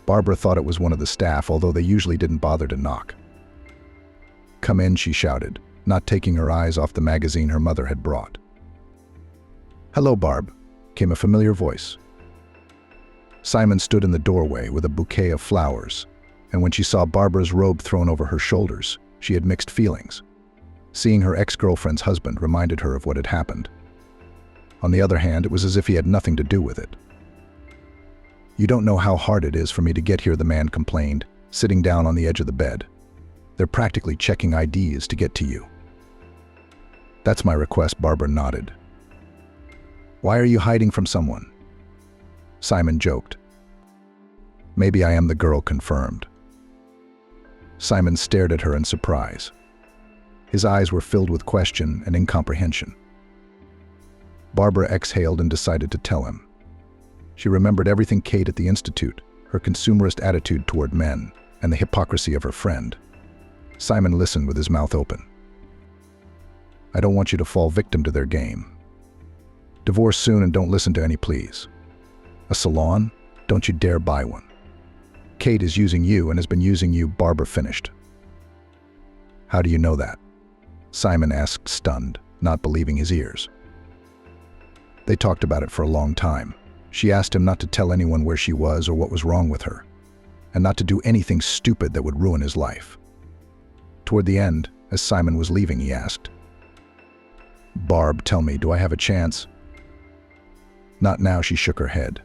Barbara thought it was one of the staff, although they usually didn't bother to knock. "Come in," she shouted, not taking her eyes off the magazine her mother had brought. "Hello, Barb," came a familiar voice. Simon stood in the doorway with a bouquet of flowers, and when she saw Barbara's robe thrown over her shoulders, she had mixed feelings. Seeing her ex-girlfriend's husband reminded her of what had happened. On the other hand, it was as if he had nothing to do with it. "You don't know how hard it is for me to get here," the man complained, sitting down on the edge of the bed. "They're practically checking IDs to get to you." "That's my request," Barbara nodded. "Why are you hiding from someone?" Simon joked. "Maybe I am the girl confirmed." Simon stared at her in surprise. His eyes were filled with question and incomprehension. Barbara exhaled and decided to tell him. She remembered everything Kate at the Institute, her consumerist attitude toward men, and the hypocrisy of her friend. Simon listened with his mouth open. "I don't want you to fall victim to their game. Divorce soon and don't listen to any pleas. A salon? Don't you dare buy one. Kate is using you and has been using you," Barbara finished. "How do you know that?" Simon asked, stunned, not believing his ears. They talked about it for a long time. She asked him not to tell anyone where she was or what was wrong with her, and not to do anything stupid that would ruin his life. Toward the end, as Simon was leaving, he asked, "Barb, tell me, do I have a chance?" "Not now," she shook her head.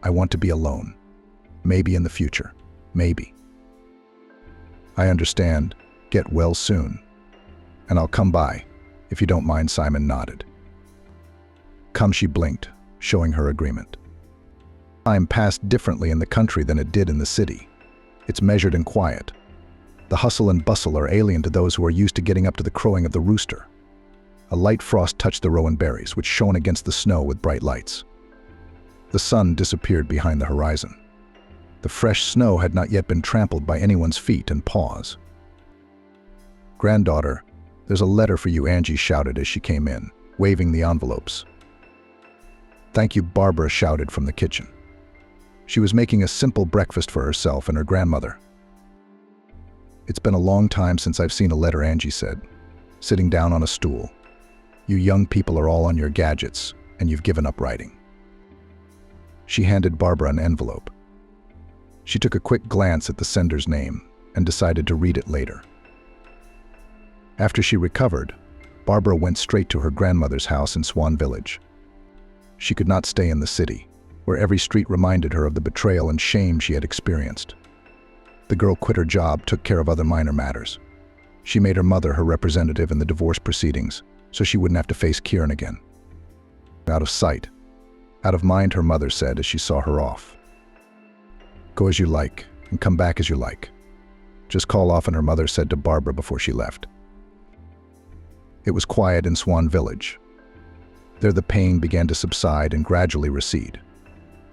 "I want to be alone. Maybe in the future. Maybe." "I understand. Get well soon. And I'll come by, if you don't mind," Simon nodded. "Come," she blinked, showing her agreement. Time passed differently in the country than it did in the city. It's measured in quiet. The hustle and bustle are alien to those who are used to getting up to the crowing of the rooster. A light frost touched the rowan berries, which shone against the snow with bright lights. The sun disappeared behind the horizon. The fresh snow had not yet been trampled by anyone's feet and paws. "Granddaughter, there's a letter for you," Angie shouted as she came in, waving the envelopes. "Thank you," Barbara shouted from the kitchen. She was making a simple breakfast for herself and her grandmother. "It's been a long time since I've seen a letter," Angie said, sitting down on a stool. "You young people are all on your gadgets, and you've given up writing." She handed Barbara an envelope. She took a quick glance at the sender's name and decided to read it later. After she recovered, Barbara went straight to her grandmother's house in Swan Village. She could not stay in the city, where every street reminded her of the betrayal and shame she had experienced. The girl quit her job, took care of other minor matters. She made her mother her representative in the divorce proceedings, so she wouldn't have to face Kieran again. "Out of sight, out of mind," her mother said as she saw her off. "Go as you like, and come back as you like. Just call often," her mother said to Barbara before she left. It was quiet in Swan Village. There the pain began to subside and gradually recede.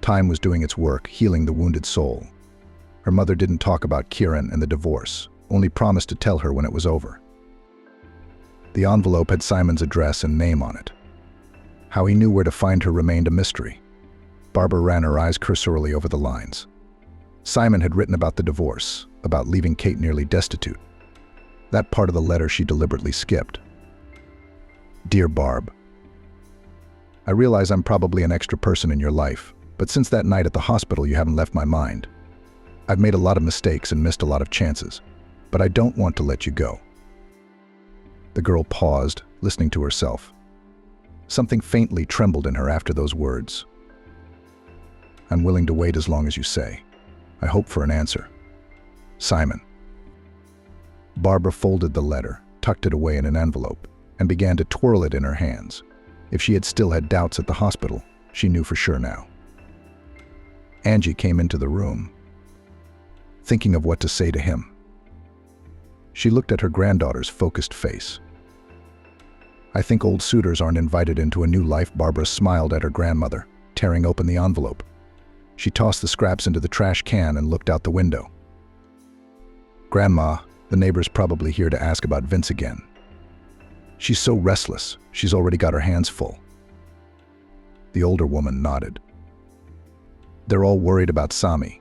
Time was doing its work, healing the wounded soul. Her mother didn't talk about Kieran and the divorce, only promised to tell her when it was over. The envelope had Simon's address and name on it. How he knew where to find her remained a mystery. Barbara ran her eyes cursorily over the lines. Simon had written about the divorce, about leaving Kate nearly destitute. That part of the letter she deliberately skipped. "Dear Barb, I realize I'm probably an extra person in your life, but since that night at the hospital you haven't left my mind. I've made a lot of mistakes and missed a lot of chances, but I don't want to let you go." The girl paused, listening to herself. Something faintly trembled in her after those words. "I'm willing to wait as long as you say. I hope for an answer. Simon." Barbara folded the letter, tucked it away in an envelope, and began to twirl it in her hands. If she had still had doubts at the hospital, she knew for sure now. Angie came into the room, thinking of what to say to him. She looked at her granddaughter's focused face. "I think old suitors aren't invited into a new life," Barbara smiled at her grandmother, tearing open the envelope. She tossed the scraps into the trash can and looked out the window. "Grandma, the neighbor's probably here to ask about Vince again. She's so restless, she's already got her hands full." The older woman nodded. "They're all worried about Sami.